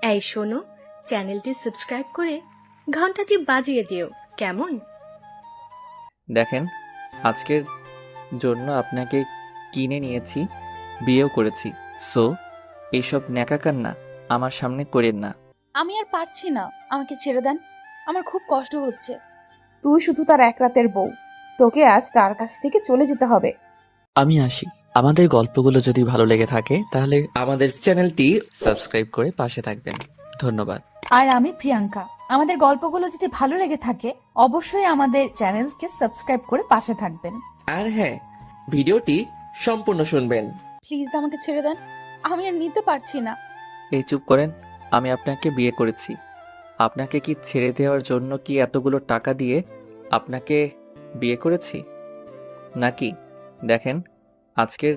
এই শোনো, চ্যানেলটি সাবস্ক্রাইব করে ঘন্টাটি বাজিয়ে দিও কেমন। দেখেন, আজকের জন্য আপনাকে কিনে নিয়েছি, বিয়েও করেছি। সো এইসব ন্যাকাকান্না আমার সামনে করেন না। আমি আর পারছি না, আমাকে ছেড়ে দেন। আমার খুব কষ্ট হচ্ছে। তুই শুধু তার এক রাতের বউ, তোকে আজ তার কাছ থেকে চলে যেতে হবে। আমি আসি। আমাদের গল্পগুলো যদি ভালো লেগে থাকে তাহলে আমাদের চ্যানেলটি সাবস্ক্রাইব করে পাশে থাকবেন। ধন্যবাদ। আর আমি প্রিয়াঙ্কা। আমাদের গল্পগুলো যদি ভালো লেগে থাকে অবশ্যই আমাদের চ্যানেলকে সাবস্ক্রাইব করে পাশে থাকবেন। আর হ্যাঁ, ভিডিওটি সম্পূর্ণ শুনবেন। প্লিজ আমাকে ছেড়ে দেন, আমি আর নিতে পারছি না। এই চুপ করেন। আমি আপনাকে বিয়ে করেছি। আপনাকে কি ছেড়ে দেওয়ার জন্য কি এতগুলো টাকা দিয়ে আপনাকে বিয়ে করেছি নাকি? দেখেন, আজকের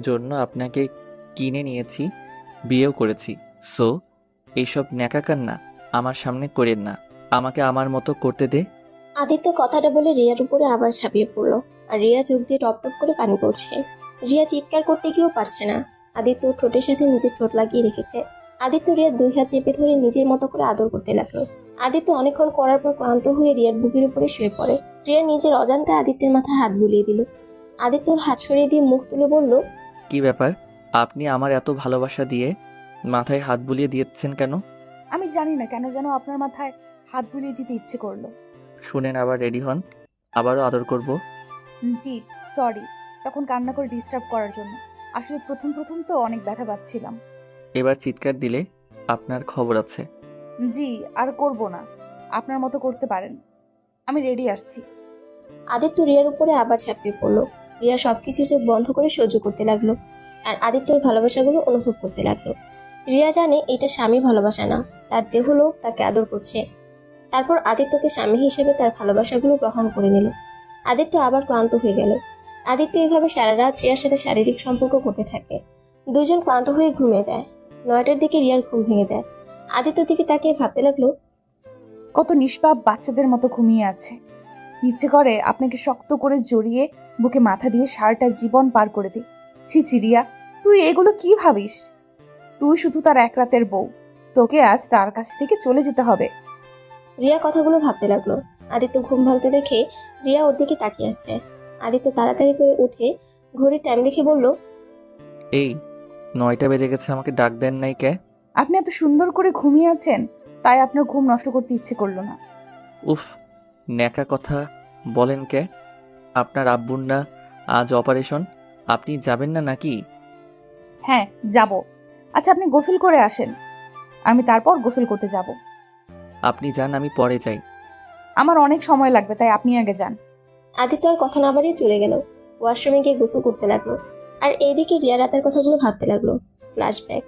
জন্য আপনাকে কিনে নিয়েছি, বিয়েও করেছি। সো এইসব ন্যাকাকান্না আমার সামনে করেন না। আমাকে আমার মতো করতে দে। আদিত্য কথাটা বলে রিয়ার উপরে আবার ঝাঁপিয়ে পড়লো। আর রিয়া চোখ দিয়ে টপ টপ করে পানি পড়ছে। রিয়া চিৎকার করতে গিয়েও পারছে না। আদিত্য ঠোঁটের সাথে নিজের ঠোঁট লাগিয়ে রেখেছে। আদিত্য রিয়ার দুই হাত চেপে ধরে নিজের মতো করে আদর করতে লাগলো। আদিত্য অনেকক্ষণ করার পর ক্লান্ত হয়ে রিয়ার বুকের উপরে শুয়ে পড়ে। রিয়া নিজের অজান্তে আদিত্যের মাথায় হাত বুলিয়ে দিল। আদিত্যর হাত সরিয়ে দিয়ে মুখ তুলে বলল, কি ব্যাপার? আপনি আমার এত ভালোবাসা দিয়ে মাথায় হাত বুলিয়ে দিয়েছেন কেন? আমি জানি না কেন যেন আপনার মাথায় হাত বুলিয়ে দিতে ইচ্ছে করলো। শুনেন, আবার রেডি হন, আবারও আদর করব। জি সরি, তখন কান্না করে ডিস্টার্ব করার জন্য। আসলে প্রথম প্রথম তো অনেক ব্যথা পাচ্ছিলাম। এবার চিৎকার দিলে আপনার খবর আছে। জি আর করব না, আপনার মতো করতে পারেন। আমি রেডি আসছি। আদিত্য রিয়ার উপরে আবার ঝাঁপিয়ে পড়লো। রিয়া সবকিছু চোখ বন্ধ করে সহ্য করতে লাগলো। আর আদিত্যর ভালোবাসাগুলো অনুভব করতে লাগলো। রিয়া জানে এটা স্বামী ভালোবাসা না, তার দেহ লোক তাকে আদর করছে। তারপর আদিত্যকে স্বামী হিসেবে তার ভালোবাসাগুলো গ্রহণ করে নিল। আদিত্য আবার ক্লান্ত হয়ে গেল। আদিত্য এভাবে সারা রাত রিয়ার সাথে শারীরিক সম্পর্ক করতে থাকে। দুজন ক্লান্ত হয়ে ঘুমিয়ে যায়। 9টার দিকে রিয়ার ঘুম ভেঙে যায়। আদিত্যর দিকে তাকিয়ে ভাবতে লাগলো, কত নিষ্পাপ বাচ্চাদের মতো ঘুমিয়ে আছে। ইচ্ছে করে আপনাকে শক্ত করে জড়িয়ে বুকে মাথা দিয়ে সারাটা জীবন পার করে দিই। ছি ছি রিয়া, তুই এগুলো কি ভাবিস? তুই শুধু তার এক রাতের বউ, তোকে আজ তার কাছ থেকে চলে যেতে হবে। রিয়া কথাগুলো ভাবতে লাগলো। আদিত্য ঘুম ভাঙতে দেখে রিয়া ওর দিকে তাকিয়ে আছে। আদিত্য তাড়াতাড়ি করে উঠে ঘড়ির টাইম দেখে বলল, এই 9টা বেজে গেছে, আমাকে ডাক দেন নাই কে? আপনি এত সুন্দর করে ঘুমিয়ে আছেন, তাই আপনার ঘুম নষ্ট করতে ইচ্ছে করলো না। উফ, ন্যাকা কথা বলেন কে? আপনার আব্বুর না আজ অপারেশন, আপনি যাবেন না নাকি? হ্যাঁ যাব। আচ্ছা আপনি গোসল করে আসেন, আমি তারপর গোসল করতে যাব। আপনি যান, আমি পরে যাই। আমার অনেক সময় লাগবে, তাই আপনি আগে যান। আদিত্য আর কথা না বাড়িয়ে চলে গেল। ওয়াশরুমে গিয়ে গোসল করতে লাগলো। আর এইদিকে রিয়া রাতের কথাগুলো ভাবতে লাগলো। ফ্ল্যাশব্যাক।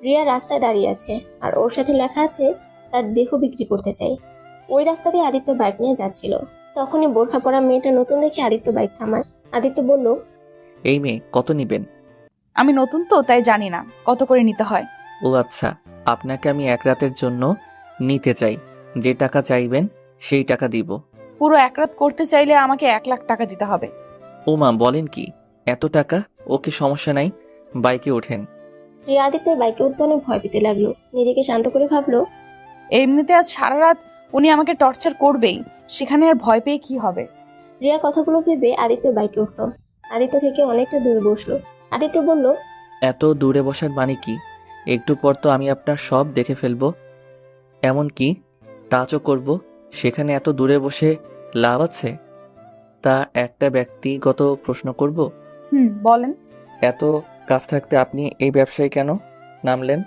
রিয়া রাস্তায় দাঁড়িয়ে আছে, আর ওর সাথে লেখা আছে তার দেহ বিক্রি করতে চাই। ওই রাস্তা দিয়ে আদিত্য বাইক নিয়ে যাচ্ছিল। তখনই বোরখা পরা মেয়েটা নতুন দেখে আদিত্য বাইক থামায়। আদিত্য বলল, এই মেয়ে, কত নিবেন? আমি নতুন তো তাই জানি না কত করে নিতে হয়। ও আচ্ছা, আপনাকে আমি এক রাতের জন্য নিতে চাই। যে টাকা চাইবেন সেই টাকা দিব। পুরো এক রাত করতে চাইলে আমাকে 1 লাখ টাকা দিতে হবে। ও মা, বলেন কি? এত টাকা? ওকে, সমস্যা নাই, বাইকে ওঠেন। রিয়া আদিত্যর বাইকে উঠতে অনেক ভয় পেতে লাগলো। নিজেকে শান্ত করে ভাবলো, এমনিতে আজ সারা রাত উনি আমাকে টর্চার করবেই, সেখানে আর ভয় পেয়ে কি হবে। রিয়া কথাগুলো ভেবে আদিত্যর বাইকে উঠলো। আদিত্য থেকে অনেকটা দূরে বসলো। আদিত্য বলল, এত দূরে বসার মানে কি? একটু পর তো আমি আপনার সব দেখে ফেলবো, এমন কি টাচও করব। সেখানে এত দূরে বসে লাভ আছে? তা একটা ব্যক্তিগত প্রশ্ন করব। বলেন। এত কাজ থাকতে আপনি এই ব্যবসায় কেন নামলেন?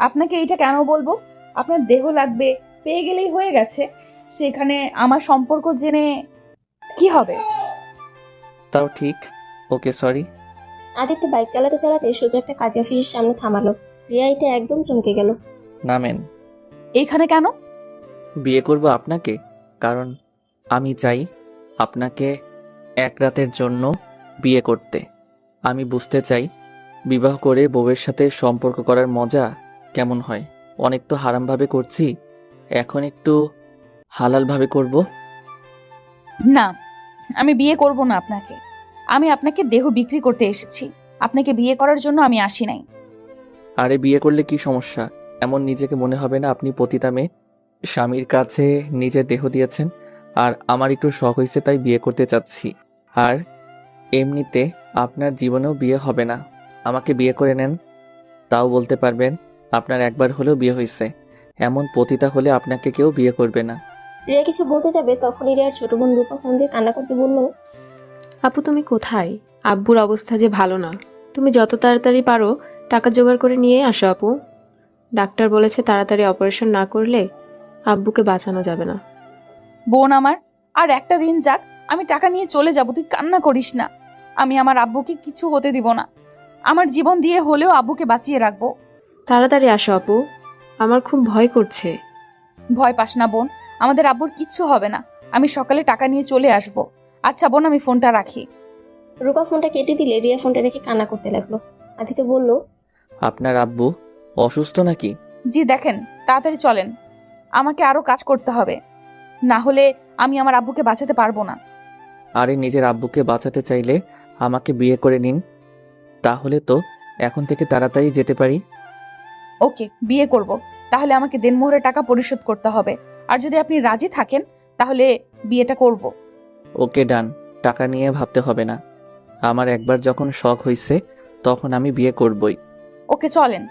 আপনাকে এইটা কেন বলবো? আপনার দেহ লাগবে, পেয়ে গেলেই হয়ে গেছে। সেখানে আমার সম্পর্ক জেনে কি হবে? তাও ঠিক। ওকে, সরি। আদিত্য বাইক চালাতে চালাতে সোজা একটা কাজী অফিসের সামনে থামালো। রিয়া এটা একদম চমকে গেল। নামেন। এইখানে কেন? বিয়ে করব আপনাকে, কারণ আমি চাই আপনাকে এক রাতের জন্য বিয়ে করতে। আমি বুঝতে চাই বিবাহ করে বউয়ের সাথে সম্পর্ক করার মজা কেমন হয়। অনেক তো হারামভাবে করছি, এখন একটু হালালভাবে করব। না, আমি বিয়ে করব না আপনাকে। আমি আপনাকে দেহ বিক্রি করতে এসেছি, আপনাকে বিয়ে করার জন্য আমি আসি নাই। আরে বিয়ে করলে কি সমস্যা? এমন নিজেকে মনে হবে না আপনি পতিতা মেয়ে? স্বামীর কাছে নিজের দেহ দিয়েছেন, আর আমার একটু শখ হয়েছে তাই বিয়ে করতে চাচ্ছি। আর এমনিতে আপনার জীবনেও বিয়ে হবে না। আমাকে বিয়ে করে নেন, তাও বলতে পারবেন আপনার একবার হলেও বিয়ে হয়েছে। এমন পতিতা হলে আপনাকে কেউ বিয়ে করবে না। রিয়া কিছু বলতে যাবে তখনই রিয়ার ছোট বোন রূপা ফোন দিয়ে কান্না করতে বলল, আপু তুমি কোথায়? আব্বুর অবস্থা যে ভালো না, তুমি যত তাড়াতাড়ি পারো টাকা জোগাড় করে নিয়ে আসো আপু। ডাক্তার বলেছে তাড়াতাড়ি অপারেশন না করলে আব্বুকে বাঁচানো যাবে না। বোন আমার, আর একটা দিন যাক, আমি টাকা নিয়ে চলে যাব, তুই কান্না করিস না। আমি আমার আব্বুকে কিছু হতে দিব না। আমার জীবন দিয়ে হলেও আব্বুকে বাঁচিয়ে রাখবো। তাড়াতাড়ি আসো আপু, আমার খুব ভয় করছে। ভয় পাস না বোন, আমাদের আব্বুর কিচ্ছু হবে না। আমি সকালে টাকা নিয়ে চলে আসব। আচ্ছা বোন, আমি ফোনটা রাখি। রূপা ফোনটা কেটে দিলে রিয়া ফোনটা রেখে কান্না করতে লাগলো। আদিত্য বলল, আপনার আব্বু অসুস্থ নাকি? জি দেখেন, তাড়াতাড়ি চলেন, আমাকে আরো কাজ করতে হবে, না হলে আমি আমার আব্বুকে বাঁচাতে পারবো না। আরে নিজের আব্বুকে বাঁচাতে চাইলে আমাকে বিয়ে করে নিন, তাহলে তো এখন থেকে তাড়াতাড়ি যেতে পারি। ওকে, বিয়ে করব, তাহলে আমাকে দেনমোহরের টাকা পরিশোধ করতে হবে। আর যদি আপনি রাজি থাকেন তাহলে বিয়েটা করব। ওকে ডান, টাকা নিয়ে ভাবতে হবে না। আমার একবার যখন শখ হয়েছে তখন আমি বিয়ে করবই। ওকে চলেন।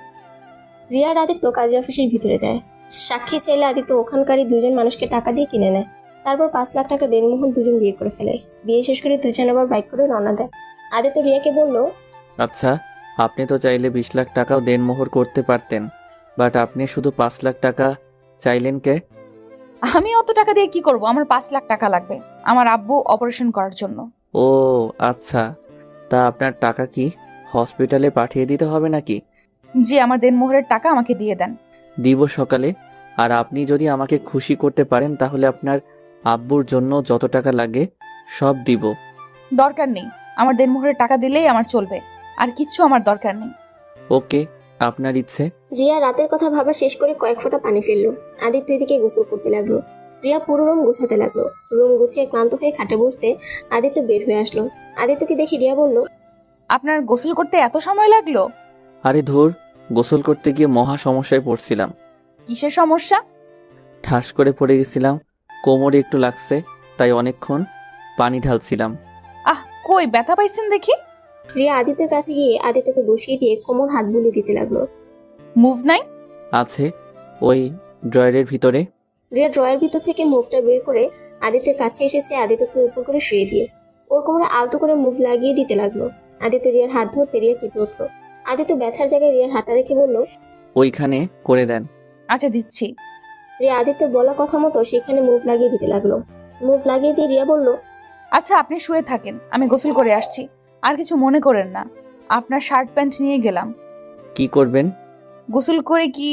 রিয়া আর আদিত্য কাজী অফিসের ভিতরে যায়। সাক্ষী চাইলে আদিত্য ওখানকারই দুজন মানুষকে টাকা দিয়ে কিনে নেয়। তারপর 5 লাখ টাকা দেনমোহর দুজন বিয়ে করে ফেলে। বিয়ে শেষ করে দুজন আবার বাইক করে রওনা দেয়। আদিত্য রিয়াকে বলল, আচ্ছা, আপনি তো চাইলে 20 লাখ টাকাও দেনমোহর করতে পারতেন, বাট আপনি শুধু 5 লাখ টাকা চাইলেন কে? আমি অত টাকা দিয়ে কি করব? আমার 5 লাখ টাকা লাগবে আমার আব্বু অপারেশন করার জন্য। ও আচ্ছা, তা আপনার টাকা কি হসপিটালে পাঠিয়ে দিতে হবে নাকি? জি, আমার দেনমোহরের টাকা আমাকে দিয়ে দেন। দিব সকালে। আর আপনি যদি আমাকে খুশি করতে পারেন তাহলে আপনার আব্বুর জন্য যত টাকা লাগে সব দিব। দরকার নেই, আমার দেনমোহরের টাকা দিলেই আমার চলবে, আর কিচ্ছু আমার দরকার নেই। ওকে, আপনার ইচ্ছে। রিয়া রাতের কথা ভাবা শেষ করে কয়েক ফোঁটা পানি ফেললো। আদিত্য এদিকে গোসল করতে লাগলো। রিয়া পুরো রুম গুছাতে লাগলো। রুম গুছিয়ে ক্লান্ত হয়ে খাটে বসতে আদিত্য বের হয়ে আসলো। আদিত্যকে দেখে রিয়া বলল, আপনার গোসল করতে এত সময় লাগলো? আরে ধুর, গোসল করতে গিয়ে মহা সমস্যায় পড়ছিলাম। কিসের সমস্যা? ঠাস করে পড়ে গেছিলাম, কোমরে একটু লাগছে, তাই অনেকক্ষণ পানি ঢালছিলাম। আহ, কই ব্যথা পাইছেন দেখি। রিয়া আদিত্যের কাছে গিয়ে আদিত্যকে বসিয়ে দিয়ে কোমর হাত বুলিয়ে দিতে লাগলো। মুভ নাই? আছে ওই ড্রয়ারের ভিতরে। রিয়া ড্রয়ের ভিতর থেকে মুভটা বের করে আদিত্যের কাছে এসেছে, আদিত্যকে উপর করে শুয়ে দিয়ে ওর কোমরে আলতো করে মুভ লাগিয়ে দিতে লাগলো। আদিত্য রিয়ার হাত ধরতে রিয়া কেঁপে উঠলো। আদিত্য ব্যথার জায়গায় রিয়ার হাতটা রেখে বলল, ওইখানে করে দেন। আচ্ছা দিচ্ছি। রিয়া আদিত্যের বলা কথা মতো সেখানে মুভ লাগিয়ে দিতে লাগলো। মুভ লাগিয়ে দিয়ে রিয়া বলল, আচ্ছা আপনি শুয়ে থাকেন, আমি গোসল করে আসছি। আর কিছু মনে করেন না, আপনার শার্ট প্যান্ট নিয়ে গেলাম। কি করবেন? গোসল করে কি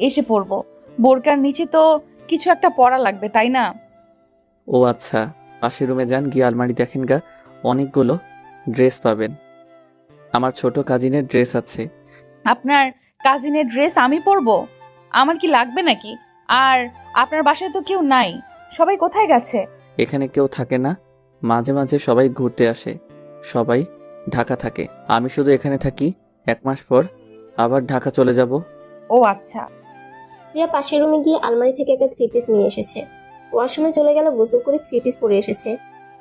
এসে পড়বো? বোরকার নিচে তো কিছু একটা পরা লাগবে, তাই না? ও আচ্ছা, পাশের রুমে যান, গিয়ে আলমারি দেখেন গা, অনেকগুলো ড্রেস পাবেন। আমার ছোট কাজিনের ড্রেস আছে। আপনার কাজিনের ড্রেস আমি পরবো? আমার কি লাগবে নাকি? আর আপনার বাসায় তো কেউ নাই, সবাই কোথায় গেছে? এখানে কেউ থাকে না, মাঝে মাঝে সবাই ঘুরতে আসে। সবাই ঢাকা থাকে, আমি শুধু এখানে থাকি। 1 মাস পর আবার ঢাকা চলে যাব। ও আচ্ছা। রিয়া পাশের রুমে গিয়ে আলমারি থেকে একটা 3 পিস নিয়ে এসেছে। ওয়াশরুমে চলে গেল, গোসল করে 3 পিস পরে এসেছে।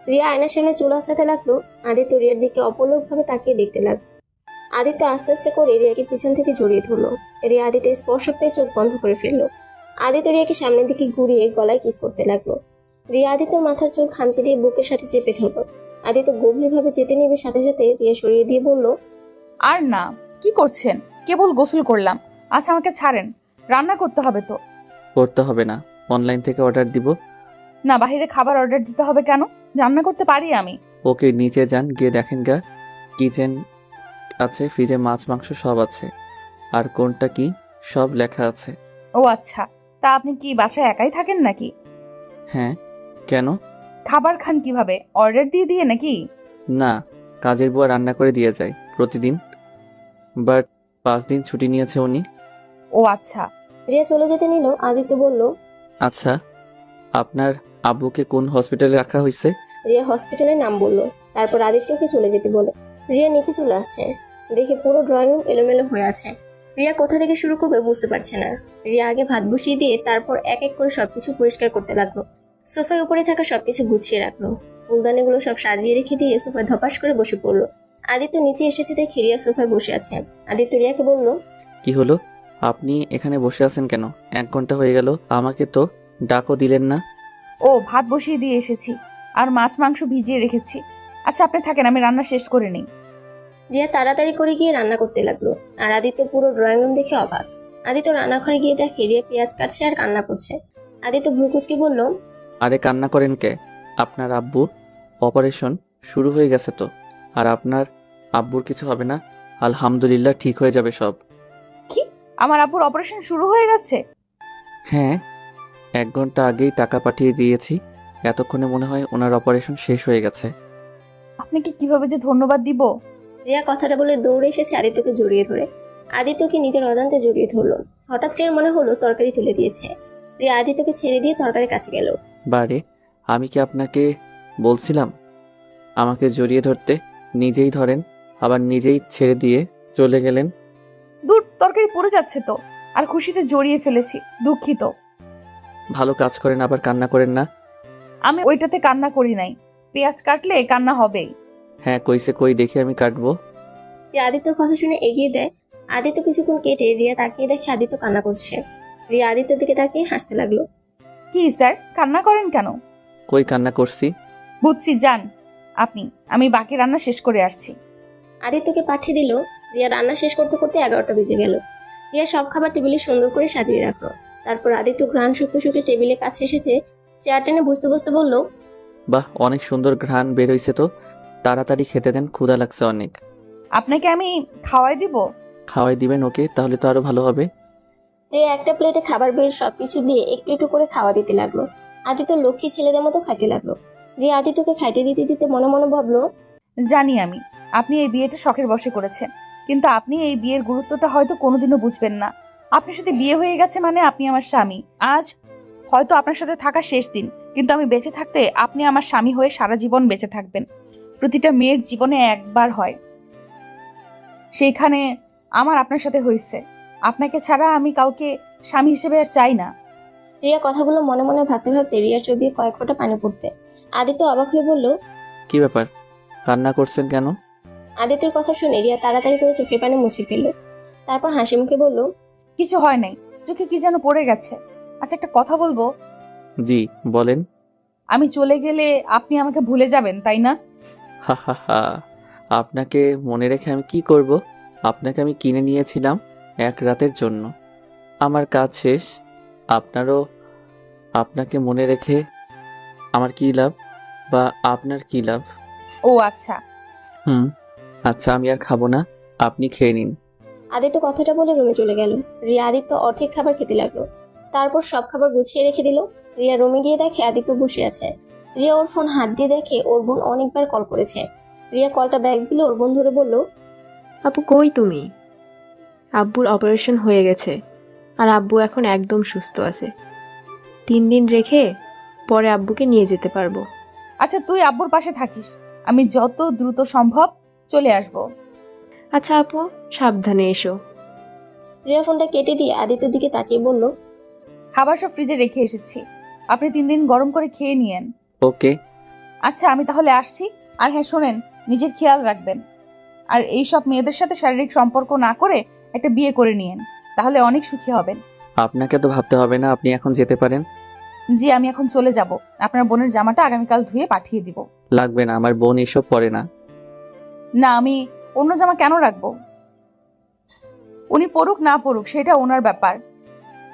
রিয়া আয়নার সামনে চুল আঁচড়াতে লাগলো। আদিত্য রিয়ার দিকে অপলকভাবে তাকিয়ে দেখতে লাগলো। আদিত্য আস্তে আস্তে করে রিয়াকে পিছন থেকে জড়িয়ে ধরলো। রিয়া আদিত্যের স্পর্শ পেয়ে চোখ বন্ধ করে ফেললো। আদিত্য রিয়াকে সামনের দিকে ঘুরিয়ে গলায় কিস করতে লাগলো। রিয়া আদিত্যর মাথার চুল খামচে দিয়ে বুকের সাথে চেপে ধরলো। আদিত্য গভীরভাবে যেতে নেবে সাথে সাথে রিয়া সরিয়ে দিয়ে বলল, আর না, কি করছেন? কেবল গোসল করলাম। আচ্ছা আমাকে ছাড়েন, রান্না করতে হবে তো। করতে হবে না, অনলাইন থেকে অর্ডার দিব। না, বাইরে খাবার অর্ডার দিতে হবে কেন? রান্না করতে পারি আমি। ওকে, নিচে যান, গিয়ে দেখেন গা, কিচেন আছে, ফ্রিজে মাছ মাংস সব আছে, আর কোনটা কি সব লেখা আছে। ও আচ্ছা, তা আপনি কি বাসায় একাই থাকেন নাকি? হ্যাঁ, কেন? খাবার খান কিভাবে? অর্ডার দিয়ে দিয়ে নাকি? না, কাজের বুয়া রান্না করে দিয়ে যায় প্রতিদিন, বাট 5 দিন ছুটি নিয়েছে উনি। ও আচ্ছা। রিয়া চলে যেতে নিল। আদিত্য বলল, আচ্ছা, আপনার আব্বুকে কোন হসপিটালে রাখা হয়েছে? রিয়া হসপিটালের নাম বলল। তারপর আদিত্যকে চলে যেতে বলে। রিয়া নিচে চলে আসছে, দেখে পুরো ড্রয়িং রুম এলোমেলো হয়ে আছে। রিয়া কোথা থেকে শুরু করবে বুঝতে পারছে না। রিয়া আগে ভাত বসিয়ে দিয়ে তারপর এক এক করে সবকিছু পরিষ্কার করতে লাগলো। সোফায় উপরে থাকা সবকিছু গুছিয়ে রাখলো। ফুলদানিগুলো সব সাজিয়ে রেখে দিয়ে সোফায় ধপাস করে বসে পড়লো। আদিত্য নিচে এসেছে দেখে রিয়া সোফায় বসে আছে। আদিত্য রিয়াকে বলল, কি হলো? আপনি এখানে বসে আছেন কেন? 1 ঘন্টা হয়ে গেল, আমাকে তো ডাকও দিলেন না। ও, ভাত বসিয়ে দিয়ে এসেছি আর মাছ মাংস ভিজিয়ে রেখেছি। আচ্ছা আপনি থাকেন, আমি রান্না শেষ করে নিই। রিয়া তাড়াতাড়ি করে গিয়ে রান্না করতে লাগলো। আর আদিত্য পুরো ড্রয়িং রুম দেখে অবাক। আদিত্য রান্নাঘরে গিয়ে দেখে রিয়া পেঁয়াজ কাটছে আর কান্না করছে। আদিত্য ভ্রুকুচকে বলল, আরে কান্না করেন কে? আপনার আব্বু অপারেশন শুরু হয়ে গেছে তো। আর আপনার আব্বুর কিছু হবে না, আলহামদুলিল্লাহ, ঠিক হয়ে যাবে সব। কি, আমার আব্বুর অপারেশন শুরু হয়ে গেছে? হ্যাঁ, 1 ঘন্টা আগেই টাকা পাঠিয়ে দিয়েছি। এতক্ষণে মনে হয় ওনার অপারেশন শেষ হয়ে গেছে। আপনাকে কিভাবে যে ধন্যবাদ দিব। রিয়া কথাটা বলে দৌড়ে এসেছে আদিত্যকে জড়িয়ে ধরে। আদিত্যকে নিজের অজান্তে জড়িয়ে ধরলো। হঠাৎ রিয়ার মনে হলো তরকারি তুলে দিয়েছে। রিয়া আদিত্যকে ছেড়ে দিয়ে তরকারির কাছে গেল। বারে, আমি কি আপনাকে বলছিলাম আমাকে জড়িয়ে ধরতে? নিজেই ধরেন, আবার নিজেই ছেড়ে দিয়ে চলে গেলেন। দূর, তরকারি পড়ে যাচ্ছে তো। আর খুশিতে জড়িয়ে ফেলেছি, দুঃখিত। ভালো কাজ করেন, আবার কান্না করেন না। আমি ওইটাতে কান্না করি নাই। পেঁয়াজ কাটলে কান্না হবেই। হ্যাঁ, কইছে কই, দেখি আমি কাটবো। রিয়া আদিত্যর কথা শুনে এগিয়ে দেয়। আদিত্য কিছুক্ষণ কেটে রিয়া তাকিয়ে দেখে আদিত্য কান্না করছে। রিয়া আদিত্যর দিকে তাকিয়ে হাসতে লাগলো। কি স্যার, কান্না করেন কেন? কই কান্না করছি? বুঝছি, যান আপনি, আমি বাকি রান্না শেষ করে আসছি। আদিত্যকে পাঠিয়ে দিল। রিয়া রান্না শেষ করতে করতে 11টা বেজে গেল। রিয়া সব খাবার টেবিলে সুন্দর করে সাজিয়ে রাখলো। তারপর আদিত্য ঘ্রাণ শুকতে শুকতে টেবিলের কাছে এসেছে। চেয়ার টেনে বসতে বসতে বলল, বাহ, অনেক সুন্দর ঘ্রাণ বের হইছে তো। তাড়াতাড়ি খেতে দেন, ক্ষুধা লাগছে অনেক। আপনাকে আমি খাওয়াই দিব? খাওয়াই দিবেন? ওকে, তাহলে তো আরো ভালো হবে। রিয়া একটা প্লেটে খাবার বের সবকিছু দিয়ে একটু একটু করে খাওয়া দিতে লাগলো। আদিত্য লক্ষ্মী ছেলেদের মতো খাইতে লাগলো। রিয়া আদিত্যকে খাইতে দিতে দিতে মনে মনে ভাবলো, জানি আমি, আপনি এই বিয়েটা শখের বশে করেছেন, কিন্তু আপনি এই বিয়ের গুরুত্বটা হয়তো কোনোদিনও বুঝবেন না। আপনার সাথে বিয়ে হয়ে গেছে মানে আপনি আমার স্বামী। আজ হয়তো আপনার সাথে থাকা শেষ দিন, কিন্তু আমি বেঁচে থাকতে আপনি আমার স্বামী হয়ে সারা জীবন বেঁচে থাকবেন। প্রতিটা মেয়ের জীবনে একবার হয়, সেইখানে আমার আপনার সাথে হয়েছে। আপনাকে ছাড়া আমি কাউকে স্বামী হিসেবে আর চাই না। রিয়া কথাগুলো মনে মনে ভাবতে ভাবতে রিয়ার চোখ দিয়ে কয়েক ফোঁটা পানি পড়তে। আদিত্য অবাক হয়ে বলল, কি ব্যাপার, কান্না করছেন কেন? আদিত্যের কথা শুনে রিয়া তাড়াতাড়ি করে চোখের পানি মুছে ফেলল। তারপর হাসি মুখে বলল, কিছু হয় নাই, চোখে কি যেন পড়ে গেছে। আচ্ছা একটা কথা বলবো? জি বলেন। আমি চলে গেলে আপনি আমাকে ভুলে যাবেন, তাই না? হা হা হা, আপনাকে মনে রেখে আমি কি করব? আপনাকে আমি কিনে নিয়েছিলাম 1 রাতের জন্য। আমার কাজ শেষ। আপনাকে মনে রেখে আমার কি লাভ, বা আপনার কি লাভ? ও আচ্ছা। আচ্ছা, আমি আর খাবো না, আপনি খেয়ে নিন। আদিত্য কথাটা বলে রুমে চলে গেল। রিয়া আদিত্য অর্ধেক খাবার খেতে লাগলো। তারপর সব খাবার গুছিয়ে রেখে দিল। রিয়া রুমে গিয়ে দেখে আদিত্য বসে আছে। রিয়া ওর ফোন হাত দিয়ে দেখে ওর বোন অনেকবার কল করেছে। রিয়া কলটা ব্যাক দিল। ওর বোন ধরে বলল, আপু কই তুমি? আব্বুর অপারেশন হয়ে গেছে আর আব্বু এখন একদম সুস্থ আছে। 3 দিন রেখে পরে আব্বুকে নিয়ে যেতে পারবো। আচ্ছা তুই আব্বুর পাশে থাকিস, আমি যত দ্রুত সম্ভব চলে আসব। আচ্ছা আপু, সাবধানে এসো। রিয়া ফোনটা কেটে দিয়ে আদিত্যর দিকে তাকিয়ে বলল, খাবার সব ফ্রিজে রেখে এসেছি, আপনি 3 দিন গরম করে খেয়ে নিয়েন। ওকে। আচ্ছা আমি তাহলে আসছি। আর হ্যাঁ শোনেন, নিজের খেয়াল রাখবেন। আর এই সব মেয়েদের সাথে শারীরিক সম্পর্ক না করে একটা বিয়ে করে নিয়েন, তাহলে অনেক সুখী হবেন। আপনাকে তো ভাবতে হবে না, আপনি এখন যেতে পারেন। জি আমি এখন চলে যাব। আপনার বোনের জামাটা আগামীকাল ধুয়ে পাঠিয়ে দিব। লাগবে না, আমার বোন এসব পরে না। না, আমি অন্য জামা কেন রাখবো? উনি পড়ুক না পড়ুক সেটা ওনার ব্যাপার।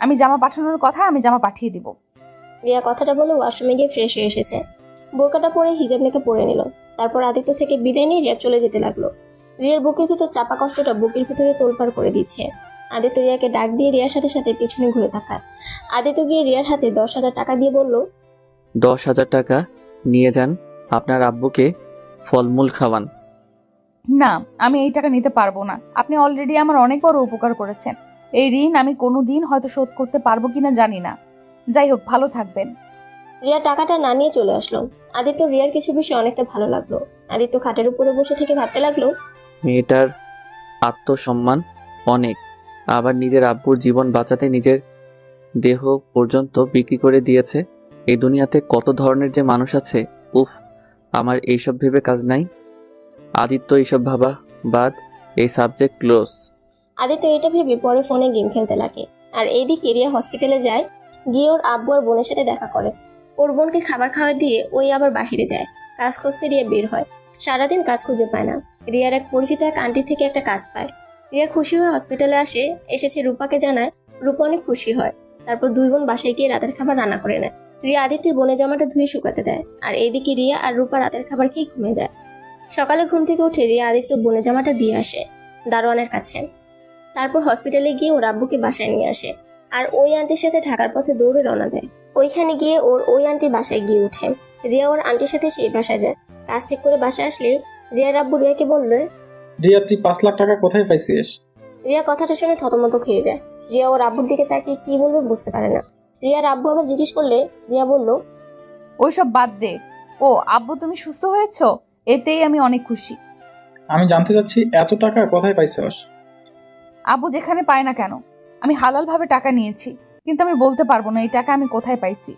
আমি জামা পাঠানোর কথা, আমি জামা পাঠিয়ে দিব। রিয়া কথাটা বলে ওয়াশরুমে গিয়ে ফ্রেশ হয়ে এসেছে। বোরকাটা পরে হিজাব নেকে পরে নিল। তারপর আদিত্য থেকে বিদায় নিয়ে রিয়া চলে যেতে লাগলো। রিয়ার বুকের ভিতর চাপা কষ্টটা বুকের ভিতরে তোলপাড় করে দিচ্ছে। আদিত্য রিয়াকে ডাক দিয়ে রিয়ার সাথে সাথে পিছনে ঘুরে তাকায়। আদিত্য গিয়ে রিয়ার হাতে 10,000 টাকা দিয়ে বলল, 10,000 টাকা নিয়ে যান, আপনার আব্বুকে ফলমূল খাওয়ান। না, আমি এই টাকা নিতে পারবো না। আপনি অলরেডি আমার অনেক বড় উপকার করেছেন। এই ঋণ আমি কোনোদিন হয়তো শোধ করতে পারবো কিনা জানি না। যাই হোক, ভালো থাকবেন। রিয়া টাকাটা না নিয়ে চলে আসলো। আদিত্য রিয়ার কিছু বিষয় অনেকটা ভালো লাগলো। আদিত্য খাটের উপরে বসে থেকে ভাবতে লাগলো, মেয়েটার আত্মসম্মান অনেক, আবার নিজের আব্বুর জীবন বাঁচাতে নিজের দেহ পর্যন্ত বিক্রি করে দিয়েছে। এই দুনিয়াতে কত ধরনের যে মানুষ আছে। উফ, আমার এইসব ভেবে কাজ নাই। আদিত্য, এইসব ভাবা বাদ, এই সাবজেক্ট ক্লোজ। আদিত্য এটা ভেবে পরে ফোনে গেম খেলতে লাগে। আর এইদিকে রিয়া হসপিটালে যায়, গিয়ে ওর আব্বু আর বোনের সাথে দেখা করে। ওর বোনকে খাবার খাওয়া দিয়ে ওই আবার বাহিরে যায়। কাজ খুঁজতে রিয়া বের হয়। সারাদিন কাজ খুঁজে পায় না। রিয়ার এক পরিচিত এক আন্টির থেকে একটা কাজ পায়। রিয়া খুশি হয়ে হসপিটালে এসেছে রূপাকে জানায়। রূপা অনেক খুশি হয়। তারপর দুই বোন বাসায় গিয়ে রাতের খাবার রান্না করে নেয়। রিয়া আদিত্যের বোনের জামাটা ধুয়ে শুকাতে দেয়। আর এইদিকে রিয়া আর রূপা রাতের খাবার খেয়ে ঘুমিয়ে যায়। সকালে ঘুম থেকে উঠে রিয়া আদিত্য বোনের জামাটা দিয়ে আসে দারোয়ানের কাছে। তারপর হসপিটালে গিয়ে ওর আব্বুকে বাসায় নিয়ে আসে। আর ওই আন্টির সাথে ঢাকার পথে দৌড়ে রওনা দেয়। ওইখানে গিয়ে ওই আন্টির বাসায় গিয়ে উঠে। রিয়া ওর আন্টির সাথে সেই বাসায় যায়। কাজ ঠিক করে বাসায় আসলে রিয়ার আব্বু রিয়াকে বলল, রিয়া, তুই 5 লাখ টাকা কোথায় পাইছিস? রিয়া কথাটা শুনে থতমত খেয়ে যায়। রিয়া ওর আব্বুর দিকে তাকিয়ে কি বলবে বুঝতে পারে না। রিয়ার আব্বু আবার জিজ্ঞেস করলে রিয়া বলল, ওইসব বাদ দে। ও আব্বু, তুমি সুস্থ হয়েছো? এতেই আমি অনেক খুশি। আমি জানতে চাচ্ছি এত টাকা কোথায় পাইছিস? আব্বু যেখানে পায় না কেন, আমি হালাল ভাবে টাকা নিয়েছি, কিন্তু আমি বলতে পারবো না এই টাকা আমি কোথায় পাইছি।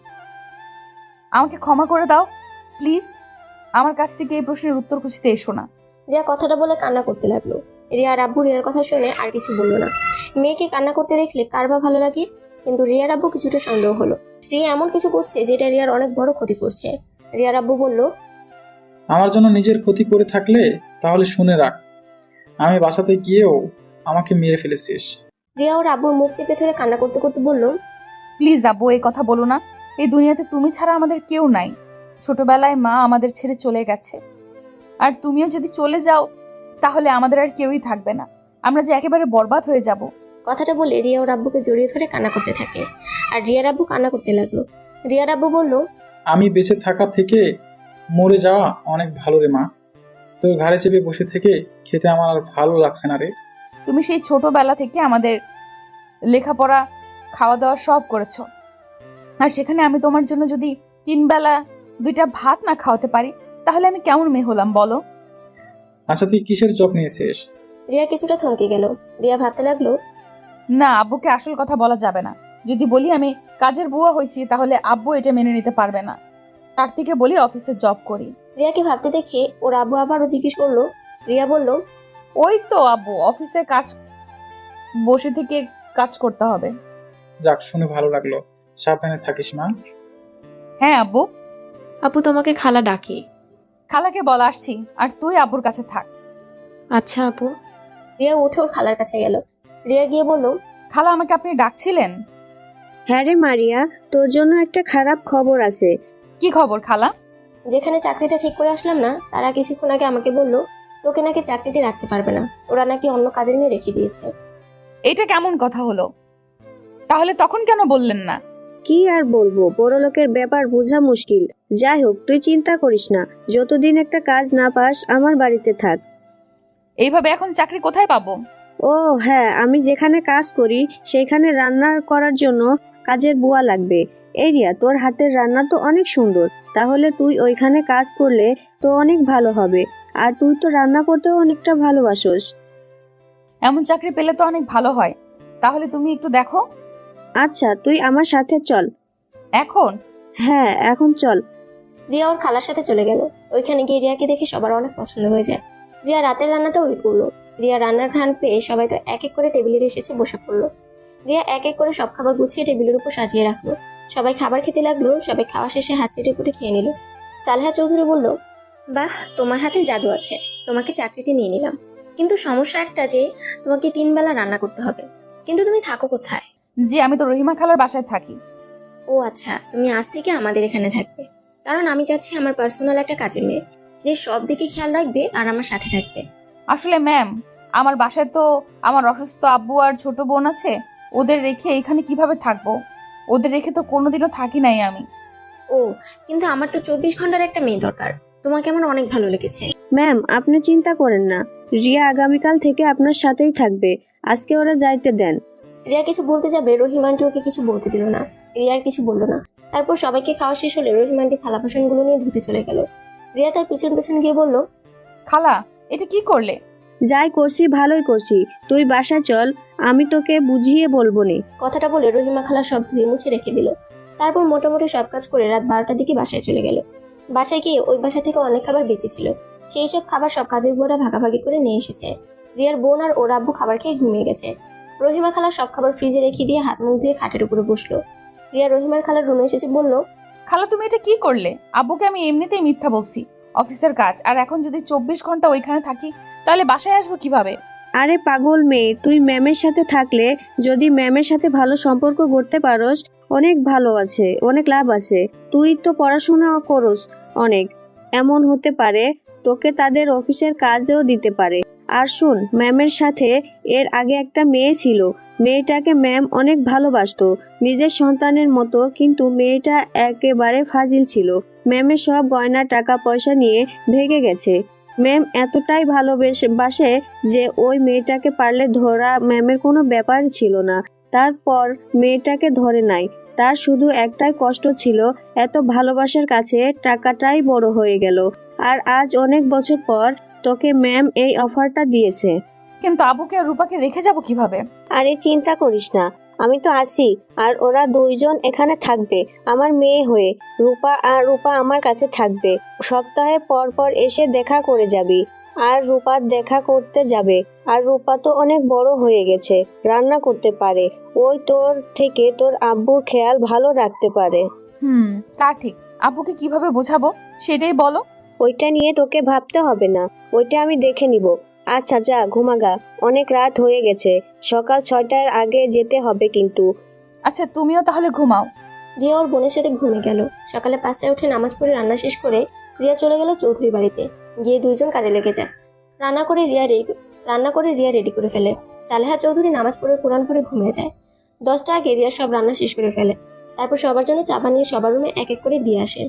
আমাকে ক্ষমা করে দাও প্লিজ। আমার কাছ থেকে এই প্রশ্নের উত্তর খুঁজতে এসো না। রিয়া কথাটা বলে কান্না করতে লাগলো। রিয়ার আব্বু রিয়ার কথা শুনে আর কিছু বললো না। মেয়েকে কান্না করতে দেখলে কার বা ভালো লাগে। কিন্তু রিয়ার আব্বু কিছুটা সন্দেহ হলো। রিয়া এমন কিছু করছে যেটা রিয়ার অনেক বড় ক্ষতি করছে। রিয়ার আব্বু বলল, আমার জন্য নিজের ক্ষতি করে থাকলে তাহলে শুনে রাখ, আমি বাসাতে গিয়েও আমাকে মেরে ফেলেছিস। রিয়া ওর আব্বুর মুখ চেপে ধরে কান্না করতে করতে বলল, প্লিজ আব্বু, এই কথা বলো না। এই দুনিয়াতে তুমি ছাড়া আমাদের কেউ নাই। ছোটবেলায় মা আমাদের ছেড়ে চলে গেছে, আর তুমিও যদি চলে যাও তাহলে আমাদের আর কেউই থাকবে না। আমরা যে একেবারে বরবাদ হয়ে যাব। কথাটা বলে রিয়া ওর আব্বুকে জড়িয়ে ধরে কান্না করতে থাকে। আর রিয়ার আব্বু কান্না করতে লাগলো। রিয়ার আব্বু বলল, আমি বেঁচে থাকা থেকে মরে যাওয়া অনেক ভালো রে মা। তোর ঘাড়ে চেপে বসে থেকে খেতে আমার আর ভালো লাগছে না রে। তুমি সেই ছোটবেলা থেকে আমাদের লেখাপড়া, খাওয়া দাওয়া সব করেছো, আর সেখানে আমি তোমার জন্য যদি 3 বেলা 2টা ভাত না খাওয়াতে পারি তাহলে আমি কেমন মেয়ে হলাম বলো? আচ্ছা, তুই কিসের জব নিয়েছিস? রিয়া কিছুটা থমকে গেল। রিয়া ভাবতে লাগলো, না, আব্বুকে আসল কথা বলা যাবে না। যদি বলি আমি কাজের বুয়া হয়েছি তাহলে আব্বু এটা মেনে নিতে পারবে না। তার থেকে বলি অফিসে জব করি। রিয়াকে ভাবতে দেখে ওর আব্বু আবারও জিজ্ঞেস করলো। রিয়া বলল, ওই তো আব্বু, অফিসে কাজ, বসে থেকে কাজ করতে হবে। যাক, শুনে ভালো লাগলো। সাবধানে থাকিস মা। হ্যাঁ আব্বু। আপু তোমাকে খালা ডাকে। খালাকে বলা আসছি, আর তুই আব্বুর কাছে থাক। আচ্ছা আপু। রিয়া উঠে ওর খালার কাছে গেল। রিয়া গিয়ে বলল, খালা, আমাকে আপনি ডাকছিলেন? হ্যাঁ রে মারিয়া, তোর জন্য একটা খারাপ খবর আছে। কি খবর খালা? যেখানে চাকরিটা ঠিক করে আসলাম না, তারা কিছুক্ষণ আগে আমাকে বলল তোকে নাকি চাকরিতে রাখতে পারবে না। ওরা নাকি অন্য কাজের মেয়ে রেখে দিয়েছে। এটা কেমন কথা হলো? তাহলে তখন কেন বললেন না? কি আর বলবো, বড়লোকের ব্যাপার বোঝা মুশকিল। যাই হোক, তুই চিন্তা করিস না, যতদিন একটা কাজ না পাস আমার বাড়িতে থাক। এইভাবে এখন চাকরি কোথায় পাবো? ও হ্যাঁ, আমি যেখানে কাজ করি সেখানে রান্না করার জন্য কাজের বুয়া লাগবে। এরিয়া, তোর হাতের রান্না তো অনেক সুন্দর, তাহলে তুই ওইখানে কাজ করলে তো অনেক ভালো হবে। আর তুই তো রান্না করতেও অনেকটা ভালোবাসোস। এমন চাকরি পেলে তো অনেক ভালো হয়। তাহলে তুমি একটু দেখো। আচ্ছা, তুই আমার সাথে চল। এখন? হ্যাঁ, এখন চল। রিয়া ওর খালার সাথে চলে গেল। ওইখানে গিয়ে রিয়াকে দেখে সবার অনেক পছন্দ হয়ে যায়। রিয়া রাতের রান্নাটা ওই করলো। রিয়া রান্নার ঘ্রাণ পেয়ে সবাই তো এক এক করে টেবিলে এসেছে বসে পড়লো। রিয়া এক এক করে সব খাবার গুছিয়ে টেবিলের উপর সাজিয়ে রাখলো। সবাই খাবার খেতে লাগলো। সবাই খাওয়া শেষে হাত চেটে পুটে খেয়ে নিল। সালেহা চৌধুরী বলল, বাহ, তোমার হাতে জাদু আছে, তোমাকে চাকরিতে নিয়ে নিলাম। কিন্তু সমস্যা একটা যে তোমাকে 3 বেলা রান্না করতে হবে। কিন্তু তুমি থাকো কোথায়? জি, আমি তো রহিমা খালার বাসায় থাকি। ও আচ্ছা, তুমি আজ থেকে আমাদের এখানে থাকবে। কারণ আমি চাচ্ছি আমার পার্সোনাল একটা কাজের মেয়ে, যে সব দিকে খেয়াল রাখবে আর আমার সাথে থাকবে। আসলে ম্যাম, আমার বাসায় তো আমার অসুস্থ আব্বু আর ছোট বোন আছে। ওদের রেখে এখানে কিভাবে থাকবো? ওদের রেখে তো কোনোদিনও থাকি নাই আমি। ও, কিন্তু আমার তো 24 ঘন্টার একটা মেয়ে দরকার। তোমাকে আমার অনেক ভালো লেগেছে। ম্যাম, আপনি চিন্তা করেন না, রিয়া আগামীকাল থেকে আপনার সাথেই থাকবে। আজকে ওরা যাইতে দেন। রিয়া কিছু বলতে যাবে, রহিম আন্টি ওকে কিছু বলতে দিল না। রিয়া আর কিছু বললো না। তারপর সবাইকে খাওয়া শেষ হলে রহিম আন্টি থালা বাসনগুলো নিয়ে ধুতে চলে গেল। রিয়া তার পিছন পিছন গিয়ে বলল, খালা, এটা কি করলে? যাই করছি ভালোই করছি, তুই বাসায় চল, আমি তোকে বুঝিয়ে বলবো নে। কথাটা বলে রহিমা খালা সব ধুয়ে মুছে রেখে দিল। তারপর মোটামুটি সব কাজ করে রাত 12টার দিকে বাসায় চলে গেল। বাসায় গিয়ে ওই বাসা থেকে অনেক খাবার বেঁচেছিল, সেই সব খাবার সব কাজের বুয়ারা ভাগাভাগি করে নিয়ে এসেছে। রিয়ার বোন আর ওর আব্বু খাবার খেয়ে ঘুমিয়ে গেছে। রহিমা খালা সব খাবার ফ্রিজে রেখে দিয়ে হাত মুখ ধুয়ে খাটের উপরে বসলো। রিয়া রহিমার খালার রুমে এসেছে, বলল, খালা তুমি এটা কি করলে? আব্বুকে আমি এমনিতেই মিথ্যা বলছি, অফিসের কাজ, আর এখন যদি 24 ঘন্টা ওইখানে থাকি তাহলে বাসায় আসবো কিভাবে? আরে পাগল মেয়ে, তুই ম্যামের সাথে থাকলে, যদি ম্যামের সাথে ভালো সম্পর্ক করতে পারোস, অনেক ভালো আছে, অনেক লাভ আছে। তুই তো পড়াশোনা করস অনেক, এমন হতে পারে তোকে তাদের অফিসের কাজও দিতে পারে। আর শুন, ম্যামের সাথে এর আগে একটা মেয়ে ছিল, মেয়েটাকে ম্যাম অনেক ভালোবাসতো, নিজের সন্তানের মতো, কিন্তু মেয়েটা একেবারে ফাজিল ছিল। ম্যামের সব গয়না টাকা পয়সা নিয়ে ভেগে গেছে। ম্যাম এতটাই ভালোবাসে যে ওই মেয়েটাকে পারলে ধরা ম্যামের কোনো ব্যাপার ছিল না। তারপর মেয়েটাকে ধরে নাই। তার শুধু একটাই কষ্ট ছিল, এত ভালোবাসার কাছে টাকাটাই বড় হয়ে গেল। আর আজ অনেক বছর পর তোকে ম্যাম এই অফারটা দিয়েছে। কিন্তু আব্বুকে আর রূপাকে রেখে যাব কিভাবে? আরে চিন্তা করিস না, আমি তো আছি, আর ওরা দুইজন এখানে থাকবে আমার মেয়ে হয়ে। রূপা আমার কাছে থাকবে। সপ্তাহে পর পর এসে দেখা করে যাবি, আর রূপার দেখা করতে যাবে। আর রূপা তো অনেক বড় হয়ে গেছে, রান্না করতে পারে, ওই তোর থেকে তোর আব্বুর খেয়াল ভালো রাখতে পারে। তা ঠিক। আব্বুকে কিভাবে বোঝাবো সেটাই বলো। ওইটা নিয়ে তোকে ভাবতে হবে না, ওইটা আমি দেখে নিব। আচ্ছা যা ঘুমাগা, অনেক রাত হয়ে গেছে, সকাল 6টার আগে যেতে হবে কিন্তু। আচ্ছা তুমিও তাহলে ঘুমাও। রিয়া ওর বোনের সাথে ঘুমে গেল। সকালে 5টায় উঠে নামাজ পড়ে রান্না শেষ করে রিয়া চলে গেল চৌধুরী বাড়িতে। গিয়ে দুইজন কাজে লেগে যায়। রান্না করে রিয়া রেডি করে ফেলে। সালেহা চৌধুরী নামাজ পড়ে কোরআন পড়ে ঘুমিয়ে যায়। 10টা আগে রিয়া সব রান্না শেষ করে ফেলে। তারপর সবার জন্য চা বানিয়ে সবার রুমে এক এক করে দিয়ে আসে।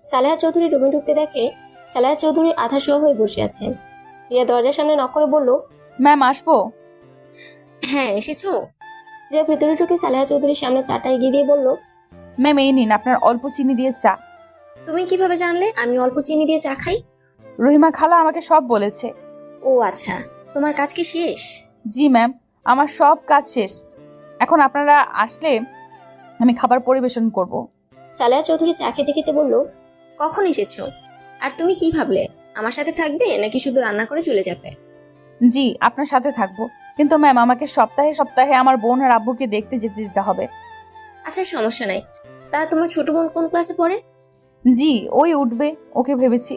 সালেহা চৌধুরী রুমে ঢুকতে দেখে সালেহা চৌধুরী আধা শোয়া হয়ে বসে আছে। রিয়া দরজার সামনে নক করে বলল, ম্যাম আসবো? হ্যাঁ এসেছো। রিয়া ভেতরে ঢুকে সালেহা চৌধুরীর সামনে চাটা এগিয়ে দিয়ে বলল, ম্যাম এই নিন আপনার অল্প চিনি দিয়ে চা। তুমি কিভাবে জানলে আমি অল্প চিনি দিয়ে চা খাই? রহিমা খালা আমাকে সব বলেছে। ও আচ্ছা, তোমার কাজ কি শেষ? জি ম্যাম, আমার সব কাজ শেষ। এখন আপনারা আসলে আমি খাবার পরিবেশন করব। সালেহা চৌধুরী চা খেতে খেতে বলল, কখন এসেছো? আর তুমি কি ভাবলে আমার সাথে থাকবে নাকি শুধু রান্না করে চলে যাবে? জি আপনার সাথে থাকবো, কিন্তু ম্যাম আমাকে সপ্তাহে সপ্তাহে আমার বোন আর আব্বুকে দেখতে যেতে দিতে হবে। আচ্ছা সমস্যা নাই। তা তোমার ছোট বোন কোন ক্লাসে পড়ে? জি ওই উঠবে, ওকে ভেবেছি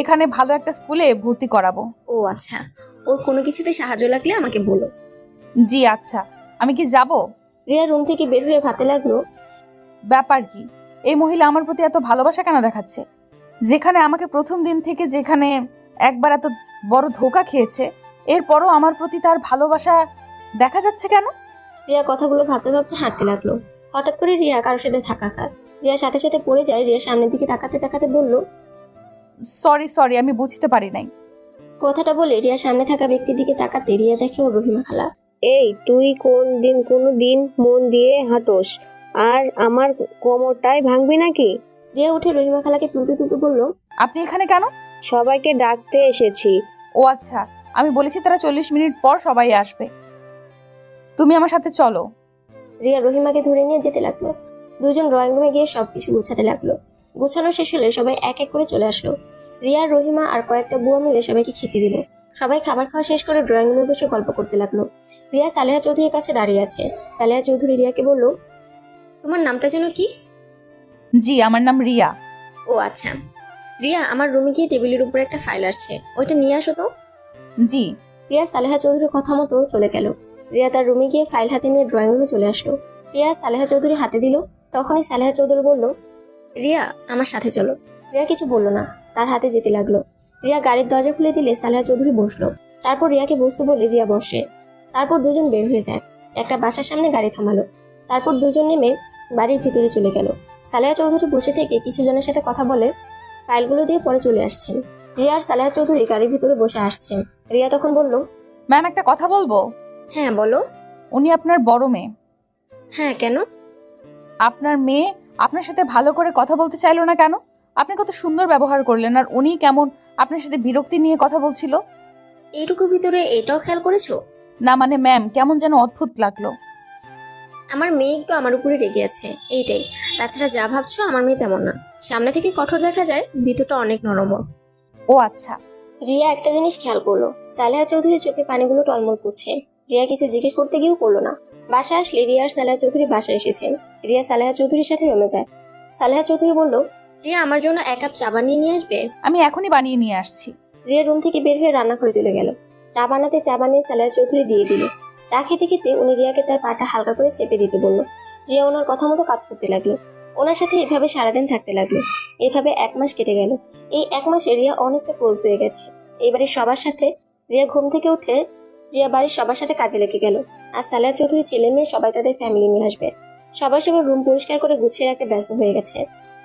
এখানে ভালো একটা স্কুলে ভর্তি করাবো। ও আচ্ছা, ওর কোনো কিছুতে সাহায্য লাগলে আমাকে বলো। জি আচ্ছা, আমি কি যাব? রিয়া রুম থেকে বের হয়ে ভাবতে লাগলো, ব্যাপার কি, এই মহিলা আমার প্রতি এত ভালোবাসা কেন দেখাচ্ছে? যেখানে আমাকে প্রথম দিন থেকে যেখানে একবার এত বড় ধোঁকা খেয়েছে, এরপরও আমার প্রতি তার ভালোবাসা দেখা যাচ্ছে কেন? রিয়া কথাগুলো ভাবতে ভাবতে হাঁটতে লাগলো। হঠাৎ করে রিয়া কারোর সাথে ধাক্কা খায়। রিয়া সাথে সাথে পড়ে যায়। রিয়া সামনের দিকে তাকাতে তাকাতে বলল, সরি আমি বুঝতে পারি নাই। কথাটা বলে রিয়া সামনে থাকা ব্যক্তির দিকে তাকাতে রিয়া দেখে ওর রহিমা খালা। এই তুই কোনো দিন মন দিয়ে হাঁটোস, আর আমার কোমরটাই ভাঙবি নাকি? রিয়া উঠে রহিমা খালাকে তুলতে তুলতে বলল, আপনি এখানে কেন? সবাইকে ডাকতে এসেছি। ও আচ্ছা, আমি বলেছি তারা 40 মিনিট পর সবাই আসবে, তুমি আমার সাথে চলো। রিয়া রহিমাকে ধরে নিয়ে যেতে লাগলো। দুজন ড্রয়িং রুমে গিয়ে সবকিছু গুছাতে লাগলো। গুছানো শেষ হলে সবাই এক এক করে চলে আসলো। রিয়া, রহিমা আর কয়েকটা বুয়া মিলে সবাইকে খেতে দিল। সবাই খাবার খাওয়া শেষ করে ড্রয়িং রুমে বসে গল্প করতে লাগলো। রিয়া সালেহা চৌধুরীর কাছে দাঁড়িয়ে আছে। সালেহা চৌধুরী রিয়াকে বলল, তোমার নামটা যেন কি? জি আমার নাম রিয়া। ও আচ্ছা। রিয়া, আমার রুমে গিয়ে টেবিলের উপরে একটা ফাইল আসছে, ওইটা নিয়ে আসো তো। জি। রিয়া সালেহা চৌধুরীর কথা মতো চলে গেল। রিয়া তার রুমে গিয়ে ফাইল হাতে নিয়ে ড্রয়িং রুমে চলে আসলো। রিয়া সালেহা চৌধুরী হাতে দিল। তখনই সালেহা চৌধুরী বলল, রিয়া আমার সাথে চলো। রিয়া কিছু বলল না, তার হাতে যেতে লাগলো। রিয়া গাড়ির দরজা খুলে দিলে সালেহা চৌধুরী বসলো। তারপর রিয়াকে বসতে বলে রিয়া বসে। তারপর দুজন বের হয়ে যায়। একটা বাসার সামনে গাড়ি থামালো। তারপর দুজন নেমে বাড়ির ভিতরে চলে গেল। সালেহা চৌধুরী বসে থেকে কিছু জনের সাথে কথা বলে ফাইলগুলো দিয়ে পরে চলে আসছেন। রিয়া আর সালেহা চৌধুরী গাড়ির ভিতরে বসে আসছেন। রিয়া তখন বলল, ম্যাম একটা কথা বলবো? হ্যাঁ বলো। উনি আপনার বড় মেয়ে। হ্যাঁ কেন? আপনার মেয়ে আপনার সাথে ভালো করে কথা বলতে চাইলো না কেন? আপনি কত সুন্দর ব্যবহার করলেন, আর উনি কেমন আপনার সাথে বিরক্তি নিয়ে কথা বলছিল। এইটুকু ভিতরে এটাও খেয়াল করেছো? না মানে ম্যাম, কেমন যেন অদ্ভুত লাগলো। আমার মেয়ে একটু আমার উপরে রেগে আছে, এইটাই। তাছাড়া যা ভাবছো আমার মেয়ে তেমন না। সামনে থেকে কঠোর দেখা যায়, ভিতরটা অনেক নরম। ও আচ্ছা। রিয়া একটা জিনিস খেয়াল করলো, সালেহা চৌধুরীর চোখে পানিগুলো টলমল করছে। রিয়া কিছু জিজ্ঞেস করতে গিয়েও করলো না। বাসায় আসলে রিয়া আর সালেহা চৌধুরী বাসায় এসেছেন। রিয়া সালেহা চৌধুরীর সাথে রুমে যায়। সালেহা চৌধুরী বলল, রিয়া আমার জন্য 1 কাপ চা বানিয়ে নিয়ে আসবে। আমি এখনই বানিয়ে নিয়ে আসছি। রিয়া রুম থেকে বের হয়ে রান্নাঘরে চলে গেল। চা বানাতে চা বানিয়ে সালেহা চৌধুরী দিয়ে দিল। চা খেতে খেতে উনি রিয়াকে তার পাটা হালকা করে চেপে দিতে বলল। রিয়া ওনার কথা মতো কাজ করতে লাগলো। ওনার সাথে এভাবে সারাদিন থাকতে লাগলো। এভাবে 1 মাস কেটে গেল। এই 1 মাসে রিয়া অনেকটা ক্লোজ হয়ে গেছে। এবারে সবার সাথে রিয়া ঘুম থেকে উঠে রিয়া বাড়ির সবার সাথে কাজে লেগে গেল। আর সালেহা চৌধুরী ছেলে মেয়ে সবাই তাদের ফ্যামিলি নিয়ে আসবে। সবাই সবার রুম পরিষ্কার করে গুছিয়ে রাখতে ব্যস্ত হয়ে গেছে।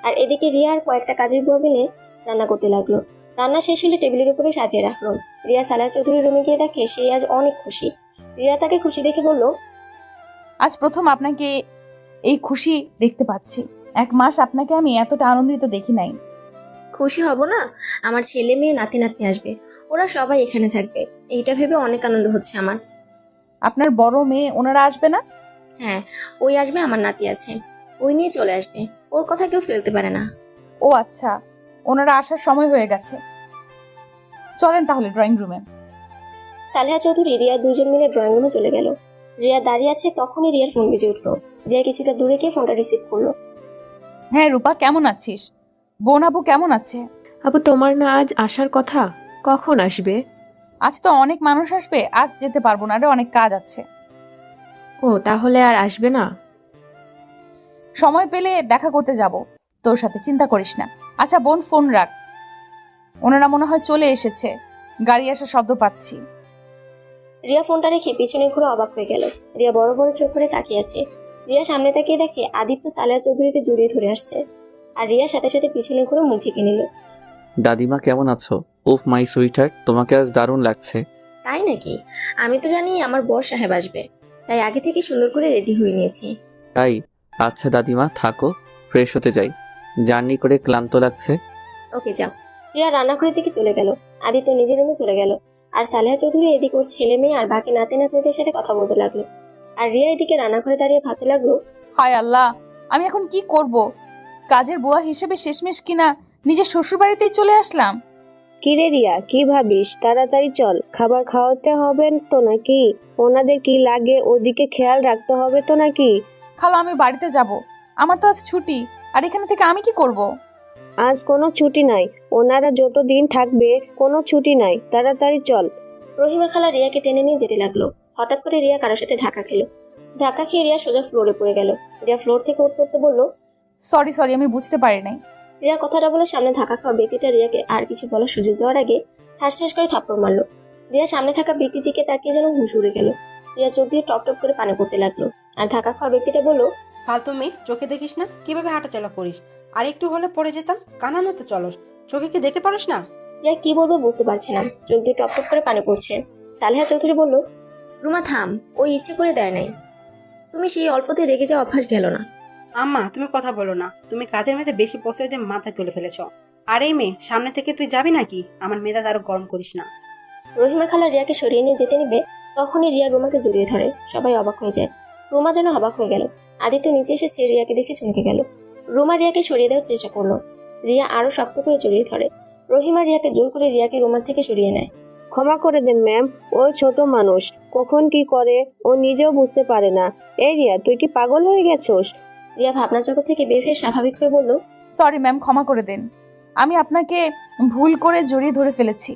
আর এদিকে রিয়া আর কয়েকটা কাজের বুয়া মিলে রান্না করতে লাগলো। রান্না শেষ হলে টেবিলের উপরে সাজিয়ে রাখলো। রিয়া সালেহা চৌধুরীর রুমে গিয়ে দেখে সে আজ অনেক খুশি। রিয়া তাকে খুশি দেখে বলল, আজ প্রথম আপনাকে এই খুশি দেখতে পাচ্ছি। 1 মাস আপনাকে আমি এতটা আনন্দিত দেখি নাই। খুশি হব না? আমার ছেলে মেয়ে নাতি নাতনি আসবে, ওরা সবাই এখানে থাকবে। এইটা ভেবে অনেক আনন্দ হচ্ছে আমার। আপনার বড় মেয়ে ওনারা আসবে না? হ্যাঁ, ওই আসবে, আমার নাতি আছে, ওই নিয়ে চলে আসবে। ওর কথা কেউ ফেলতে পারে না। ও আচ্ছা, ওনারা আসার সময় হয়ে গেছে। চলেন তাহলে ড্রয়িং রুমে। সালেহা চৌধুরী রিয়া দুজন মিলে ড্রয়িং রুমে চলে গেল। রিয়া দাঁড়িয়ে আছে, তখনই রিয়ার ফোন বেজে উঠলো। রিয়া কিছুটা দূরে গিয়ে ফোনটা রিসিভ করলো। হ্যাঁ রূপা, কেমন আছিস? বোন আপু কেমন আছে? আপু তোমার না আজ আসার কথা, কখন আসবে? আজ তো অনেক মানুষ আসবে, আজ যেতে পারবো না রে, অনেক কাজ আছে। ও তাহলে আর আসবে না? সময় পেলে দেখা করতে যাব তোর সাথে, চিন্তা করিস না। আচ্ছা বোন, ফোন রাখ। ওনারা মনে হয় চলে এসেছে, গাড়ি আসার শব্দ পাচ্ছি। রিয়া ফোনটা রেখে পিছনে ঘুরে অবাক হয়ে গেল। রিয়া বড় বড় চোখ করে তাকিয়ে আছে। রিয়া সামনে তাকিয়ে দেখে আদিত্য সালেহা চৌধুরীকে জড়িয়ে ধরে আসছে। আর রিয়া সাথে সাথে পিছনে ঘুরে মুখ ঢেকে নিল। দাদিমা কেমন আছো? উফ মাই সুইটহার্ট, তোমাকে আজ দারুণ লাগছে। তাই নাকি? আমি তো জানি আমার বর সাহেব আসবে, তাই আগে থেকে সুন্দর করে রেডি হয়ে নিয়েছি। তাই? আচ্ছা দাদিমা থাকো, ফ্রেশ হতে যাই, জার্নি করে ক্লান্ত লাগছে। ওকে যাও। রিয়া রান্নাঘরের দিকে চলে গেল। আদিত্য নিজের রুমে চলে গেল। আর সালেহা চৌধুরী এদিকে ওর ছেলে মেয়ে আর বাকি নাতি নাতনিদের সাথে কথা বলতে লাগলো। আর রিয়া এদিকে রান্নাঘরে দাঁড়িয়ে ভাবতে লাগলো, হায় আল্লাহ, আমি এখন কি করব? কাজের বুয়া হিসেবে শেষমেশ কিনা নিজের শ্বশুর বাড়িতেই চলে আসলাম। কিরে রিয়া, কি ভাবিস? তাড়াতাড়ি চল, খাবার খাওয়াতে হবে তো নাকি? ওনাদের কি লাগে ওদিকে খেয়াল রাখতে হবে তো নাকি? খালা, আমি বাড়িতে যাব, আমার তো আজ ছুটি। আর এখানে থেকে আমি কি করব? আজ কোনো ছুটি নাই, ওনারা যতদিন থাকবে কোনো ছুটি নাই, তাড়াতাড়ি চল। রহিমা খালা রিয়াকে টেনে নিয়ে যেতে লাগলো। হঠাৎ করে রিয়া কারোর সাথে ধাক্কা খেলো। ধাক্কা খেয়ে রিয়া সোজা ফ্লোরে পড়ে গেল। রিয়া ফ্লোর থেকে উঠতে উঠতে বলল, সরি, আমি বুঝতে পারি নাই। রিয়া কথাটা বলে সামনে ধাক্কা খাওয়া ব্যক্তিটা রিয়াকে আর কিছু বলার সুযোগ দেওয়ার আগে ঠাস ঠাস করে থাপ্পড় মারলো। রিয়া সামনে থাকা ব্যক্তির দিকে তাকিয়ে যেন হুঁশ উড়ে গেল। রিয়া চোখ দিয়ে টপ টপ করে পানি পড়তে লাগলো। আর ধাক্কা খাওয়া ব্যক্তিটা বলল, ফালতু মেয়ে, চোখে দেখিস না কিভাবে হাঁটাচলা করিস? আর একটু হলে পড়ে যেতাম, কানা মতো চলস, চোখে কি দেখতে পারিস না? রিয়া কি বলবে বুঝতে পারছে না, চোখ দিয়ে টপ টপ করে পানি পড়ছে। সালেহা চৌধুরী বলল, রুমা থাম, ওই ইচ্ছে করে দেয় নাই। তুমি সেই অল্পতে রেগে যাওয়া অভ্যাস গেল না। আম্মা তুমি কথা বলো না, তুমি কাজের মেয়েতে বেশি প্রশ্রয় দিয়ে মাথায় তুলে ফেলেছ। আর এই মেয়ে, সামনে থেকে তুই যাবি নাকি? আমার মেয়েটা আরো গরম করিস না। রহিমা খালা রিয়াকে সরিয়ে নিয়ে যেতে নিবে, তখনই রিয়া রুমাকে জড়িয়ে ধরে। সবাই অবাক হয়ে যায়। রুমা যেন অবাক হয়ে গেল। আদিত্য নিচে এসেছে, রিয়াকে দেখে চমকে গেল। রুমা রিয়াকে সরিয়ে দেওয়ার চেষ্টা করলো। রিয়া আরো শক্ত করে জড়িয়ে ধরে। রহিমা রিয়াকে জোর করে রিয়াকে রুমার থেকে সরিয়ে নেয়। ক্ষমা করে দেন ম্যাম, ও ছোট মানুষ, কখন কি করে ও নিজেও বুঝতে পারে না। এই রিয়া, তুই কি পাগল হয়ে গেছোস? রিয়া ভাবনা জগৎ থেকে বের হয়ে স্বাভাবিক হয়ে বলল, সরি ম্যাম, ক্ষমা করে দেন, আমি আপনাকে ভুল করে জড়িয়ে ধরে ফেলেছি।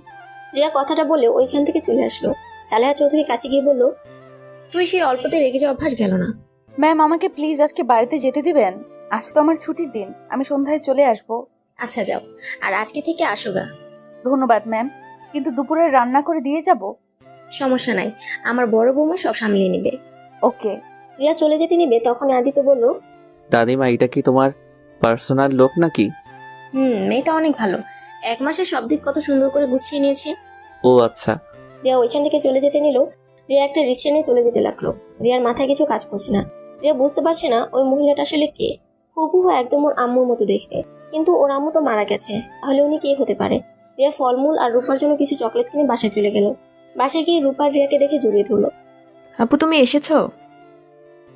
রিয়া কথাটা বলে ওইখান থেকে চলে আসলো। সালেহা চৌধুরী কাছে গিয়ে বলল, তুই সেই অল্পতে রেগে যাওয়া অভ্যাস গেল না। ম্যাম, আমাকে প্লিজ আজকে বাড়িতে যেতে দিবেন। আজ তো আমার ছুটির দিন, আমি সন্ধ্যায় চলে আসব। আচ্ছা যাও, আর আজকে থেকে আসো গা। ধন্যবাদ ম্যাম, কিন্তু দুপুরে রান্না করে দিয়ে যাব। সমস্যা নাই, আমার বড় বৌমা সব সামলিয়ে নিবে। ওকে। রিয়া চলে যেতে নিবে, তখন আদিত্য বলল, দাদিমা এটা কি তোমার পার্সোনাল লোক নাকি? মেয়েটা অনেক ভালো, 1 মাসে সব দিক কত সুন্দর করে গুছিয়ে নিয়েছে। ও আচ্ছা। রিয়া ওইখান থেকে চলে যেতে নিল। রিয়া একটা রিক্সা নিয়ে চলে যেতে লাগলো। রিয়ার মাথায় কিছু কাজ করছে না। রিয়া বুঝতে পারছে না ওই মহিলাটা আসলে কে। হুবহু একদম ওর আম্মুর মতো দেখতে, কিন্তু ওর আম্মু তো মারা গেছে, তাহলে উনি কে হতে পারে? রিয়া ফলমূল আর রূপার জন্য কিছু চকলেট কিনে বাসায় চলে গেল। বাসায় গিয়ে রূপার রিয়াকে দেখে জড়িয়ে ধরলো। আপু তুমি এসেছো?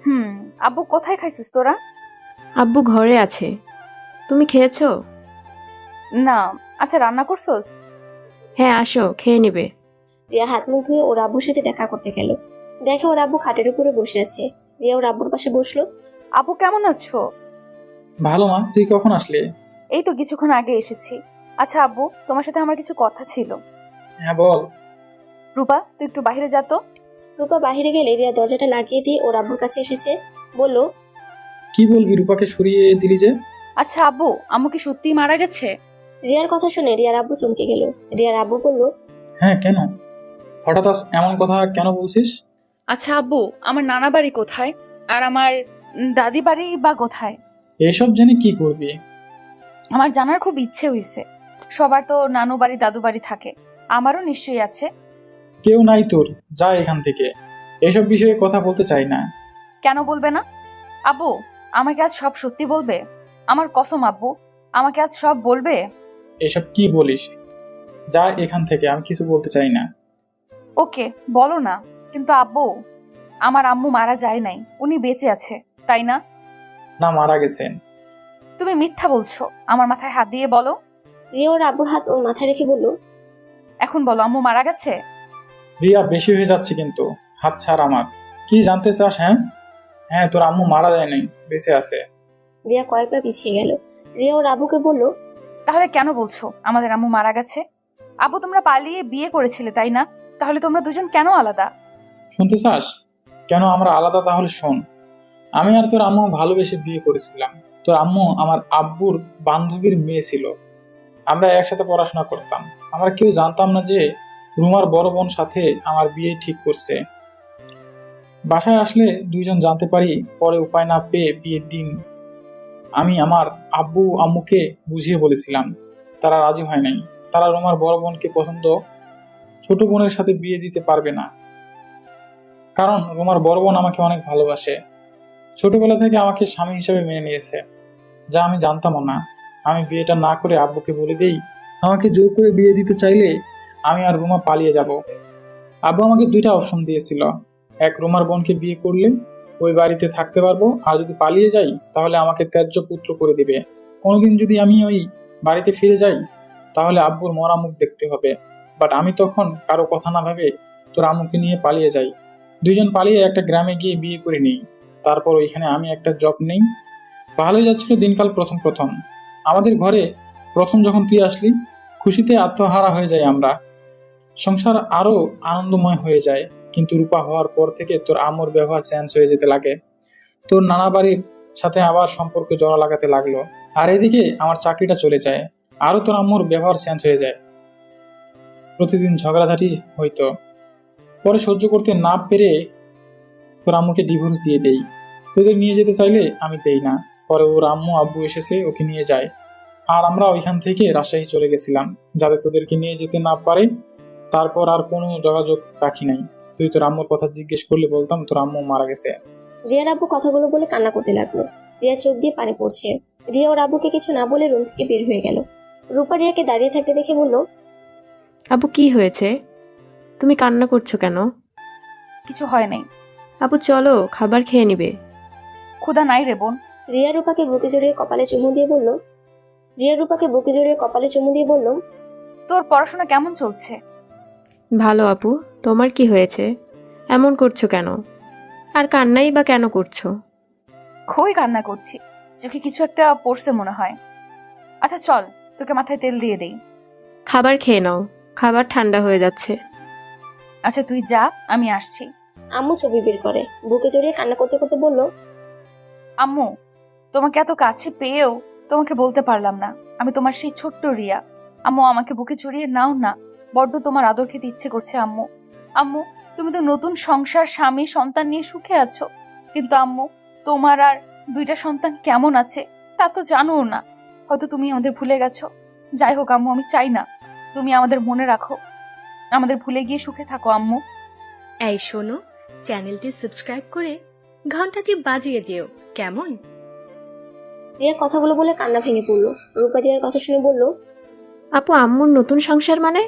হুম। আব্বু কোথায় খাইছিস তোরা? আব্বু ঘরে আছে। তুমি খেয়েছো? না। আচ্ছা, রান্না করছোস? হ্যাঁ আসো, খেয়ে নিবে। রিয়া হাত মুখ ধুয়ে ওর আব্বুর সাথে দেখা করতে গেল। দেখে ওর আব্বু খাটের উপরে বসে আছে। রিয়া ওর আব্বুর পাশে বসলো। আব্বু কেমন আছো? ভালো মা, তুই কখন আসলি? এই তো কিছুক্ষণ আগে এসেছি। আচ্ছা আব্বু, তোমার সাথে আমার কিছু কথা ছিল। হ্যাঁ বল। রূপা, তুই একটু বাইরে যা তো। রূপা বাহিরে গেলে রিয়া দরজাটা লাগিয়ে দিয়ে ওর আব্বুর কাছে এসেছে। বলল, কি বলবি, রূপাকে সরিয়ে দিলি যে? আচ্ছা আব্বু, আম্মু কি সত্যিই মারা গেছে? রিয়ার কথা শুনে রিয়ার আব্বু চমকে গেল। রিয়ার আব্বু বলল, হ্যাঁ, কেন? হঠাৎ এমন কথা কেন বলছিস? আচ্ছা আব্বু, আমার নানা বাড়ি কোথায়? আর আমার দাদি বাড়ি বা কোথায়? এসব জেনে কি করবি? আমার জানার খুব ইচ্ছে হইছে। সবার তো নানু বাড়ি দাদু বাড়ি থাকে, আমারও নিশ্চয়ই আছে। কেউ নাই তোর, যা এখান থেকে। এসব বিষয়ে কথা বলতে চাই না। কেন বলবে না? আব্বু, আমাকে আজ সব সত্যি বলবে? আমার কসম আব্বু, আমাকে আজ সব বলবে? এসব কি বলিস? যা এখান থেকে, আমি কিছু বলতে চাই না। ওকে, বলো না। কিন্তু আব্বু, আমার আম্মু মারা যায় নাই, উনি বেঁচে আছে, তাই না? না, মারা গেছেন। তুমি মিথ্যা বলছো, আমার মাথায় হাত দিয়ে বলো। রিয়া ওর আব্বুর হাত ওর মাথায় রেখে বলল, এখন বলো, আম্মু মারা গেছে? রিয়া, বেশি হয়ে যাচ্ছে কিন্তু। হাত ছাড় আমার। কি জানতে চাস? হ্যাঁ হ্যাঁ, তোর আম্মু মারা যায় নাই, বেঁচে আছে। রিয়া কয়েক পা পিছিয়ে গেল। রিয়া ওর আব্বুকে বলল, তাহলে কেন বলছো আমাদের আম্মু মারা গেছে? আব্বু, তোমরা পালিয়ে বিয়ে করেছিলে, তাই না? তাহলে তোমরা দুজন কেন আলাদা? শুনতে চাস কেন আমরা আলাদা? তাহলে শোন। আমি আর তোর আম্মু ভালোবেসে বিয়ে করেছিলাম। তোর আম্মু আমার আব্বুর বান্ধবীর মেয়ে ছিল। আমরা একসাথে পড়াশোনা করতাম। আমরা কেউ জানতাম না যে রুমার বড় বোন সাথে আমার বিয়ে ঠিক করছে। বাসায় আসলে দুইজন জানতে পারি। পরে উপায় না পেয়ে বিয়ের দিন আমি আমার আব্বু আম্মুকে বুঝিয়ে বলেছিলাম। তারা রাজি হয় নাই। তারা রুমার বড় বোনকে পছন্দ, ছোট বোনের সাথে বিয়ে দিতে পারবে না। কারণ রুমার বড় বোন আমাকে অনেক ভালোবাসে। ছোটবেলা থেকে আমাকে স্বামী হিসেবে মেনে নিয়েছে, যা আমি জানতামও না। আমি বিয়েটা না করে আব্বুকে বলে দেই আমাকে জোর করে বিয়ে দিতে চাইলে আমি আর রুমা পালিয়ে যাব। আব্বু আমাকে দুইটা অপশন দিয়েছিল। এক, রুমার বোনকে বিয়ে করলে ওই বাড়িতে থাকতে পারবো, আর যদি পালিয়ে যাই তাহলে আমাকে ত্যায্য পুত্র করে দিবে। কোনোদিন যদি আমি ওই বাড়িতে ফিরে যাই তাহলে আব্বুর মরা মুখ দেখতে হবে। বাট আমি তখন কারো কথা না ভেবে তোর আম্মুকে নিয়ে পালিয়ে যাই। দুইজন পালিয়ে একটা গ্রামে গিয়ে বিয়ে করে নিই। তারপর ওইখানে আমি একটা জব নেই। ভালোই যাচ্ছিল দিনকাল। প্রথম প্রথম আমাদের ঘরে প্রথম যখন তুই আসলি, খুশিতে আত্মহারা হয়ে যাই আমরা। সংসার আরো আনন্দময় হয়ে যায়। কিন্তু রূপা হওয়ার পর থেকে তোর আম্মুর ব্যবহার চেঞ্জ হয়ে যেতে লাগে। তোর নানা বাড়ির সাথে আবার সম্পর্ক জোড়া লাগাতে লাগলো। আর এদিকে আমার চাকরিটা চলে যায়। আরো তোর আম্মুর ব্যবহার চেঞ্জ হয়ে যায়। প্রতিদিন ঝগড়াঝাটি হইতো। পরে সহ্য করতে না পেরে তোর আম্মুকে ডিভোর্স দিয়ে দেই। তোদের নিয়ে যেতে চাইলে আমি দেই না। পরে ওর আম্মু আব্বু এসেছে, ওকে নিয়ে যায়। আর আমরা ওইখান থেকে রাজশাহী চলে গেছিলাম, যাতে তোদেরকে নিয়ে যেতে না পারে। তারপর আর কোনো যোগাযোগ রাখি নাই। তুই তোর আম্মুর কথা জিজ্ঞেস করলে বলতাম তোর আম্মু মারা গেছে। রিয়ার আব্বু কথাগুলো বলে কান্না করতে লাগলো। রিয়া চোখ দিয়ে পানি পড়ছে। রিয়া ওর আব্বুকে কিছু না বলে রুম থেকে বের হয়ে গেল। রূপা রিয়াকে দাঁড়িয়ে থাকতে দেখে বলল, আপু কি হয়েছে? তুমি কান্না করছো কেন? কিছু হয় নাই। আপু চলো, খাবার খেয়ে নিবে। ক্ষুধা নাই রে বোন। রিয়া রূপাকে বুকে জড়িয়ে কপালে চুমু দিয়ে বলল, তোর পড়াশোনা কেমন চলছে? ভালো আপু, তোমার কি হয়েছে? এমন করছো কেন? আর কান্নাই বা কেন করছো? খুবই কান্না করছি, চোখে কিছু একটা পড়ছে মনে হয়। আচ্ছা চল, তোকে মাথায় তেল দিয়ে দেই। খাবার খেয়ে নাও, খাবার ঠান্ডা হয়ে যাচ্ছে। আচ্ছা তুই যা, আমি আসছি। আম্মু ছবি বের করে বুকে জড়িয়ে কান্না করতে করতে বলল, আম্মু, তোমাকে এত কাছে পেয়েও তোমাকে বলতে পারলাম না আমি তোমার সেই ছোট্ট রিয়া। আম্মু, আমাকে বুকে জড়িয়ে নাও না, বড্ড তোমার আদর খেতে ইচ্ছে করছে আম্মু। আম্মু, তুমি তো নতুন সংসার, স্বামী, সন্তান নিয়ে সুখে আছো, কিন্তু আম্মু, তোমার আর দুইটা সন্তান কেমন আছে তা তো জানো না। হয়তো তুমি আমাদের ভুলে গেছো। যাই হোক আম্মু, আমি চাই না তুমি আমাদের মনে রাখো, আমাদের ভুলে গিয়ে সুখে থাকো আম্মু। এই শোনো, চ্যানেলটি সাবস্ক্রাইব করে ঘন্টাটি বাজিয়ে দিও, কেমন? রিয়া কথাগুলো বলে কান্না ভেঙে পড়লো। রূপা রিয়ার কথা শুনে বলল, আপু আম্মুর নতুন সংসার মানে?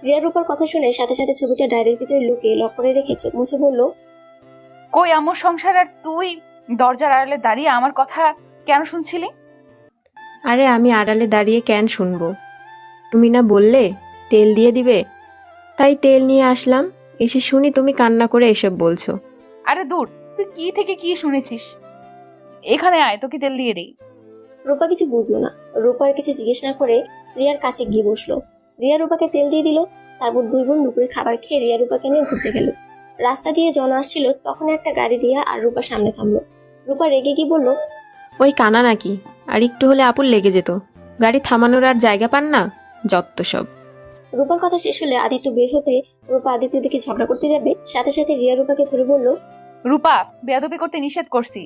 রিয়া রূপার কথা শুনে সাথে সাথে ছবিটা ডায়েরির ভিতরে লুকিয়ে লক করে রেখে চোখ মুছে বলল, কই আমার সংসার, আর তুই দরজার আড়ালে দাঁড়িয়ে আমার কথা কেন শুনছিলি? আরে আমি আড়ালে দাঁড়িয়ে কেন শুনবো? তুমি না বললে তেল দিয়ে দিবে, তাই তেল নিয়ে আসলাম। এসে শুনি তুমি কান্না করে এসব বলছো। আরে দূর, তুই কি থেকে কি শুনেছিস? এখানে আয়, তোকে তেল দিয়ে দিই। রূপা কিছু বুঝলো না। রূপার কিছু জিজ্ঞেস না করে রিয়ার কাছে গিয়ে বসলো। রিয়া রূপাকে তেল দিয়ে দিল। তারপর দুই বোন দুপুরের খাবার খেয়ে রিয়া রূপাকে নিয়ে ঘুরতে গেল। রাস্তা দিয়ে জন আসছিল, তখন একটা গাড়ি রিয়া আর রূপার সামনে থামলো। রূপা রেগে গিয়ে বলল, ওই কানা নাকি? আর একটু হলে আপুর লেগে যেত। গাড়ি থামানোর আর জায়গা পান না, যত্ত সব। রূপার কথা শেষ হলে আদিত্য বের হতে রূপা আদিত্যের দিকে ঝগড়া করতে যাবে, সাথে সাথে রিয়া রূপাকে ধরে বলল, রূপা, বেয়াদবি করতে নিষেধ করছি,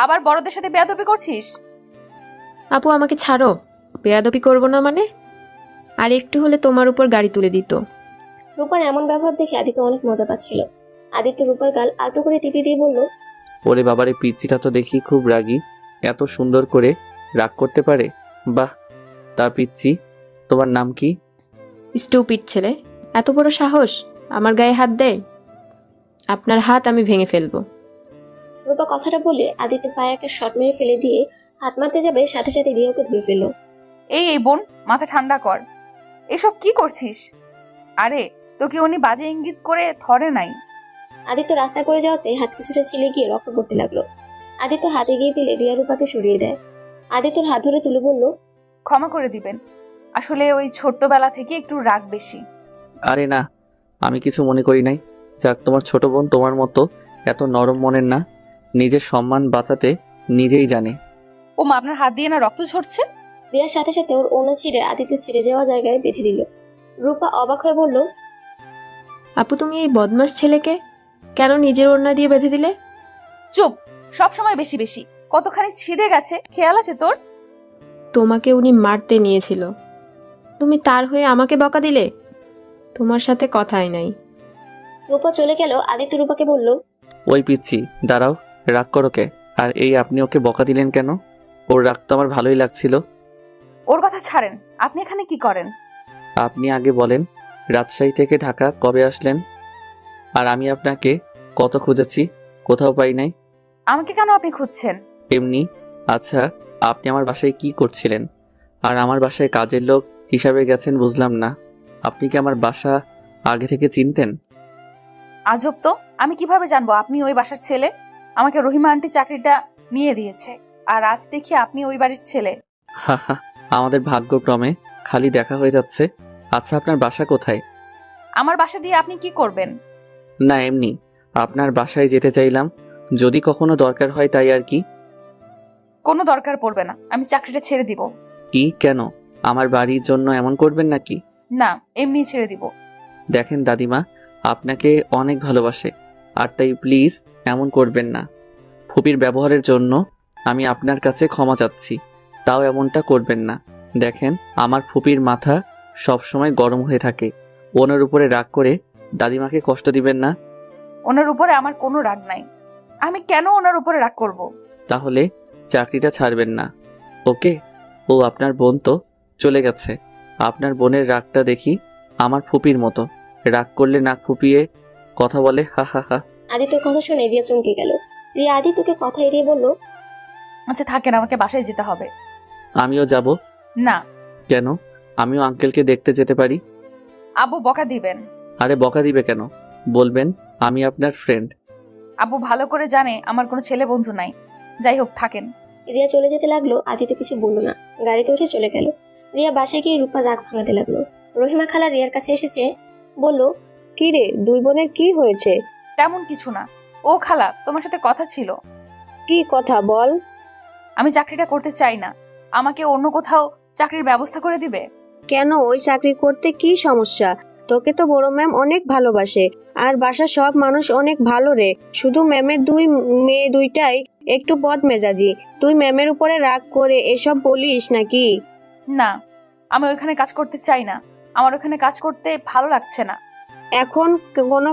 আবার বড়দের সাথে বেয়াদবি করছিস? আপু আমাকে ছাড়ো, বেয়াদবি করবো না মানে? আর একটু হলে তোমার উপর গাড়ি তুলে দিত। রূপার এমন ব্যবহার দেখে আদিত্য অনেক মজা পাচ্ছিল। আদিত্য রূপার গাল আলতো করে টিপে দিয়ে বলল, ওরে বাবারে, পিচ্চিটা তো দেখি খুব রাগী। এত সুন্দর করে রাগ করতে পারে, বাহ। তা পিচ্চি, তোমার নাম কি? স্টুপিড ছেলে, এত বড় সাহস আমার গায়ে হাত দেয়? আপনার হাত আমি ভেঙে ফেলবো। রূপা কথাটা বলে আদিত্য পায়ে একটা শট মেরে ফেলে দিয়ে হাত মারতে যাবে, সাথে সাথে রিয়া ওকে ধরে ফেললো। এই বোন, মাথা ঠান্ডা কর, এসব কি করছিস? আরে তোকে উনি বাজে ইঙ্গিত করে ধরে নাই। আদিত্য রাস্তা করে যাওয়াতে হাত কিছুটা ছিলে গিয়ে রক্ত পড়তে লাগলো। আদিত্য হাতে গিয়ে দিলে রিয়া রূপাকে সরিয়ে দেয়। আদিত্যর হাত ধরে তুলে বলল, ক্ষমা করে দিবেন, আসলে ওই ছোট্টবেলা থেকে একটু রাগ বেশি। আরে না, আমি কিছু মনে করি নাই। যাক, তোমার ছোট বোন তোমার মতো এত নরম মনের না, নিজের সম্মান বাঁচাতে নিজেই জানে। ও মা, আপনার হাত দিয়ে না রক্ত ঝরছে। রিয়ার সাথে সাথে ওর ওনা ছিঁড়ে আদিত্য ছিঁড়ে যাওয়া জায়গায় বেঁধে দিল। রূপা অবাক হয়ে বলল, আপু তুমি এই বদমাস ছেলেকে কেন নিজের ওড়না দিয়ে বেঁধে দিলে? চুপ, সব সময় বেশি বেশি। কতখানি ছিঁড়ে গেছে খেয়াল আছে তোর? তোমাকে উনি মারতে নিয়েছিল, তুমি তার হয়ে আমাকে বকা দিলে? তোমার সাথে কথাই নাই। রূপা চলে গেল। আদিত্য রূপাকে বলল, ওই পিচ্চি, দাঁড়াও, রাগ করো কে? আর এই আপনি ওকে বকা দিলেন কেন? ওর রাগ তো আমার ভালোই লাগছিল। ওর কথা ছাড়েন, আপনি এখানে কি করেন? আপনি আগে বলেন, রাজশাহী থেকে ঢাকা কবে আসলেন? আর আমি আপনাকে কত খুঁজেছি, কোথাও পাই নাই। আমাকে কেন আপনি খুঁজছেন? এমনি। আচ্ছা, আপনি আমার বাসায় কি করছিলেন? আর আমার বাসায় কাজের লোক হিসাবে গেছেন বুঝলাম না। আপনি কি আমার বাসা আগে থেকে চিনতেন? আজব তো, আমি কিভাবে জানবো আপনি ওই বাসার ছেলে? আমাকে রহিমা আন্টি চাকরিটা নিয়ে দিয়েছে, আর আজ দেখি আপনি ওই বাড়ির ছেলে। হা হা, আমাদের ভাগ্যক্রমে খালি দেখা হয়ে যাচ্ছে। আচ্ছা, আপনার বাসা কোথায়? আমার বাসা দিয়ে আপনি কি করবেন? না, এমনি আপনার বাসায় যেতে চাইলাম, যদি কখনো দরকার হয় তাই আর কি। কোনো দরকার পড়বে না, আমি চাকরিটা ছেড়ে দিব। কি, কেন? আমার বাড়ির জন্য এমন করবেন নাকি? না, এমনি ছেড়ে দিব। দেখেন দাদিমা, আপনাকে অনেক ভালোবাসে, আর তাই প্লিজ এমন করবেন না। ফুপির ব্যবহারের জন্য আমি আপনার কাছে ক্ষমা চাচ্ছি, তাও এমনটা করবেন না। দেখেন, আমার ফুপির মাথা সবসময় গরম হয়ে থাকে। ওনার উপরে রাগ করে দাদিমাকে কষ্ট দিবেন না। ওনার উপরে আমার কোনো রাগ নাই, আমি কেন ওনার উপরে রাগ করব? তাহলে চাকরিটা ছাড়বেন না, ওকে? ও আপনার বোন তো চলে গেছে। আপনার বোনের রাগটা দেখি আমার ফুপির মতো, রাগ করলে নাক ফুপিয়ে কথা বলে, হা হা হা। আদিত্যর কথা শুনে রিয়া চমকে গেল। রিয়া আদিত্যকে কথা এড়িয়ে বলল, আচ্ছা থাকেন, আমাকে বাসায় যেতে হবে। আমিও যাব। না। কেন? আমিও আঙ্কেলকে দেখতে যেতে পারি। আব্বু বকা দিবেন। আরে বকা দিবে কেন? বলবেন আমি আপনার ফ্রেন্ড। আব্বু ভালো করে জানে আমার কোনো ছেলে বন্ধু নাই। যাই হোক, থাকেন। রিয়া চলে যেতে লাগলো। আদিত্য কিছু বলল না, গাড়িতে উঠে চলে গেল। রিয়া বাসায় গিয়ে রূপার রাগ ভাঙাতে লাগলো। রহিমা খালা রিয়ার কাছে এসেছে, বলল, কি রে, দুই বোনের কি হয়েছে? তেমন কিছু না। ও খালা, তোমার সাথে কথা ছিল। কি কথা বল? আমি চাকরিটা করতে চাই না, আমাকে অন্য কোথাও চাকরির ব্যবস্থা করে দিবে। কেন, ওই চাকরি করতে কি সমস্যা? তোকে তো বড় ম্যাম অনেক ভালোবাসে, আর বাসার সব মানুষ অনেক ভালো রে। শুধু ম্যামের দুই মেয়ে দুইটাই একটু বদমেজাজি। তুই ম্যামের উপরে রাগ করে এসব বলিস নাকি? না, আমি ওইখানে কাজ করতে চাই না, আমার ওখানে কাজ করতে ভালো লাগছে না। এখন কোনো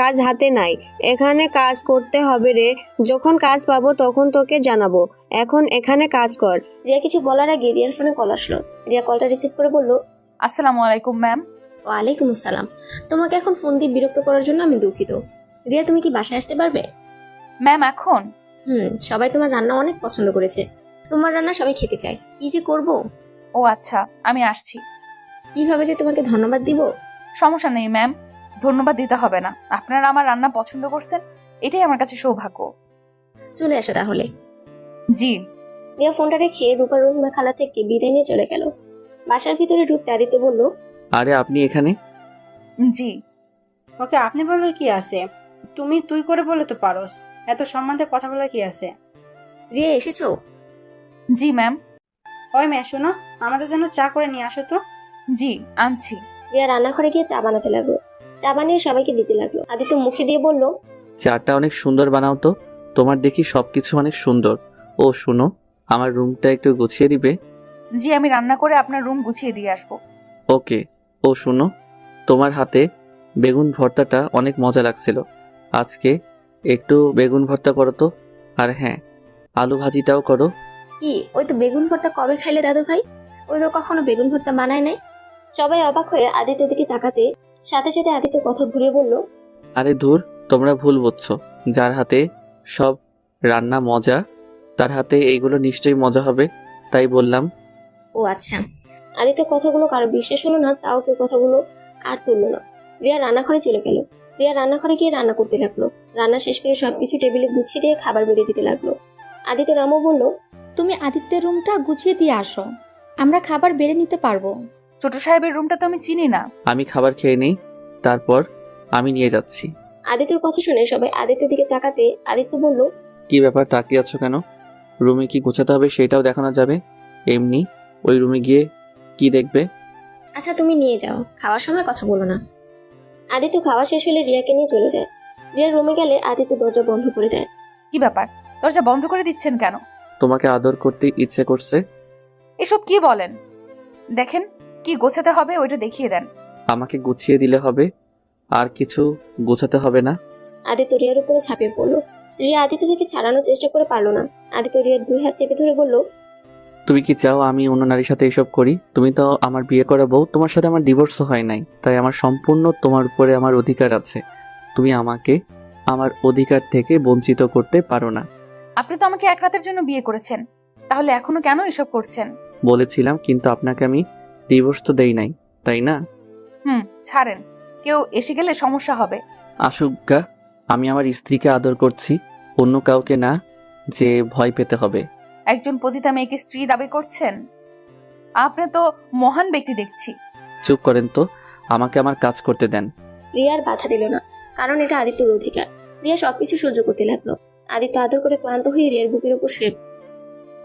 কাজ হাতে নাই, এখানে কাজ করতে হবে রে। যখন কাজ পাবো তখন তোকে জানাবো, এখন এখানে কাজ কর। রিয়া কিছু বলার আগে রিয়ার ফোনে কল আসলো। রিয়া কলটা রিসিভ করে বলল, আসসালামু আলাইকুম ম্যাম। ওয়ালাইকুম আসসালাম। তোমাকে এখন ফোন দিয়ে বিরক্ত করার জন্য আমি দুঃখিত। রিয়া, তুমি কি বাসায় আসতে পারবে? ম্যাম এখন? সবাই তোমার রান্না অনেক পছন্দ করেছে। তোমার রান্না সবাই খেতে চায়। কি যে করব। ও আচ্ছা, আমি আসছি। কিভাবে যে তোমাকে ধন্যবাদ দিব। সমস্যা নেই ম্যাম, ধন্যবাদ দিতে হবে না। আপনারা আমার রান্না পছন্দ করছেন, এটাই আমার কাছে সৌভাগ্য। চলে আসো তাহলে। জি। রিয়া ফোনটা রেখে রূপা রহিমা খালা থেকে বিদায় নিয়ে চলে গেল। বাসার ভিতরে ঢুকতে আদিত্য বলল, আরে আপনি এখানে? জি। ওকে আপনি বললে কি আছে, তুমি তুই করে বলে তো পারোস। এত সম্মানে কথা বলে কি আছে। রিয়া এসেছো? জি ম্যাম। ওই মেয়ে শোনো, আমাদের জন্য চা করে নিয়ে আসো তো। জি আনছি। রিয়া রান্নাঘরে গিয়ে চা বানাতে লাগলো। চা বানিয়ে সবাইকে দিতে লাগলো। আদিত্য মুখে দিয়ে বলল, চাটা অনেক সুন্দর বানাও তো। তোমার দেখি সবকিছু অনেক সুন্দর। ও শুনো, আমার রুমটা একটু গুছিয়ে দিবে? জি, আমি রান্না করে আপনার রুম গুছিয়ে দিয়ে আসবো। ওকে। ও শুনো, তোমার হাতে বেগুন ভর্তাটা অনেক মজা লাগছিল। আজকে একটু বেগুন ভর্তা করো তো। আর হ্যাঁ, আলু ভাজিটাও করো। কি ওই তো বেগুন ভর্তা কবে খাইলে দাদু ভাই? ওই তো কখনো বেগুন ভর্তা বানায় নাই। সবাই অবাক হয়ে আদিত্যর দিকে তাকাতে সাথে সাথে আদিত্য কথা ঘুরে বলল, আরে ধুর, তোমরা ভুল বুঝছো। যার হাতে সব রান্না মজা, তার হাতে এইগুলো নিশ্চয়ই মজা হবে, তাই বললাম। ও আচ্ছা। আদিত্যর কথাগুলো কারো বিশ্বাস হলো না, তাও কেউ কথাগুলো আর তুললো না। রিয়া রান্নাঘরে চলে গেল। রিয়া রান্নাঘরে গিয়ে রান্না করতে লাগলো। রান্না শেষ করে সবকিছু টেবিলে গুছিয়ে দিয়ে খাবার বেড়ে দিতে লাগলো। আদিত্য রামও বলল, তুমি আদিত্যের রুমটা গুছিয়ে দিয়ে আসো, আমরা খাবার বেড়ে নিতে পারবো। ছোট সাহেবের রুমটা তো আমি চিনি না। আমি খাবার খেয়ে নেই, তারপর আমি নিয়ে যাচ্ছি। আদিত্যর কথা শুনে সবাই আদিত্যর দিকে তাকাতে আদিত্য বলল, কি ব্যাপার, তাকিয়ে আছো কেন? রুমে কি গোছাতে হবে সেটাও দেখানো যাবে। এমনি ওই রুমে গিয়ে কি দেখবে? আচ্ছা তুমি নিয়ে যাও, খাওয়ার সময় কথা বলো না। আদিত্য খাওয়া শেষ হলে রিয়াকে নিয়ে চলে যায়। রিয়ার রুমে গেলে আদিত্য দরজা বন্ধ করে দেয়। কি ব্যাপার, দরজা বন্ধ করে দিচ্ছেন কেন? তোমাকে আদর করতে ইচ্ছে করছে। এসব কি বলেন? দেখেন কি গোছাতে হবে ওইটা দেখিয়ে দেন। আমাকে গুছিয়ে দিলে হবে, আর কিছু গোছাতে হবে না। আদিত্য রিয়ার উপরে ঝাঁপিয়ে পড়লো। রিয়া আদিত্য থেকে ছাড়ানোর চেষ্টা করে পারলো না। আদিত্য রিয়ার 2 হাত চেপে ধরে বলল, তুমি কি চাও আমি অন্য নারীর সাথে এসব করি? তুমি তো আমার বিয়ে করা বউ, তোমার সাথে আমার ডিভোর্সও হয় নাই, তাই আমার সম্পূর্ণ তোমার উপরে আমার অধিকার আছে। তুমি আমাকে আমার অধিকার থেকে বঞ্চিত করতে পারো না। আপনি তো আমাকে এক রাতের জন্য বিয়ে করেছেন, তাহলে এখনো কেন এসব করছেন? বলেছিলাম, কিন্তু আপনাকে আমি ডিভোর্স তো দেই নাই, তাই না? ছাড়েন, কেউ এসে গেলে সমস্যা হবে। আশুজ্ঞা, আমি আমার স্ত্রীকে আদর করছি, অন্য কাউকে না যে ভয় পেতে হবে। একজন পতিতা মেয়েকে স্ত্রী দাবি করছেন? আপনি তো মহান ব্যক্তি দেখছি। চুপ করেন তো, আমাকে আমার কাজ করতে দেন। রিয়ার বাধা দিল না, কারণ এটা আদিত্যর অধিকার। রিয়া সবকিছু সহ্য করতে লাগলো। আদিত্য আদর করে ক্লান্ত হয়ে রিয়ার বুকের উপর শুয়ে।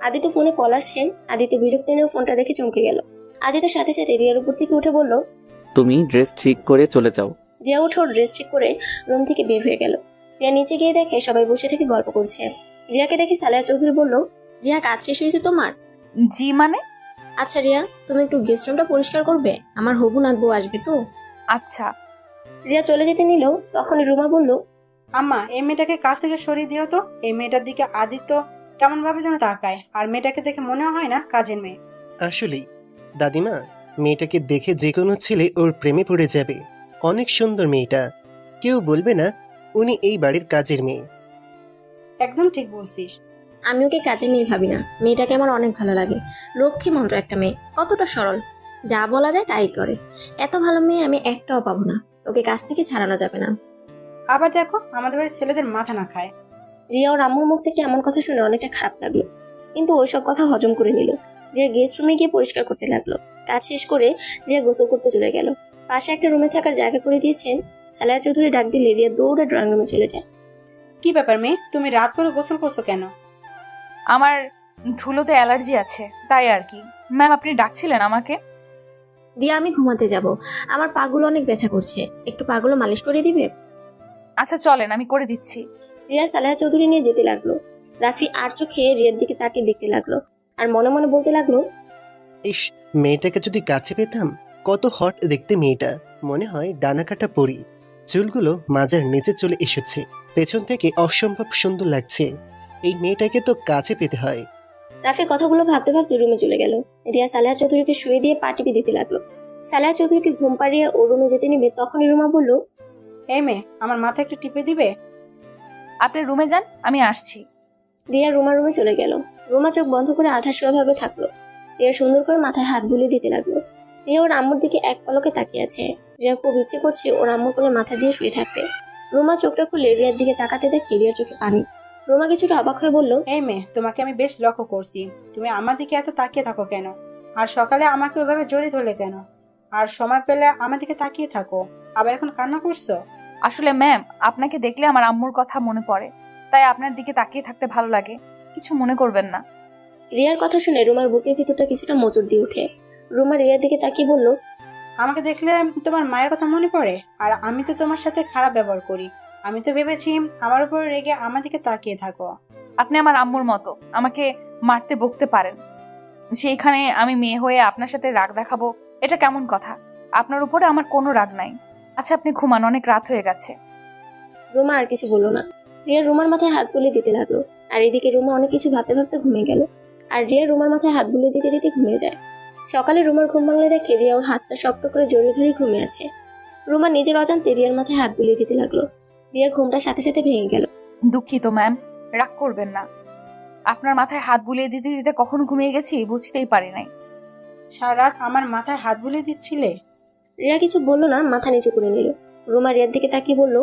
আদিত্য ফোনে কল আসছে। আদিত্য বিরক্তি নিয়ে ফোনটা রেখে চমকে গেল। আদিত্যর সাথে সাথে রিয়ার উপর থেকে উঠে বলল, তুমি ড্রেস ঠিক করে চলে যাও। রিয়া উঠে ওর ড্রেস ঠিক করে রুম থেকে বের হয়ে গেল। রিয়া নিচে গিয়ে দেখে সবাই বসে থেকে গল্প করছে। রিয়াকে দেখে সালেহা চৌধুরী বলল, রিয়া কাজ শেষ হয়েছে তোমার? জি মানে? আচ্ছা রিয়া, তুমি একটু গেস্ট রুমটা পরিষ্কার করবে, আমার হবু নাত বউ আসবে তো। আচ্ছা। রিয়া চলে যেতে নিল, তখন রুমা বলল, আম্মা এই মেয়েটাকে কাছ থেকে সরিয়ে দিও তো। এই মেয়েটার দিকে আদিত্য কেমন ভাবে যেন তাকায়, আর মেয়েটাকে দেখে মনে হয় না কাজের মেয়ে। আসলেই দাদিমা, মেয়েটাকে দেখে যে কোনো ছেলে ওর প্রেমে পড়ে যাবে। অনেক সুন্দর মেয়েটা, কেউ বলবে না উনি এই বাড়ির কাজের মেয়ে। একদম ঠিক বলছিস। আমি ওকে কাজের মেয়ে ভাবি না, মেয়েটাকে আমার অনেক ভালো লাগে। লক্ষ্মী মন্ত্র একটা মেয়ে, কতটা সরল, যা বলা যায় তাই করে। এত ভালো মেয়ে আমি একটাও পাবো না, ওকে কাছ থেকে ছাড়ানো যাবে না। আবার দেখো আমাদের বাড়ির ছেলেদের মাথা না খায়। রিয়া ওর আম্মুর মুখ থেকে এমন কথা শুনে অনেকটা খারাপ লাগলো, কিন্তু ওইসব কথা হজম করে নিল। রিয়া গেস্ট রুমে গিয়ে পরিষ্কার করতে লাগলো। কাজ শেষ করে রিয়া গোসল করতে চলে গেল। পাশে একটা রুমে থাকার জায়গা করে দিয়েছেন। সালেহা চৌধুরী ডাক দিলে রিয়া দৌড়ে ড্রয়িং রুমে চলে যায়। কি ব্যাপার মেয়ে, তুমি রাত করে গোসল করছো কেন? আমার ধুলোতে অ্যালার্জি আছে, তাই আর কি। ম্যাম আপনি ডাকছিলেন আমাকে? রিয়া আমি ঘুমাতে যাব, আমার পাগুলো অনেক ব্যথা করছে, একটু পাগুলো মালিশ করে দিবে? আচ্ছা চলেন, আমি করে দিচ্ছি। রিয়া সালেহা চৌধুরী নিয়ে যেতে লাগলো। রাফি আর চোখে রিয়ার দিকে তাকিয়ে দেখতে লাগলো, আর মনে মনে বলতে লাগলো, ইস, মেয়েটাকে যদি কাছে পেতাম, কত হট দেখতে মেয়েটা। মনে হয় ডানা কাটা পরি, চুলগুলো মাজার নিচে চলে এসেছে, পেছন থেকে অসম্ভব সুন্দর লাগছে। এই মেয়েটাকে তো কাছে পেতে হয়। রাফি কথাগুলো ভাবতে ভাবতে রুমে চলে গেল। রিয়া সালেহা চৌধুরীকে শুয়ে দিয়ে পা টিপে দিতে লাগলো। সালেহা চৌধুরীকে ঘুম পাড়িয়ে ও রুমে যেতে নিবে, তখনই রুমা বলল, এই মেয়ে আমার মাথা একটু টিপে দিবে? আপনি রুমে যান, আমি আসছি। রিয়া রুমার রুমে চলে গেল। রুমা চোখ বন্ধ করে আধা শোয়া ভাবে থাকলো। রিয়া সুন্দর করে মাথায় হাত বুলিয়ে দিতে লাগলো। রিয়া ওর আম্মুর দিকে এক পলকে তাকিয়ে আছে। রিয়া খুব ইচ্ছে করছে ওর আম্মুর কোলে মাথা দিয়ে শুয়ে থাকতে। রুমা চোখটা খুলে রিয়ার দিকে তাকাতে দেখে রিয়ার চোখে পানি। রুমা কিছুটা অবাক হয়ে বলল, এই মেয়ে, তোমাকে আমি বেশ লক্ষ্য করছি। তুমি আমার দিকে এত তাকিয়ে থাকো কেন? আর সকালে আমাকে ওইভাবে জড়িয়ে ধরলে কেন? আর সময় পেলে আমার দিকে তাকিয়ে থাকো, আবার এখন কান্না করছো? আসলে ম্যাম, আপনাকে দেখলে আমার আম্মুর কথা মনে পড়ে, তাই আপনার দিকে তাকিয়ে থাকতে ভালো লাগে। কিছু মনে করবেন না। রিয়ার কথা শুনে রুমার বুকের ভিতরটা কিছুটা মোচড় দিয়ে ওঠে। রুমা রিয়ার দিকে তাকিয়ে বলল, আমাকে দেখলে তোমার মায়ের কথা মনে পড়ে? আর আমি তো তোমার সাথে খারাপ ব্যবহার করি। আমি তো ভেবেছি আমার উপর রেগে আমার দিকে তাকিয়ে থাকো। আপনি আমার আম্মুর মতো আমাকে মারতে বকতে পারেন, সেইখানে আমি মেয়ে হয়ে আপনার সাথে রাগ দেখাবো, এটা কেমন কথা? আপনার উপরে আমার কোনো রাগ নাই। আচ্ছা, আপনি ঘুমান, অনেক রাত হয়ে গেছে। রুমা আর কিছু বলল না। রিয়া রুমার মাথায় হাত বুলিয়ে দিতে লাগলো। আর এদিকে রুমা অনেক কিছু ভাবতে ভাবতে ঘুমিয়ে গেল। আর রিয়া রুমার মাথায় হাত বুলিয়ে দিতে দিতে ঘুমিয়ে যায়। সকালে রুমার ঘুম ভাঙলে দেখে রিয়া ওর হাতটা শক্ত করে জড়িয়ে ধরে ঘুমিয়ে আছে। রুমা নিজের অজান্তে রিয়ার মাথায় হাত বুলিয়ে দিতে লাগলো। রিয়া ঘুমটার সাথে সাথে ভেঙে গেল। দুঃখিত ম্যাম, রাগ করবেন না। আপনার মাথায় হাত বুলিয়ে দিতে দিতে কখন ঘুমিয়ে গেছি বুঝতেই পারি নাই। সারা রাত আমার মাথায় হাত বুলিয়ে দিচ্ছিলে? রিয়া কিছু বলল না, মাথা নিচু করে নিল। রুমা রিয়ার দিকে তাকিয়ে বলল,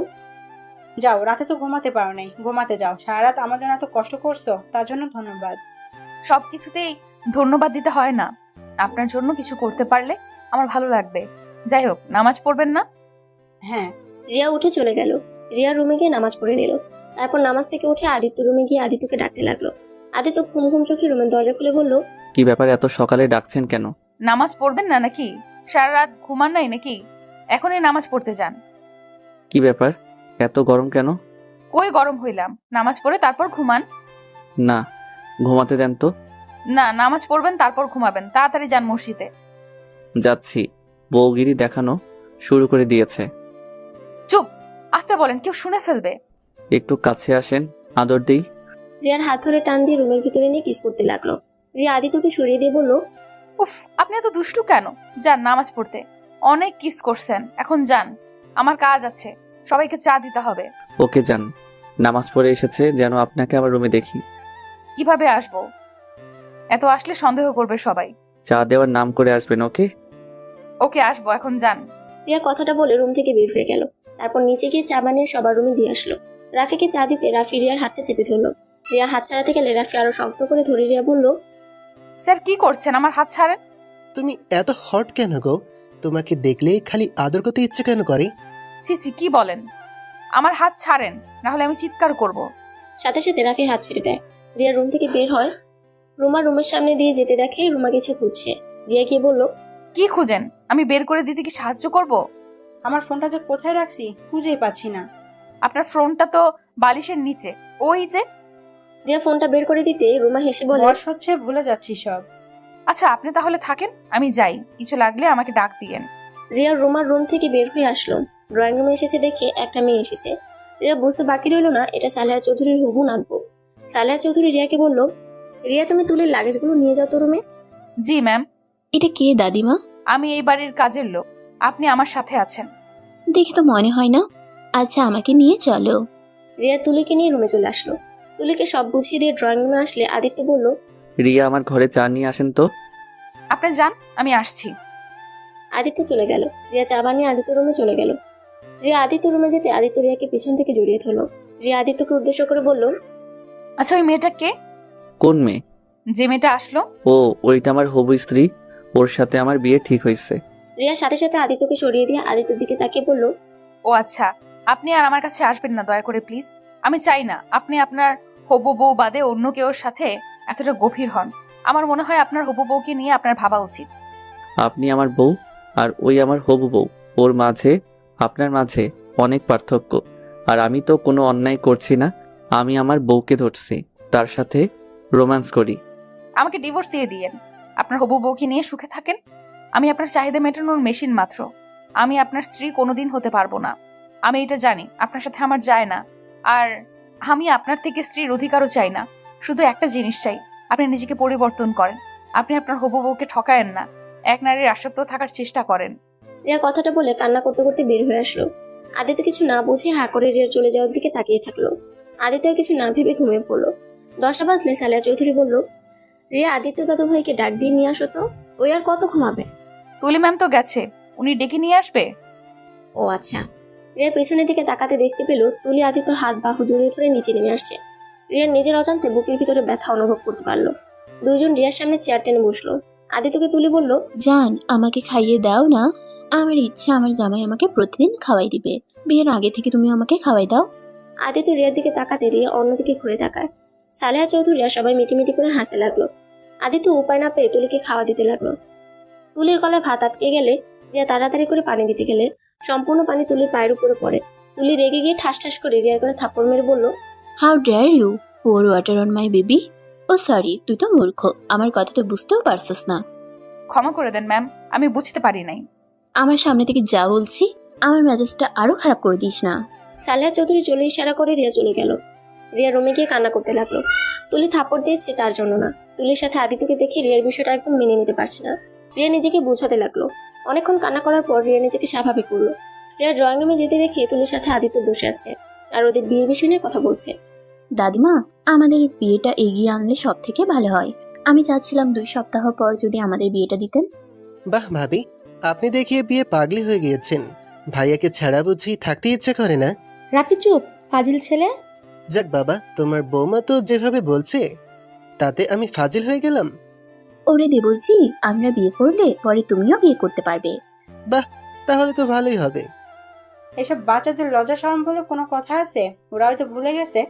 যাও, রাতে তো ঘুমাতে পারো নাই, ঘুমাতে যাও। সারা রাত আমার জন্য এত কষ্ট করছো, তার জন্য ধন্যবাদ। সবকিছুতেই ধন্যবাদ দিতে হয় না। আপনার জন্য কিছু করতে পারলে আমার ভালো লাগবে। যাই হোক, নামাজ পড়বেন না? হ্যাঁ। রিয়া উঠে চলে গেল। রিয়া রুমে গিয়ে নামাজ পড়ে নিল। তারপর নামাজ থেকে উঠে আদিত্য রুমে গিয়ে আদিত্যকে ডাকতে লাগলো। আদিত্য ঘুম ঘুম চোখে রুমের দরজা খুলে বলল, কি ব্যাপার, এত সকালে ডাকছেন কেন? নামাজ পড়বেন না নাকি? সারা রাত ঘুমান নাই নাকি? এখনই নামাজ পড়তে যান। কি ব্যাপার, এত গরম কেন? কই গরম হইলাম, নামাজ পড়ে তারপর ঘুমান। না, ঘুমাতে দেন তো। না, নামাজ পড়বেন তারপর ঘুমাবেন। তাড়াতাড়ি যান মসজিদে। যাচ্ছি। বউগিরি দেখানো শুরু করে দিয়েছে। চুপ, আস্তে বলেন, কেউ শুনে ফেলবে। একটু কাছে আসেন, আদর দেই। রিয়ার হাত ধরে টান দিয়ে রুমের ভিতরে নিয়ে কিস করতে লাগলো। রিয়া আদিত্যকে সরিয়ে দিয়ে বলল, উফ, আপনি এত দুষ্টু কেন? যান নামাজ পড়তে। অনেক কিস করছেন, এখন যান, আমার কাজ আছে, সবাইকে চা দিতে হবে। ওকে যান, নামাজ পড়ে এসেছে যেন আপনাকে আমার রুমে দেখি। কিভাবে আসবো? এত আসলে সন্দেহ করবে সবাই। চা দেওয়ার নাম করে আসবেন। ওকে ওকে, আসবো, এখন যান। রিয়া কথাটা বলে রুম থেকে বের হয়ে গেল। তারপর নিচে গিয়ে চা বানিয়ে সবার রুমে দিয়ে আসলো। রাফিকে চা দিতে রাফি রিয়ার হাতটা চেপে ধরলো। রিয়া হাত ছাড়াতে গেলে রাফি আরো শক্ত করে ধরে রিয়া বলল, স্যার কি করছেন? আমার হাত ছাড়েন। তুমি এত হট কেন গো? তোমাকে দেখলেই খালি আদর করতে ইচ্ছে কেন করে? সিসি, কি বলেন? আমার হাত ছাড়েন, না হলে আমি চিৎকার করব। সাথে সাথে রাফি হাত ছেড়ে দেয়। রিয়া রুম থেকে বের হয়। রুমা রুমের সামনে দিয়ে যেতে দেখে রুমা কিছু খুঁজছে। রিয়া গিয়ে বলল, কি খুঁজেন? আমি বের করে দিতে কি সাহায্য করব? আমার ফোনটা যে কোথায় রাখছি খুঁজেই পাচ্ছি না। আপনার ফোনটা তো বালিশের নিচে, ওই যে। রিয়া ফোনটা বের করে দিতে রুমা হেসে বলে, বয়স হচ্ছে, ভুলে যাচ্ছি সব। আচ্ছা, আপনি তাহলে থাকেন, আমি যাই, কিছু লাগলে আমাকে ডাক দিয়েন। রিয়া রুমার রুম থেকে বের হয়ে আসলো। ড্রয়িং রুমে এসেছে দেখে একটা মেয়ে এসেছে। রিয়া বুঝতে বাকি রইল না এটা সালেহা চৌধুরীর হবু নাতবু। সালেহা চৌধুরী রিয়াকে বলল, রিয়া তুমি তুলির লাগেজগুলো নিয়ে যাও তো রুমে। জি ম্যাম। এটা কে দাদিমা? আমি এই বাড়ির কাজের লোক, আপনি আমার সাথে আছেন। দেখে তো মনে হয় না। আচ্ছা, আমাকে নিয়ে চলো। রিয়া তুলিকে নিয়ে রুমে চলে আসলো। তুলিকে সব বুঝিয়ে দিয়ে ড্রয়িং রুমে আসলে আদিত্য বলল, রিয়া, আমার ঘরে চা নিয়ে আসেন তো। আপনি যান, আমি আসছি। আদিত্য চলে গেল। রিয়া চা বানিয়ে আদিত্য রুমে চলে গেল। রিয়া আদিত্য রুমে যেতে আদিত্য রিয়াকে পিছন থেকে জড়িয়ে ধরলো। রিয়া আদিত্যকে উদ্দেশ্য করে বলল, আচ্ছা, ওই মেয়েটা কে? কোন মেয়ে? যে মেয়েটা আসলো। ও, ওইটা আমার হবু স্ত্রী, ওর সাথে আমার বিয়ে ঠিক হয়েছে। রিয়ার সাথে সাথে আদিত্যকে সরিয়ে দিয়ে আদিত্যর দিকে তাকিয়ে বলল, ও আচ্ছা, আপনি আর আমার কাছে আসবেন না দয়া করে প্লিজ। আমি চাই না আপনি আপনার হবু বউ বাদে অন্য কেউর সাথে এতটা গভীর হন। আমার মনে হয় আপনার হবু বউকে নিয়ে আপনার ভাবা উচিত। আপনি আমার বউ আর ওই আমার হবু বউ, ওর মাঝে আপনার মাঝে অনেক পার্থক্য। আর আমি তো কোনো অন্যায় করছি না, আমি আমার বউকে ধরছি, তার সাথে রোম্যান্স করি। আমাকে ডিভোর্স দিয়ে দিয়েন, আপনার হবু বউকে নিয়ে সুখে থাকেন। আমি আপনার চাহিদা মেটানোর মেশিন মাত্র, আমি আপনার স্ত্রী কোনোদিন হতে পারবো না। আমি এটা জানি, আপনার সাথে আমার যায় না। আর আমি আপনার থেকে স্ত্রীর অধিকারও চাই না। শুধু একটা জিনিস চাই, আপনি নিজেকে পরিবর্তন করেন। আপনি আপনার হবু বউকে ঠকায়েন না, এক নারীর আসক্ত থাকার চেষ্টা করেন। রিয়া কথাটা বলে কান্না করতে করতে বের হয়ে আসলো। আদিত্য কিছু না বুঝে হা করে রিয়ার চলে যাওয়ার দিকে তাকিয়ে থাকলো। আদিত্য আর কিছু না ভেবে ঘুমিয়ে পড়লো। 10টা বাজলে সালেহা চৌধুরী বলল, রিয়া আদিত্য দাদু ভাইকে ডাক দিয়ে নিয়ে আসো তো, ওই আর কত ঘুমাবে। তুলি ম্যাম তো গেছে, উনি ডেকে নিয়ে আসবে। ও আচ্ছা। রিয়া পেছনের দিকে তাকাতে দেখতে পেল তুলি আদিত্যর হাত বাহু জড়িয়ে ধরে নিচে নেমে আসছে। রিয়ার নিজের অজান্তে বুকের ভিতরে ব্যথা অনুভব করতে পারলো। দুইজন রিয়ার সামনে চেয়ার টেনে বসলো। আদিত্যকে তুলি বলল, জান, আমাকে খাইয়ে দাও না। আমার ইচ্ছা আমার জামাই আমাকে প্রতিদিন খাওয়াই দিবে। বিয়ের আগে থেকে তুমি আমাকে খাওয়াই দাও। আদিত্য রিয়ার দিকে তাকাতে রিয়া অন্যদিকে ঘুরে তাকায়। সালেহা চৌধুরী আর সবাই মিটিমিটি করে হাসতে লাগলো। আদিত্য উপায় না পেয়ে তুলিকে খাওয়া দিতে লাগলো। তুলির গলায় ভাত আটকে গেলে রিয়া তাড়াতাড়ি করে পানি দিতে গেলে সম্পূর্ণ পানি তুলির পায়ের উপরে পড়ে। তুলি রেগে গিয়ে ঠাস ঠাস করে রিয়ার গলায় থাপ্পড় মেরে বলল, how dare you pour water on my baby. Oh sorry, তুই তো মূর্খ, আমার কথা তো বুঝতেও পারছস না। ক্ষমা করে দেন ম্যাম, আমি বুঝতে পারি নাই। আমার সামনে থেকে যা বলছি, আমার মেজাজটা আরো খারাপ করে দিস না। সালেহা চৌধুরী চলে ইশারা করে রিয়া চলে গেল। রিয়া রুমে গিয়ে কান্না করতে লাগলো। তুলি থাপ্পড় দিয়েছে তার জন্য না, তুলির সাথে আদিত্যকে দেখে রিয়ার বিষয়টা একদম মেনে নিতে পারছে না। রিয়া নিজেকে বোঝাতে লাগলো। অনেকক্ষণ কান্না করার পর রিয়া নিজেকে স্বাভাবিক করলো। রিয়া ড্রয়িং রুমে যেতে দেখে তুলির সাথে আদিত্য বসে আছে আর ওদের বিয়ের বিষয় নিয়ে কথা বলছে। দাদিমা, আমাদের বিয়েটা এগিয়ে আনলে সব থেকে ভালো হয়। আমি চাচ্ছিলাম 2 সপ্তাহ পর যদি আমাদের বিয়েটা দিতেন। বাহ ভাবি, আপনি দেখিয়ে বিয়ে পাগলি হয়ে গিয়েছেন। ভাইয়াকে ছাড়া বুঝি থাকতে ইচ্ছে করে না? রাফি চুপ, ফাজিল ছেলে। যাক বাবা, তোমার বৌমা তো যেভাবে বলছে তাতে আমি ফাজিল হয়ে গেলাম। ওরে দেবরজি, আমরা বিয়ে করলে পরে তুমিও বিয়ে করতে পারবে। বাহ, তাহলে তো ভালোই হবে। এসব বাচ্চাদের লজ্জা শরম বলে কোনো কথা আছে? ওরা হয়তো ভুলে গেছে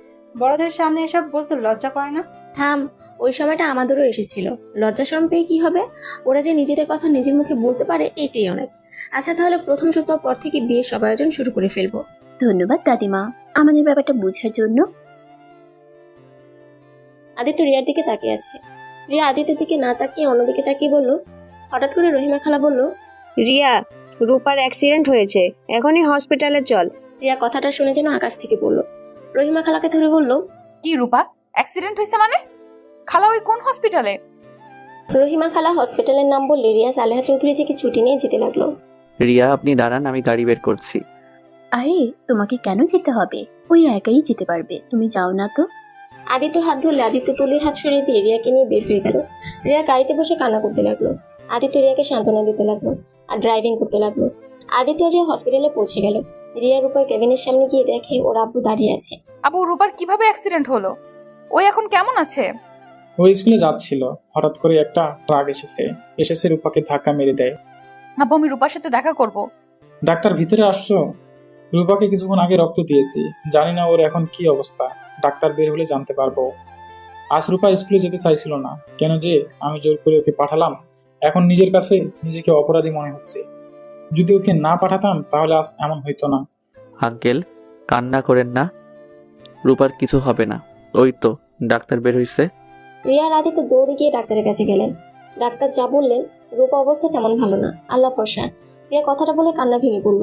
বড়দের সামনে এসব বলতে লজ্জা করে না। থাম, ওই সময়টা আমাদেরও এসেছিল। লজ্জা শরম পেয়ে কি হবে? ওরা যে নিজেদের কথা নিজের মুখে বলতে পারে এটাই অনেক। আচ্ছা তাহলে প্রথম সপ্তাহ পর থেকে বিয়ের সব আয়োজন শুরু করে ফেলবো। ধন্যবাদ দাদিমা আমাদের ব্যাপারটা বোঝার জন্য। আদিত্য রিয়ার দিকে তাকিয়ে আছে। রিয়া আদিত্যের দিকে না তাকিয়ে অন্যদিকে তাকিয়ে বলল, হঠাৎ করে রহিমা খালা বলল, রিয়া, রূপার অ্যাক্সিডেন্ট হয়েছে, এখনই হসপিটালে চল। রিয়া কথাটা শুনে যেন আকাশ থেকে পড়লো। রহিমা খালাকে ধরে বলল, কি রূপা, অ্যাক্সিডেন্ট হয়েছে মানে? খালা ওই কোন হসপিটালে? রহিমা খালা হসপিটালের নাম বললে রিয়া সালেহা চৌধুরী থেকে ছুটি নিয়ে যেতে লাগলো। রিয়া, আপনি দাঁড়ান, আমি গাড়ি বের করছি। আরে তোমাকে কেন যেতে হবে? ওই একাই যেতে পারবে, তুমি যাও না তো। আদিত্যর হাত ধরলে আদিত্য তুলির হাত সরিয়ে দিয়ে রিয়াকে নিয়ে বের হয়ে গেল। রিয়া গাড়িতে বসে কান্না করতে লাগলো। আদিত্য রিয়াকে সান্ত্বনা দিতে লাগলো আর ড্রাইভিং করতে লাগলো। আদিত্য রিয়া হসপিটালে পৌঁছে গেল। রিয়া রূপার কেবিনের সামনে গিয়ে দেখে ওর আব্বু দাঁড়িয়ে আছে। আবু, রূপার কিভাবে অ্যাক্সিডেন্ট হলো? ওই এখন কেমন আছে? ওই স্কুলে যাচ্ছিল, হঠাৎ করে একটা ট্রাক এসেছে রূপাকে ধাক্কা মেরে দেয়। আবু, আমি রূপার সাথে দেখা করব। ডাক্তার, ভিতরে আসছো? রূপাকে কিছুক্ষণ আগে রক্ত দিয়েছি, জানি না ওর এখন কি অবস্থা। ডাক্তার বের হলে জানতে পারবো। আজ রূপা স্কুলে যেতে চাইছিল না, কেন যে আমি জোর করে ওকে পাঠালাম। এখন নিজের কাছে নিজেকে অপরাধী মনে হচ্ছে। যদি ওকে না পাঠাতাম তাহলে আজ এমন হইতো না। আঙ্কেল, কান্না করেন না, রূপার কিছু হবে না। ওই তো ডাক্তার বের হইছে। রিয়া আর আদিত্য দৌড়ে গিয়ে ডাক্তারের কাছে গেলেন। ডাক্তার যা বললেন, রূপা অবস্থা তেমন ভালো না, আল্লাহ ভরসা। রিয়া কথাটা বলে কান্না ভেঙে পড়ল।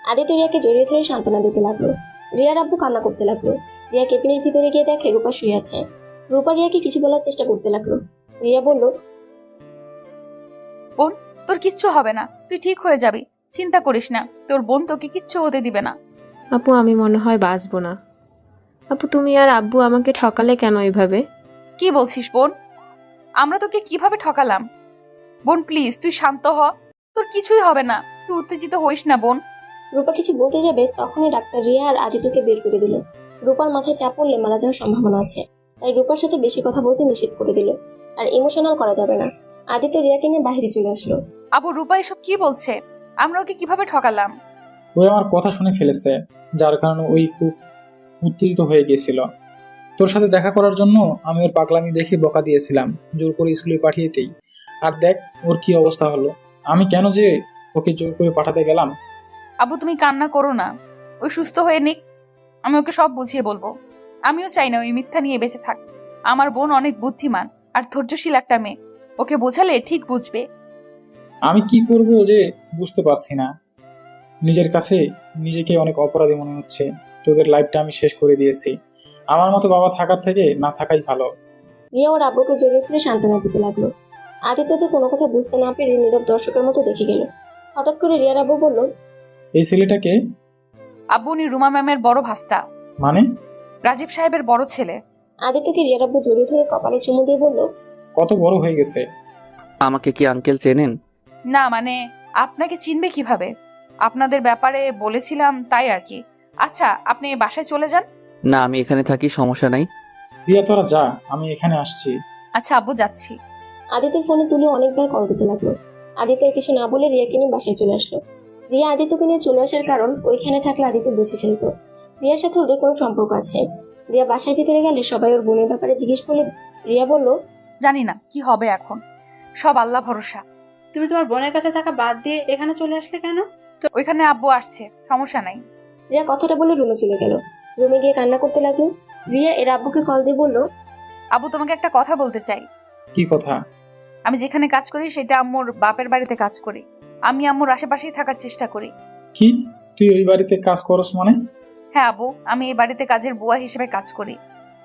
আদিত্য রিয়াকে জড়িয়ে ধরে সান্ত্বনা দিতে লাগলো। রিয়ার আব্বু কান্না করতে লাগলো। রিয়া কেবিনের ভিতরে গিয়ে দেখে রূপা শুয়ে আছে। রূপা রিয়াকে কিছু বলার চেষ্টা করতে লাগলো। রিয়া বলল, বোন, তোর কিচ্ছু হবে না, তুই ঠিক হয়ে যাবি, চিন্তা করিস না, তোর বোন তোকে কিচ্ছু হতে দিবে না। আপু, আমি মনে হয় বাঁচবো না। আপু, তুমি আর আব্বু আমাকে ঠকালে কেন এভাবে? কি বলছিস বোন? আমরা তোকে কিভাবে ঠকালাম? বোন প্লিজ, তুই শান্ত হ, তোর কিছুই হবে না, তুই উত্তেজিত হইস না বোন। রূপা কিছু বলতে যাবে তখনই ডাক্তার রিয়া আর আদিত্যকে বের করে দিল। রূপার মাথায় চাপ পড়লে মারা যাওয়ার সম্ভাবনা আছে, তাই রূপার সাথে বেশি কথা বলতে নিষেধ করে দিল। আর ইমোশনাল করা যাবে না। আদিত্য রিয়াকে নিয়ে বাইরে চলে আসলো। আবু, রূপা এসব কি বলছে? আমরা ওকে কিভাবে ঠকালাম? ওই আমার কথা শুনে ফেলেছে, যার কারণে ওই খুব উত্তেজিত হয়ে গিয়েছিল। তোর সাথে দেখা করার জন্য আমি ওর পাগলামি দেখে বকা দিয়েছিলাম, জোর করে স্কুলে পাঠিয়েতেই। আর দেখ ওর কি অবস্থা হলো। আমি কেন যে ওকে জোর করে পাঠাতে গেলাম। আবু, তুমি কান্না করো না, ওই সুস্থ হয়ে নিক, আমি ওকে সব বুঝিয়ে বলবো। আমিও চাই না ওই মিথ্যা নিয়ে বেঁচে থাক। আমার বোন অনেক বুদ্ধিমান আর ধৈর্যশীল একটা মেয়ে, ওকে বোঝালে ঠিক বুঝবে। আমি কি করব যে বুঝতে পারছি না। নিজের কাছে নিজেকে অনেক অপরাধী মনে হচ্ছে। তোদের লাইফটা আমি শেষ করে দিয়েছি। আমার মতো বাবা থাকার থেকে না থাকাই ভালো। রিয়া ওর আব্বুকে জড়িয়ে ধরে সান্ত্বনা দিতে লাগলো। আদিত্য যে কোনো কথা বুঝতে না পেরে নীরব দর্শকের মতো দেখে গেল। হঠাৎ করে রিয়ার আব্বু বলল, এই ছেলেটাকে? আব্বু, উনি রুমা ম্যামের বড় ভাস্তা। মানে? রাজীব সাহেবের বড় ছেলে। আদিত্যকে রিয়ার আব্বু জড়িয়ে ধরে কপালে চুমু দিয়ে বলল, কত বড় হয়ে গেছে। আমাকে কি আঙ্কেল চেনেন? না মানে আপনাকে চিনবে কিভাবে? আপনাদের ব্যাপারে বলেছিলাম তাই আর কি। আচ্ছা আপনি বাসায় চলে যান। না, আমি এখানে থাকি, সমস্যা নাই। রিয়া তোরা যা, আমি এখানে আসছি। আচ্ছা আব্বু যাচ্ছি। আদিত্যের ফোনে তুলে অনেকবার কল দিতে লাগলো। আদিত্য আর কিছু না বলে রিয়াকে নিয়ে বাসায় চলে আসলো। রিয়া আদিত্যকে নিয়ে চলে আসার কারণ ওইখানে থাকলে আদিত্য বুঝে ফেলত রিয়ার সাথে ওদের কোনো সম্পর্ক আছে। রিয়া বাসার ভিতরে গেলে সবাই ওর বোনের ব্যাপারে জিজ্ঞেস করলে রিয়া বলল, জানি না কি হবে এখন, সব আল্লাহ ভরসা। তুমি তোমার বোনের কাছে থাকা বাদ দিয়ে এখানে চলে আসলে কেন? ওইখানে আব্বু আসছে, সমস্যা নাই। রিয়া কথাটা বলে রুমে চলে গেল। রুমে গিয়ে কান্না করতে লাগলো। রিয়া এর আব্বুকে কল দিয়ে বলল, আব্বু তোমাকে একটা কথা বলতে চাই। কি কথা? আমি যেখানে কাজ করি সেটা আম্মুর বাপের বাড়িতে কাজ করি। আমি আম্মুর আশেপাশেই থাকার চেষ্টা করি। কি, তুই ওই বাড়িতে কাজ করস মানে? হ্যাঁ আব্বু, আমি এই বাড়িতে কাজের বুয়া হিসেবে কাজ করি।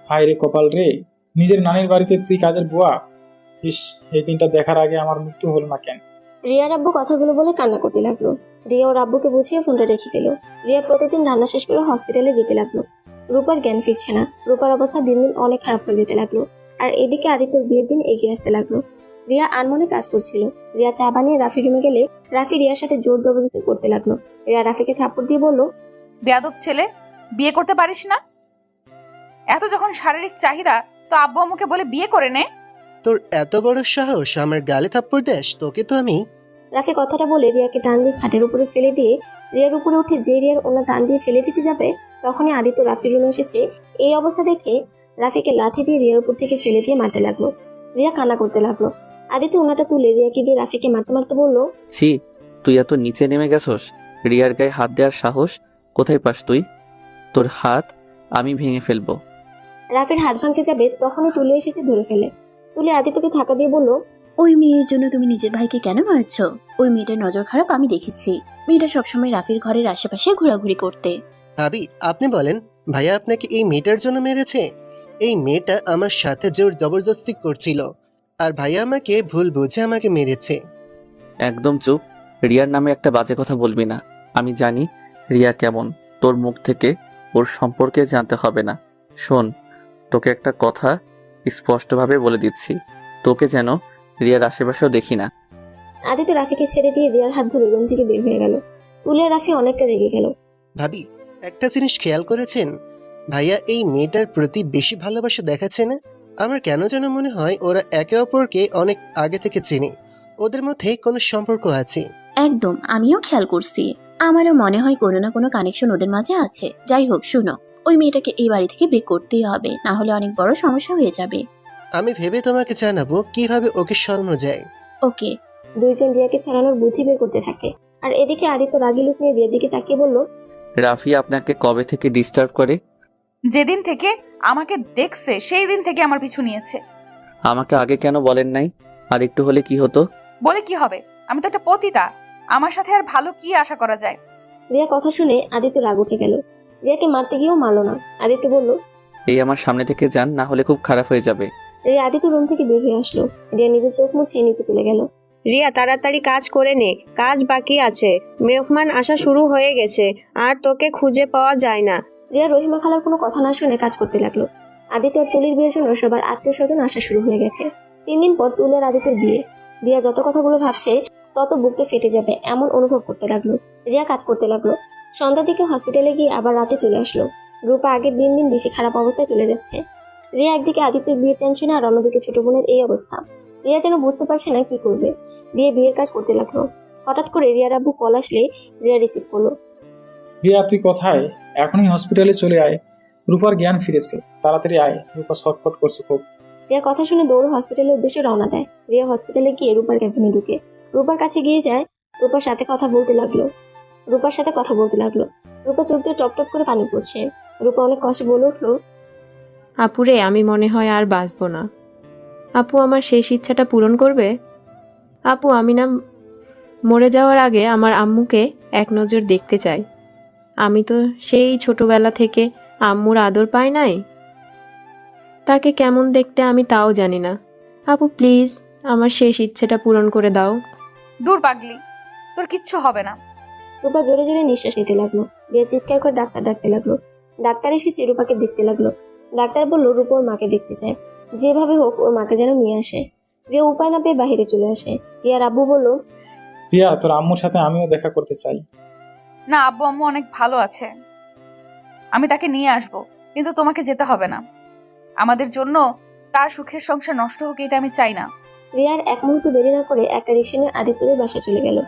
হায় রে কপাল রে, নিজের নানির বাড়িতে তুই কাজের বুয়া। ইস, এই দিনটা দেখার আগে আমার মৃত্যু হলো না কেন। রিয়ার আব্বু কথাগুলো বলে কান্না করতে লাগলো। রিয়া ওর আব্বুকে বুঝিয়ে ফোনটা রেখে দিল। রিয়া প্রতিদিন রান্না শেষ করে হসপিটালে যেতে লাগলো। রূপার জ্ঞান ফিরছে না। রূপার অবস্থা দিন দিন অনেক খারাপ হয়ে যেতে লাগলো। আর এদিকে আদিত্যর বিয়ের দিন এগিয়ে আসতে লাগলো। রিয়া আনমনে কাজ করছিল। রিয়া চা বানিয়ে রাফি রুমে গেলে রাফি রিয়ার সাথে জোর জবরদস্তি করতে লাগলো। রিয়া রাফিকে থাপ্পড় দিয়ে বলল, বেয়াদব ছেলে, বিয়ে করতে পারিস না? এত যখন শারীরিক চাহিদা তো আব্বু আম্মুকে বলে বিয়ে করে নে। তোর এত বড় সাহস আমার গালে থাপ্পড় দেস? তোকে তো আমি। রাফি কথাটা বলে রিয়াকে টান দিয়ে খাটের উপরে ফেলে দিয়ে রিয়ার উপরে উঠে যে রিয়ার ওনা টান দিয়ে ফেলে দিতে যাবে তখনই আদিত্য রাফির রুমে এসেছে। এই অবস্থা দেখে রাফিকে লাথি দিয়ে রিয়ার উপর থেকে ফেলে দিয়ে মারতে লাগলো। রিয়া কান্না করতে লাগলো। আদিত্য ওনাটা তুলে রিয়াকে দিয়ে রাফিকে মারতে মারতে বলল, ছি, তুই এত নিচে নেমে গেছস? রিয়ার গায়ে হাত দেওয়ার সাহস কোথায় পাস তুই? তোর হাত আমি ভেঙে ফেলবো। রাফির হাত ভাঙতে যাবে তখনই তুলে এসেছে ধরে ফেলে। তুলে আদিত্যকে ধাক্কা দিয়ে বলল, ওই মেয়ের জন্য তুমি নিজের ভাইকে কেন মারছো? ওই মেয়েটার নজর খারাপ আমি দেখেছি। মেয়েটা সবসময় রাফির ঘরের আশেপাশে ঘোরাঘুরি করতে। ভাবি, আপনি বলেন, ভাইয়া আপনাকে এই মেয়েটার জন্য মেরেছে? এই মেয়েটা আমার সাথে জোর জবরদস্তি করছিল, আর ভাইয়া আমাকে ভুল বুঝে আমাকে মেরেছে। একদম চুপ। রিয়ার নামে একটা বাজে কথা বলবি না। আমি জানি রিয়া কেমন, তোর মুখ থেকে ওর সম্পর্কে জানতে হবে না। শোন, তোকে একটা কথা স্পষ্টভাবে বলে দিচ্ছি, তোকে যেন রিয়ার আশেপাশেও দেখি না। আদিত্য রাফিকে ছেড়ে দিয়ে রিয়ার হাত ধরে রুম থেকে বের হয়ে গেল। তুলে রাফি অনেকটা রেগে গেল। ভাবি, একটা জিনিস খেয়াল করেছেন? ভাইয়া এই মেয়েটার প্রতি বেশি ভালোবাসা দেখাচ্ছে না? আমার কেন যেন মনে হয় ওরা একে অপরকে অনেক আগে থেকে চেনে, ওদের মধ্যে কোনো সম্পর্ক আছে। একদম, আমিও খেয়াল করছি। আমারও মনে হয় কোনো না কোনো কানেকশন ওদের মাঝে আছে। যাই হোক, শুনো, ওই মেয়েটাকে এই বাড়ি থেকে বের করতেই হবে, না হলে অনেক বড় সমস্যা হয়ে যাবে। আমি ভেবে তোমাকে জানাবো কিভাবে ওকে সরানো যায়। ওকে। দুইজন রিয়াকে ছাড়ানোর বুদ্ধি বের করতে থাকে। আর এদিকে আদিত্য রাগী লুক নিয়ে রিয়ার দিকে তাকিয়ে বলল, রাফি আপনাকে কবে থেকে ডিস্টার্ব করে? যেদিন থেকে আমাকে দেখছে সেই দিন থেকে আমার পিছু নিয়েছে। আমাকে আগে কেন বলেন নাই? আর একটু হলে কি হতো? বলে কি হবে, আমি তো একটা পতিতা, আমার সাথে আর ভালো কি আশা করা যায়? রিয়া কথা শুনে আদিত্য রাগ উঠে গেল। রিয়াকে মারতে গিয়েও মারলো না। আদিত্য বলল, এই আমার সামনে থেকে যান, না হলে খুব খারাপ হয়ে যাবে। রিয়া আদিত্য রুম থেকে বের হয়ে আসলো। রিয়া নিজের চোখ মুছে নিচে চলে গেল। রিয়া, তাড়াতাড়ি কাজ করে নে, কাজ বাকি আছে। মেহমান আসা শুরু হয়ে গেছে, আর তোকে খুঁজে পাওয়া যায় না। রিয়া রহিমা খালার কোনো কথা না শুনে কাজ করতে লাগলো। আদিত্য আর তুলির বিয়ের জন্য সবার আত্মীয় স্বজন আসা শুরু হয়ে গেছে। 3 দিন পর তুলের আদিত্যের বিয়ে। রিয়া যত কথাগুলো ভাবছে তত বুকটা ফেটে যাবে এমন অনুভব করতে লাগলো। রিয়া কাজ করতে লাগলো। সন্ধ্যার দিকে হসপিটালে গিয়ে আবার রাতে চলে আসলো। রূপা আগের দিন দিন বেশি খারাপ অবস্থায় চলে যাচ্ছে। রিয়া একদিকে আদিত্যের বিয়ের টেনশনে আর অন্যদিকে ছোট বোনের এই অবস্থা। রিয়া যেন বুঝতে পারছে না কি করবে। রিয়া বিয়ের কাজ করতে লাগলো। হঠাৎ করে রিয়ার আব্বু কল আসলে রিয়া রিসিভ করলো। রিয়া তুই কোথায়? এখনই হসপিটালে চলে আয়, রূপার জ্ঞান ফিরেছে, তাড়াতাড়ি আয়। রূপা ছটফট করছে খুব। রিয়া কথা শুনে দৌড় হসপিটালের উদ্দেশ্যে রওনা দেয়। রিয়া হসপিটালে গিয়ে রূপার ক্যাবিনে ঢুকে রূপার কাছে গিয়ে যায়। রূপার সাথে কথা বলতে লাগলো। রূপা চোখ দিয়ে টপ টপ করে পানি পড়ছে। রূপা অনেক কষ্ট বলে উঠলো, আপুরে, আমি মনে হয় আর বাঁচবো না। আপু আমার শেষ ইচ্ছাটা পূরণ করবে? আপু, আমি না মরে যাওয়ার আগে আমার আম্মুকে এক নজর দেখতে চাই। আমি তো সেই ছোটবেলা থেকে আম্মুর আদর পাই নাই। তাকে কেমন দেখতে আমি তাও জানি না। আপু প্লিজ আমার শেষ ইচ্ছেটা পূরণ করে দাও। দূর পাগলি, তোর কিচ্ছু হবে না। রূপা জোরে জোরে নিঃশ্বাস নিতে লাগলো। রিয়া চিৎকার করে ডাক্তার ডাকতে লাগলো। ডাক্তার এসেছে রূপাকে দেখতে লাগলো। ডাক্তার বলল রূপা ওর মাকে দেখতে চায়, যেভাবে হোক ওর মাকে যেন নিয়ে আসে। রিয়া উপায় না পেয়ে বাহিরে চলে আসে। রিয়ার আব্বু বলল, রিয়া, তোর আম্মুর সাথে আমিও দেখা করতে চাই। না, আব্বু আম্মু অনেক ভালো আছে, আমি তাকে নিয়ে আসব, কিন্তু তোমাকে যেতে হবে না। আমাদের জন্য তার সুখের সংসার নষ্ট হোক এটা আমি চাই না। রিয়ার এক মুহূর্ত দেরি না করে একটা রিক্সা নিয়ে আদিত্যদের বাসায় চলে গেল।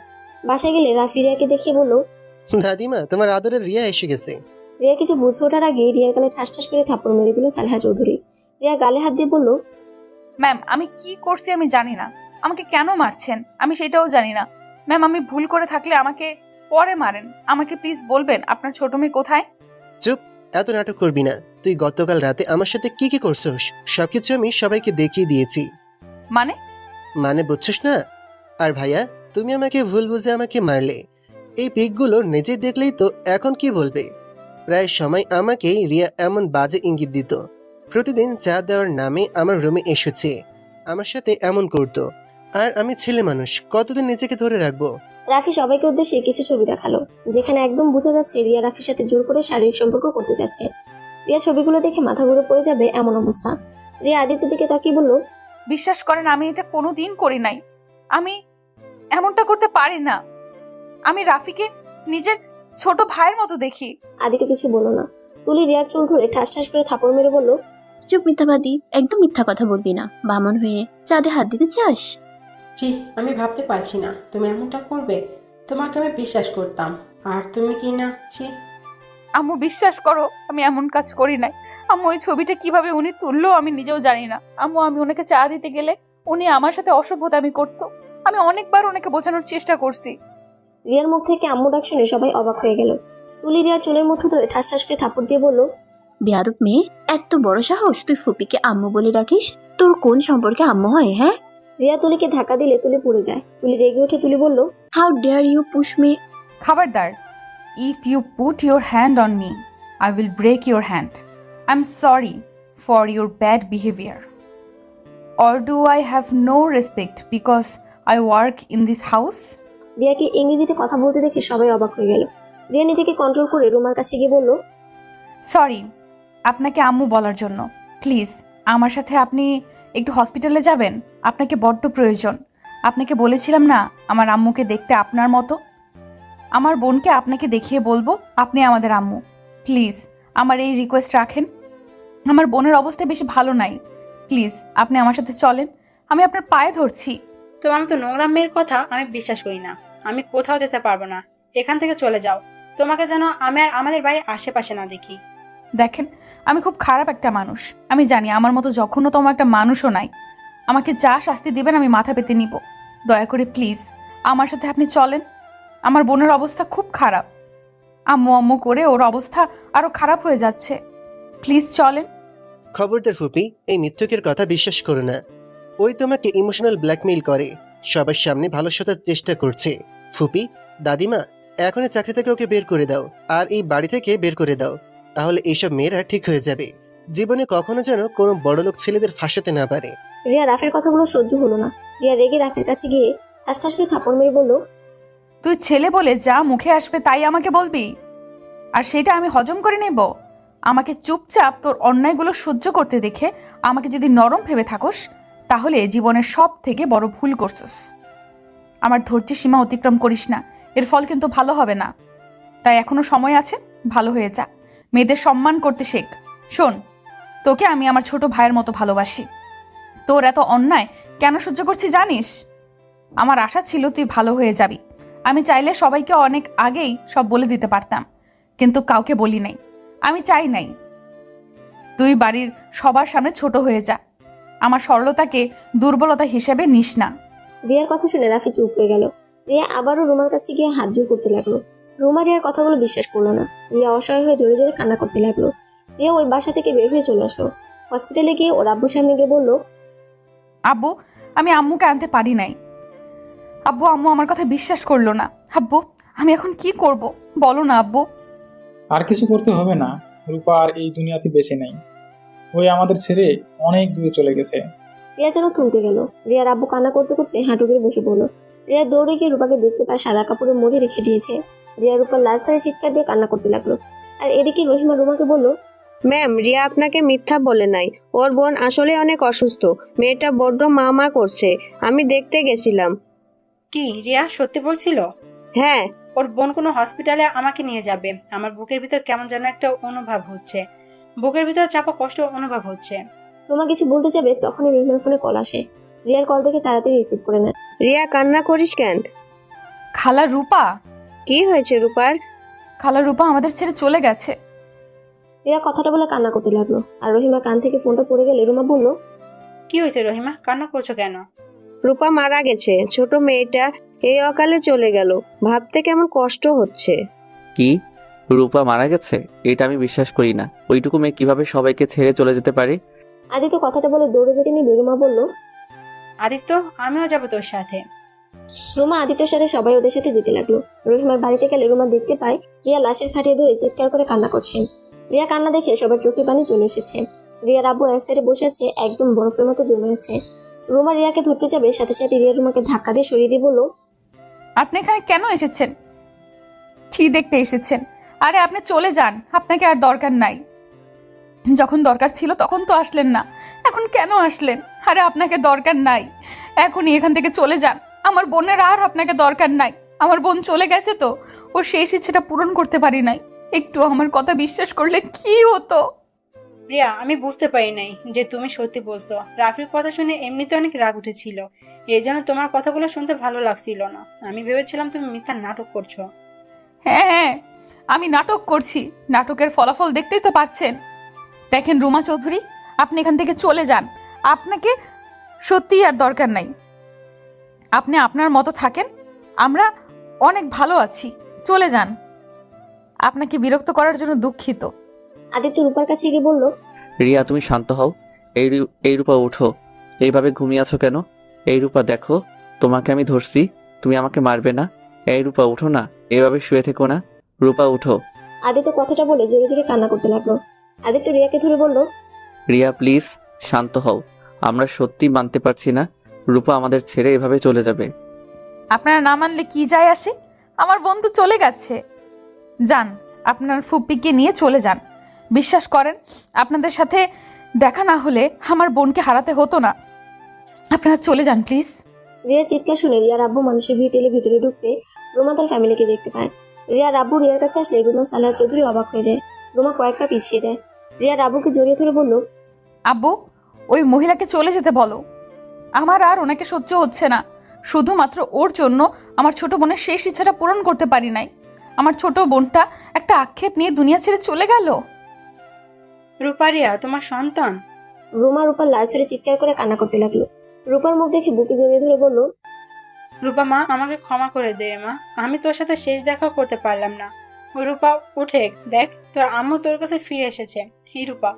বাসায় গেলে রাফি রিয়াকে দেখিয়ে বলল, দাদিমা, তোমার আদরের রিয়া এসে গেছে। রিয়া কিছু বুঝে ওঠার আগে রিয়ার গালে ঠাস ঠাস করে থাপ্পড় মেরে দিল সালেহা চৌধুরী। রিয়া গালে হাত দিয়ে বলল, ম্যাম, আমি কি করছি আমি জানি না, আমাকে কেন মারছেন আমি সেটাও জানি না। ম্যাম, আমি ভুল করে থাকলে আমাকে পরে মারেন, আমাকে প্লিজ বলবেন আপনার ছোট মেয়ে কোথায়? চুপ, এত নাটক করবি না। তুই গতকাল রাতে আমার সাথে কি কি করছস সবকিছু আমি সবাইকে দেখিয়ে দিয়েছি। মানে বুঝছস না? আর ভাইয়া, তুমি আমাকে ভুল বুঝে আমাকে মারলে। এই পিকগুলো নিজে দেখলেই তো এখন কি বলবে। প্রায় সময় আমাকেই রিয়া এমন বাজে ইঙ্গিত দিত। প্রতিদিন চা দেওয়ার নামে আমার রুমে এসেছে, আমার সাথে এমন করতো। আর আমি ছেলে মানুষ, কতদিন নিজেকে ধরে রাখবো? রাফি সবাইকে উদ্দেশ্যে কিছু ছবি দেখালো, যেখানে একদম বোঝা যাচ্ছে রিয়া রাফির সাথে জোর করে শারীরিক সম্পর্ক করতে যাচ্ছে। রিয়া ছবিগুলো দেখে মাথা ঘুরে পড়ে যাবে এমন অবস্থা। রিয়া আদিত্যর দিকে তাকিয়ে বলল, বিশ্বাস করেন আমি এটা কোনোদিন করি নাই, আমি এমনটা করতে পারি না। আমি রাফিকে নিজের ছোট ভাইয়ের মতো দেখি। আদিত্য কিছু বলল না। তুলি রিয়ার চুল ধরে ঠাস ঠাস করে থাপড় মেরে বলল, চুপ মিথ্যাবাদী, একদম মিথ্যা কথা বলবি না। বামন হয়ে চাঁদে হাত দিতে চাস? জি, আমি ভাবতে পারছি না তুমি এমনটা করবে। তোমাকে আমি বিশ্বাস করতাম, আর তুমি কি না। ছি আম্মু, বিশ্বাস করো আমি এমন কাজ করি নাই। আম্মু, ওই ছবিটা কিভাবে উনি তুললো আমি নিজেও জানি না। আম্মু, আমি ওনাকে চা দিতে গেলে উনি আমার সাথে অসভ্যতামি করতো। আমি অনেকবার ওনাকে বোঝানোর চেষ্টা করছি। রিয়ার মুখ থেকে আম্মু ডাক শুনে সবাই অবাক হয়ে গেল। তুলি রিয়ার চুলের মুঠো ধরে ঠাস ঠাস করে থাপড় দিয়ে বলল, বেয়াদব মেয়ে, এত বড় সাহস তুই ফুপিকে আম্মু বলে ডাকিস? তোর কোন সম্পর্কে আম্মু হয়? হ্যাঁ। রিয়া তুলিকে ধাক্কা দিলে তুলি পড়ে যায়। তুলি রেগে উঠে তুলি বলল, how dare you push me? খবরদার, if you put your hand on me I will break your hand. I am sorry for your bad behaviour. Or do I have no respect because I work in this house? রিয়াকে ইংরেজিতে কথা বলতে দেখে সবাই অবাক হয়ে গেল। রিয়া নিজেকে কন্ট্রোল করে রুমার কাছে গিয়ে বলল, সরি আপনাকে আম্মু বলার জন্য। প্লিজ আমার সাথে আপনি একটু হসপিটালে যাবেন, আপনাকে বড্ড প্রয়োজন। আপনাকে বলেছিলাম না আমার আম্মুকে দেখতে আপনার মতো? আমার বোনকে আপনাকে দেখিয়ে বলবো আপনি আমাদের আম্মু। প্লিজ আমার এই রিকোয়েস্ট রাখেন। আমার বোনের অবস্থা বেশি ভালো নাই, প্লিজ আপনি আমার সাথে চলেন, আমি আপনার পায়ে ধরছি। তোমার মতো নোংরা মেয়ের কথা আমি বিশ্বাস করি না। আমি কোথাও যেতে পারবো না, এখান থেকে চলে যাও। তোমাকে যেন আমি আর আমাদের বাড়ির আশেপাশে না দেখি। দেখেন, আমি খুব খারাপ একটা মানুষ, আমি জানি আমার মতো জঘন্যতম একটা মানুষও নাই। আমাকে যা শাস্তি দিবেন আমি মাথা পেতে নিব। দয়া করে প্লিজ আমার সাথে আপনি চলেন। আমার বোনের অবস্থা খুব খারাপ, আম্মু আম্মু করে ওর অবস্থা আরো খারাপ হয়ে যাচ্ছে। প্লিজ চলেন। খবরদার ফুপি, এই মিথ্যকের কথা বিশ্বাস করো না। ওই তোমাকে ইমোশনাল ব্ল্যাকমেইল করে, সবার সামনে ভালো সাজার চেষ্টা করছে। ফুপি, দাদিমা, এখনই চাকরি থেকে ওকে বের করে দাও, আর এই বাড়ি থেকে বের করে দাও। তাহলে এইসব মেয়েরা ঠিক হয়ে যাবে। জীবনে কখনো যেন কোনো বড়লোক ছেলেদের ফাঁসাতে না পারে। রিয়া রাফির কথাগুলো সহ্য হলো না। রিয়া রেগে রাফির কাছে গিয়ে ঠাস ঠাস করে থাপড় মেরে বলল, তুই ছেলে বলে যা মুখে আসবে তাই আমাকে বলবি, আর সেটা আমি হজম করে নেব? আমাকে চুপচাপ তোর অন্যায়গুলো সহ্য করতে দেখে আমাকে যদি নরম ভেবে থাকোস, তাহলে জীবনের সব থেকে বড় ভুল করছিস। আমার ধৈর্যের সীমা অতিক্রম করিস না, এর ফল কিন্তু ভালো হবে না। তাই এখনো সময় আছে, ভালো হয়ে যা, মেয়েদের সম্মান করতে শেখ। শোন, তোকে আমি আমার ছোট ভাইয়ের মতো ভালোবাসি। তোর এত অন্যায় কেন সহ্য করছি জানিস? আমার আশা ছিল তুই ভালো হয়ে যাবি। আমি চাইলে সবাইকে অনেক আগেই সব বলে দিতে পারতাম, কিন্তু কাউকে বলি নাই। আমি চাই নাই তুই বাড়ির সবার সামনে ছোট হয়ে যা। আমার সরলতাকে দুর্বলতা হিসেবে নিস না। রিয়ার কথা শুনে রাফি চুপ হয়ে গেল। রিয়া আবারও রুমার কাছে গিয়ে হাত জোড় করতে লাগলো। রুমা রিয়ার কথাগুলো বিশ্বাস করলো না। রিয়া অসহায় হয়ে জোরে জোরে কান্না করতে লাগলো। রিয়া ওই বাসা থেকে বের হয়ে চলে আসলো। হসপিটালে গিয়ে ওর আব্বুর সামনে গিয়ে বলল, আব্বু, আমি আম্মুকে আনতে পারি নাই। আব্বু, আম্মু আমার কথা বিশ্বাস করলো না। আব্বু, আমি এখন কি করব বলো না আব্বু। আর কিছু করতে হবে না, রূপা আর এই দুনিয়াতে বেঁচে নেই। ওই আমাদের ছেড়ে অনেক দূরে চলে গেছে। রিয়া যেন থমকে গেল। রিয়ার আব্বু কান্না করতে করতে হাঁটু গেড়ে বসে পড়লো। রিয়া দৌড়ে গিয়ে রূপাকে দেখতে পায় সাদা কাপড়ে মুড়ে রেখে দিয়েছে। রিয়া রূপার লাশ ধরে চিৎকার দিয়ে কান্না করতে লাগলো। আর এদিকে রহিমা রুমাকে বলল, ম্যাম, রিয়া আপনাকে মিথ্যা বলে নাই। ওর বোন আসলে অনেক অসুস্থ। মেয়েটা বড্ড মা করছে। আমি দেখতে গেছিলাম। কি রিয়া সত্যি বলছিল? হ্যাঁ। ওর বোন কোনো হসপিটালে আমাকে নিয়ে যাবে। আমার বুকের ভিতর কেমন যেন একটা অনুভব হচ্ছে, বুকের ভিতর চাপা কষ্ট অনুভব হচ্ছে। রুমা কিছু বলতে যাবে তখনই রহিমার ফোনে কল আসে। রিয়ার কল দেখে তাড়াতাড়ি রিসিভ করে নেয়। রিয়া, কান্না করিস কেন? খালা রূপা। কি হয়েছে রূপার? খালা রূপা আমাদের ছেড়ে চলে গেছে। রিয়া কথাটা বলে কান্না করতে লাগলো। আর রহিমা কান থেকে ফোনটা পড়ে গেলে রুমা বলল, কি হয়েছে রহিমা, কান্না করছো কেন? রূপা মারা গেছে। ছোট মেয়েটা এই অকালে চলে গেল। ভাবতে কেমন কষ্ট হচ্ছে। কি, রূপা মারা গেছে? এটা আমি বিশ্বাস করি না। ওইটুকু মেয়ে কিভাবে সবাইকে ছেড়ে চলে যেতে পারে? আদিত্য কথাটা বলে দৌড়ে যেতে নিয়ে রুমা বলল, আদিত্য, আমিও যাবো তোর সাথে। রুমা আদিত্যর সাথে সবাই ওদের সাথে যেতে লাগলো। রহিমার বাড়িতে গেলে রুমা দেখতে পায় রিয়া লাশের খাটিয়ে ধরে চিৎকার করে কান্না করছেন। রিয়া কান্না দেখে সবার চোখে পানি চলে এসেছে। রিয়ার আব্বু এক সাইডে বসে আছে, একদম বরফের মতো জমে আছে। রুমা রিয়াকে ধরতে যাবে, সাথে সাথে রিয়া রুমাকে ধাক্কা দিয়ে সরিয়ে দিয়ে বলল, আপনি এখানে কেন এসেছেন? কি দেখতে এসেছেন? আরে আপনি চলে যান, আপনাকে আর দরকার নাই। যখন দরকার ছিল তখন তো আসলেন না, এখন কেন আসলেন? আরে আপনাকে দরকার নাই, এখনই এখান থেকে চলে যান। আমার বোনের আর আপনাকে দরকার নাই। আমার বোন চলে গেছে তো, ও শেষ ইচ্ছেটা পূরণ করতে পারি নাই। একটু আমার কথা বিশ্বাস করলে কি হতো? রিয়া, আমি বুঝতে পারি নাই যে তুমি সত্যি বলছো। রাফির কথা শুনে এমনিতে অনেক রাগ উঠেছিল, এই জন্য তোমার কথাগুলো শুনতে ভালো লাগছিল না। আমি ভেবেছিলাম তুমি মিথ্যা নাটক করছো। হ্যাঁ হ্যাঁ, আমি নাটক করছি। নাটকের ফলাফল দেখতেই তো পাচ্ছেন। দেখেন রুমা চৌধুরী, আপনি এখান থেকে চলে যান। আপনাকে সত্যিই আর দরকার নাই। আপনি আপনার মতো থাকেন, আমরা অনেক ভালো আছি। চলে যান। আপনাকে বিরক্ত করার জন্য দুঃখিত। আদিত্য রূপার কাছে গিয়ে বলল, রিয়া, তুমি শান্ত হও। এই রূপা উঠো। এইভাবে ঘুমিয়ে আছো কেন? এই রূপা দেখো, তোমাকে আমি ধরছি, তুমি আমাকে মারবে না। এই রূপা উঠো না, এইভাবে শুয়ে থেকো না। রূপা উঠো। আদিত্য কথাটা বলে জোরে জোরে কান্না করতে লাগলো। আদিত্য রিয়াকে ধরে বলল, রিয়া প্লিজ শান্ত হও। আমরা সত্যি মানতে পারছি না রূপা আমাদের ছেড়ে এভাবে চলে যাবে। আপনারা না মানলে কি যায় আসে? আমার বন্ধু চলে গেছে। যান, আপনার ফুপ্পিকে নিয়ে চলে যান। বিশ্বাস করেন, আপনাদের সাথে দেখা না হলে আমার বোনকে হারাতে হতো না। আপনারা চলে যান প্লিজ। রিয়ার চিৎকার শুনে রিয়ার আব্বু মানুষের ভিড় টেলে ভিতরে ঢুকতে রুমা তার ফ্যামিলিকে দেখতে পায়। রিয়ার আব্বু রিয়ার কাছে আসলে রুমা সালেহা চৌধুরী অবাক হয়ে যায়। রুমা কয়েক পা পিছিয়ে যায়। রিয়ার আব্বুকে জড়িয়ে ধরে বলল, আব্বু, ওই মহিলাকে চলে যেতে বলো। আমার আর ওনাকে সহ্য হচ্ছে না। শুধুমাত্র ওর জন্য আমার ছোট বোনের শেষ ইচ্ছাটা পূরণ করতে পারি নাই। আমার ছোট বোনটা একটা আক্ষেপ নিয়ে দুনিয়া ছেড়ে চলে গেল। রূপা, রিয়া তোমার সন্তান। রুমা রূপার লাশ ধরে চিৎকার করে কান্না করতে লাগলো। রূপার মুখ দেখে বুকে জড়িয়ে ধরে বলল, রূপা মা, আমাকে ক্ষমা করে দে মা, আমি তোর সাথে শেষ দেখা করতে পারলাম না। রূপা উঠে দেখ, তোর আম্মু তোর কাছে ফিরে এসেছে। হি রূপা,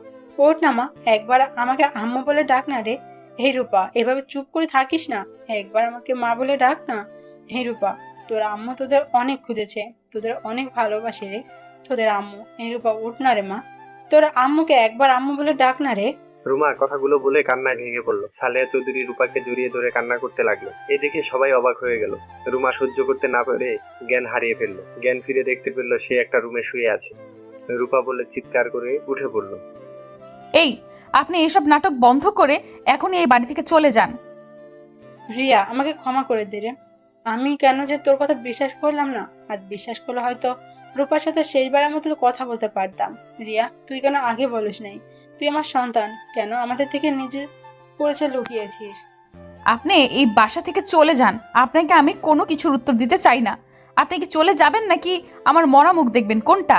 ওঠ না মা, একবার আমাকে আম্মু বলে ডাক না রে। হে রূপা, এভাবে চুপ করে থাকিস না, একবার আমাকে মা বলে ডাক না। হে রূপা, তোর আম্মু তোদের অনেক খুঁজেছে, তোদের অনেক ভালোবাসে রে তোদের আম্মু। হে রূপা, উঠ না রে মা, তোর আম্মুকে একবার আম্মু বলে ডাক না রে। রুমা কথাগুলো বলে কান্নায় ভেঙে পড়ল। সালেহা চৌধুরী রূপাকে জড়িয়ে ধরে কান্না করতে লাগলো। এদিকে সবাই অবাক হয়ে গেল। রুমা সহ্য করতে না পেরে জ্ঞান হারিয়ে ফেললো। জ্ঞান ফিরে দেখতে পেল সে একটা রুমে শুয়ে আছে। রূপা বলে চিৎকার করে উঠে পড়ল। এই, আপনি এসব নাটক বন্ধ করে এখনই এই বাড়ি থেকে চলে যান। রিয়া, আমাকে ক্ষমা করে দে রে। আমি কেন যে তোর কথা বিশ্বাস করলাম না, আর বিশ্বাস করলে হয়তো রূপার সাথে শেষবারের মতো কথা বলতে পারতাম। রিয়া, তুই কেন আগে বলিস নাই? তুই আমার সন্তান, কেন আমাদের থেকে নিজে পরিচয় লুকিয়েছিস? আপনি এই বাসা থেকে চলে যান। আপনাকে আমি কোনো কিছুর উত্তর দিতে চাই না। আপনি কি চলে যাবেন নাকি আমার মরা মুখ দেখবেন, কোনটা?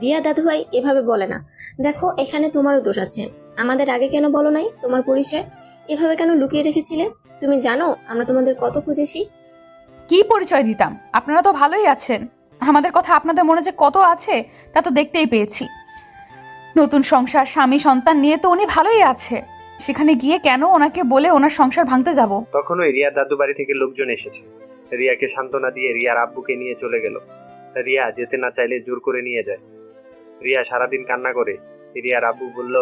রিয়া দাদুভাই এভাবে বলে না। দেখো, এখানে তোমারও দোষ আছে। আমাদের আগে কেন বলো নাই তোমার পরিচয়? এভাবে কেন লুকিয়ে রেখেছিলে? তুমি জানো আমরা তোমাদের কত খুঁজেছি। কি পরিচয় দিতাম? আপনারা তো ভালোই আছেন। আমাদের কথা আপনাদের মনে যে কত আছে তা তো দেখতেই পেয়েছি। নতুন সংসার, স্বামী, সন্তান নিয়ে তো উনি ভালোই আছে। সেখানে গিয়ে কেন ওনাকে বলে ওনার সংসার ভাঙতে যাব? তখনই রিয়ার দাদু বাড়ি থেকে লোকজন এসেছে। রিয়াকে সান্ত্বনা দিয়ে রিয়ার আব্বুকে নিয়ে চলে গেল। রিয়া যেতে না চাইলে জোর করে নিয়ে যায়। রিয়া সারাদিন কান্না করে। রিয়ার আব্বু বলল,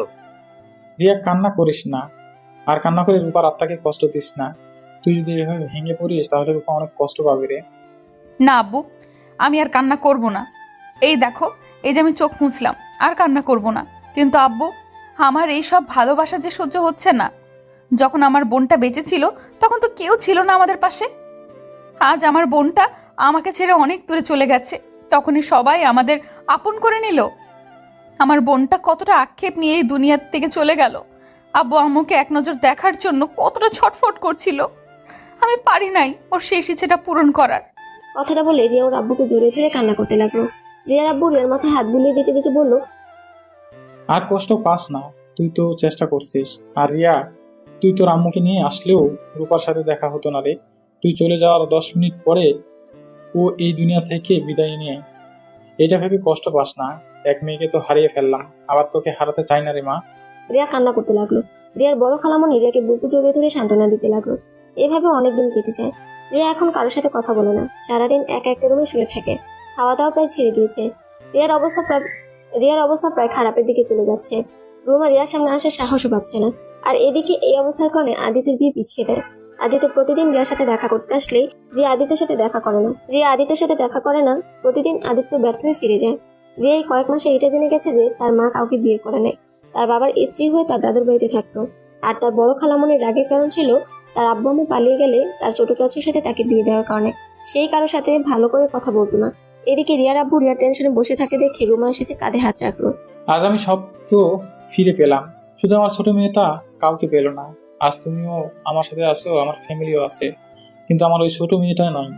রিয়া কান্না করিস না, আর কান্না করে রূপার আত্মাকে কষ্ট দিস না। তুই যদি এভাবে ভেঙে পড়িস তাহলে রূপা অনেক কষ্ট পাবে রে। না আব্বু, আমি আর কান্না করব না। এই দেখো, এই যে আমি চোখ মুছলাম, আর কান্না করব না। কিন্তু আব্বু, আমার এই সব ভালোবাসা যে সহ্য হচ্ছে না। যখন আমার বোনটা বেঁচে ছিল তখন তো কেউ ছিল না আমাদের পাশে। আজ আমার বোনটা আমাকে ছেড়ে অনেক দূরে চলে গেছে, তখনই সবাই আমাদের আপন করে নিল। আমার বোনটা কতটা আক্ষেপ নিয়ে এই দুনিয়ার থেকে চলে গেল। আব্বু আম্মুকে এক নজর দেখার জন্য কতটা ছটফট করছিল। আমি পারি নাই ওর শেষ ইচ্ছেটা পূরণ করার। কথাটা বলে রিয়া ওর আব্বুকে জড়িয়ে ধরে কান্না করতে লাগলো। রিয়ার আব্বু রিয়ার মাথায় হাত বুলিয়ে দিতে দিতে বলল, আর কষ্ট পাস না, তুই তো চেষ্টা করছিস। আর রিয়া, তুই তোর আম্মুকে নিয়ে আসলেও রূপার সাথে দেখা হতো না রে। তুই চলে যাওয়ার 10 মিনিট পরে ও এই দুনিয়া থেকে বিদায় নিয়ে। এটা ভেবে কষ্ট পাস না, এক মেয়েকে তো হারিয়ে ফেললাম, আবার তোকে হারাতে চাই না রে মা। রিয়া কান্না করতে লাগলো। রিয়ার বড় খালামণি রিয়াকে বুকে জড়িয়ে ধরে সান্ত্বনা দিতে লাগলো। এভাবে অনেকদিন কেটে যায়। রিয়া এখন কারোর সাথে কথা বলে না, সারাদিন একা একটা রুমে শুয়ে থাকে। খাওয়া দাওয়া প্রায় ছেড়ে দিয়েছে। রিয়ার অবস্থা প্রায় খারাপের দিকে চলে যাচ্ছে। রুমা রিয়ার সামনে আসার সাহসও পাচ্ছে না। আর এদিকে এই অবস্থার কারণে আদিত্যের বিয়ে পিছিয়ে দেয়। আদিত্য প্রতিদিন রিয়ার সাথে দেখা করতে আসলেই রিয়া আদিত্যের সাথে দেখা করে না। প্রতিদিন আদিত্য ব্যর্থ হয়ে ফিরে যায়। রিয়া এই কয়েক মাসে এটা জেনে গেছে যে তার মা কাউকে বিয়ে করে নেয়। তার বাবার স্ত্রী হয়ে তার দাদুর বাড়িতে থাকতো। আর তার বড় খালামণির রাগের কারণ ছিল তার আব্বু আম্মু পালিয়ে গেলে তার ছোট চাচুর সাথে তাকে বিয়ে দেওয়ার কারণে। সেই কারোর সাথে ভালো করে কথা বলতো না। এদিকে রিয়ার আব্বু রিয়ার টেনশনে বসে থাকে দেখে রুমা এসেছে কাঁধে হাত রাখলো। আজ আমি সব তো ফিরে পেলাম, শুধু আমার ছোট মেয়েটা কাউকে পেল না। আজ তুমিও আমার সাথে আছো, আমার ফ্যামিলিও আছে, কিন্তু আমার ওই ছোট মেয়েটা নয়।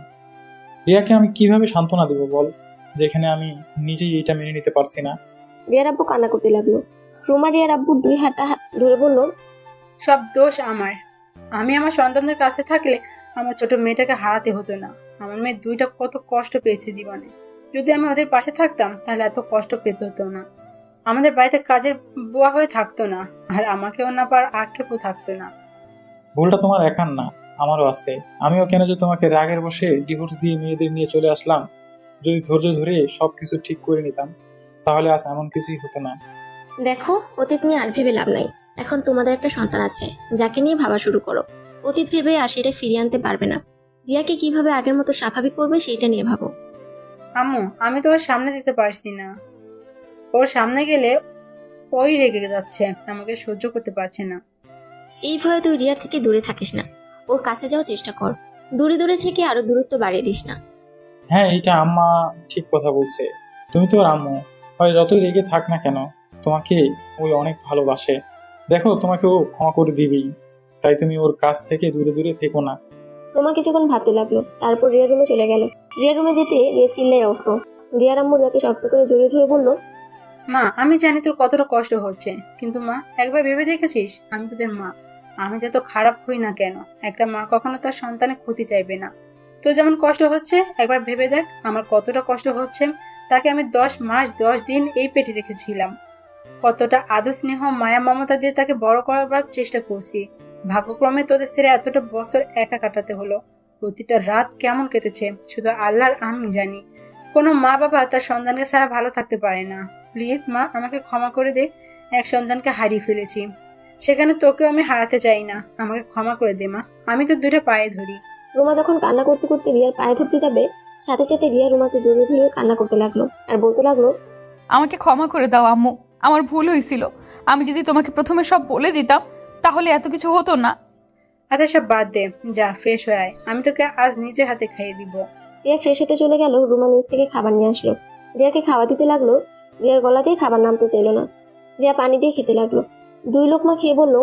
রিয়াকে আমি কিভাবে সান্ত্বনা দিব বল, যেখানে আমি নিজেই এটা মেনে নিতে পারছি না। রিয়ার আব্বু কান্না করতে লাগলো। রুমা রিয়ার আব্বুর 2 হাত ধরে বলল, সব দোষ আমার। আমি আমার সন্তানদের কাছে থাকলে আমার ছোট মেয়েটাকে হারাতে হতো না। আমার মেয়ে 2টা কত কষ্ট পেয়েছে জীবনে। যদি আমি ওদের পাশে থাকতাম তাহলে এত কষ্ট পেতে হতো না। আমাদের বাড়িতে কাজের বুয়া হয়ে থাকতো না, আর আমাকেও না পার আক্ষেপও থাকতো না। ভুলটা তোমার একার না, আমারও আছে। আমিও কেন যে তোমাকে রাগের বসে ডিভোর্স দিয়ে মেয়েদের নিয়ে চলে আসলাম। যদি ধৈর্য ধরে সবকিছু ঠিক করে নিতাম তাহলে আজ এমন কিছুই হতো না। দেখো, অতীত নিয়ে আর ভেবে লাভ নাই। এখন তোমাদের একটা সন্তান আছে, যাকে নিয়ে ভাবা শুরু করো। অতীত ভেবে আর সেটা ফিরিয়ে আনতে পারবে না। রিয়াকে কিভাবে আগের মতো স্বাভাবিক করবে সেইটা নিয়ে ভাবো। আম্মু, আমি তো ওর সামনে যেতে পারছি না। ওর সামনে গেলে ওই রেগে যাচ্ছে, আমাকে সহ্য করতে পারছে না। এই ভয়ে তুই রিয়ার থেকে দূরে থাকিস না, ওর কাছে যাওয়ার চেষ্টা কর। দূরে দূরে থেকে আরো দূরত্ব বাড়িয়ে দিস না। হ্যাঁ, এটা আম্মা ঠিক কথা বলছে। তুমি তো আম্মু, হয় যতই রেগে থাক না কেন, তোমাকে ওই অনেক ভালোবাসে। দেখো, তোমাকে ও ক্ষমা করে দিবেই, তাই তুমি ওর কাছ থেকে দূরে দূরে থেকো না। রোমা কিছুক্ষণ ভাবতে লাগলো, তারপর রিয়ার রুমে চলে গেল। রিয়ার রুমে যেতে রিয়া চিল্লায় উঠলো। রিয়ার আম্মু রিয়াকে শক্ত করে জড়িয়ে ধরে বলল, মা, আমি জানি তোর কতটা কষ্ট হচ্ছে, কিন্তু মা, একবার ভেবে দেখেছিস আমি তোদের মা। আমি যত খারাপ হই না কেন, একটা মা কখনো তার সন্তানের ক্ষতি চাইবে না। তোর যেমন কষ্ট হচ্ছে, একবার ভেবে দেখ আমার কতটা কষ্ট হচ্ছে। তাকে আমি 10 মাস 10 দিন এই পেটে রেখেছিলাম। কতটা আদর স্নেহ মায়া মমতা দিয়ে তাকে বড় করবার চেষ্টা করছি। ভাগ্যক্রমে তোদের ছেড়ে এতটা বছর একা কাটাতে হলো। প্রতিটা রাত কেমন কেটেছে শুধু আল্লাহর আমি জানি। কোনো মা বাবা তার সন্তানকে ছাড়া ভালো থাকতে পারে না। প্লিজ মা, আমাকে ক্ষমা করে দে। এক সন্তানকে হারিয়ে ফেলেছি, সেখানে তোকেও আমি হারাতে চাই না। আমাকে ক্ষমা করে দে মা, আমি তো 2টা পায়ে ধরি। রোমা যখন কান্না করতে করতে রিয়ার পায়ে ধরতে যাবে, সাথে সাথে রিয়া রোমাকে জড়িয়ে ধরে কান্না করতে লাগলো আর বলতে লাগলো, আমাকে ক্ষমা করে দাও আম্মু, আমার ভুল হয়েছিল। আমি যদি তোমাকে প্রথমে সব বলে দিতাম তাহলে এত কিছু হতো না। আচ্ছা, সব বাদ দে, যা ফ্রেশ হয়ে আয়, আমি তোকে আজ নিজের হাতে খাইয়ে দিব। রিয়া ফ্রেশ হতে চলে গেল। রোমা নিচ থেকে খাবার নিয়ে আসলো, রিয়াকে খাওয়া দিতে লাগলো। রিয়ার গলাতেই খাবার নামতে চাইল না। রিয়া পানি দিয়ে খেতে লাগলো। 2 লোকমা খেয়ে বলল,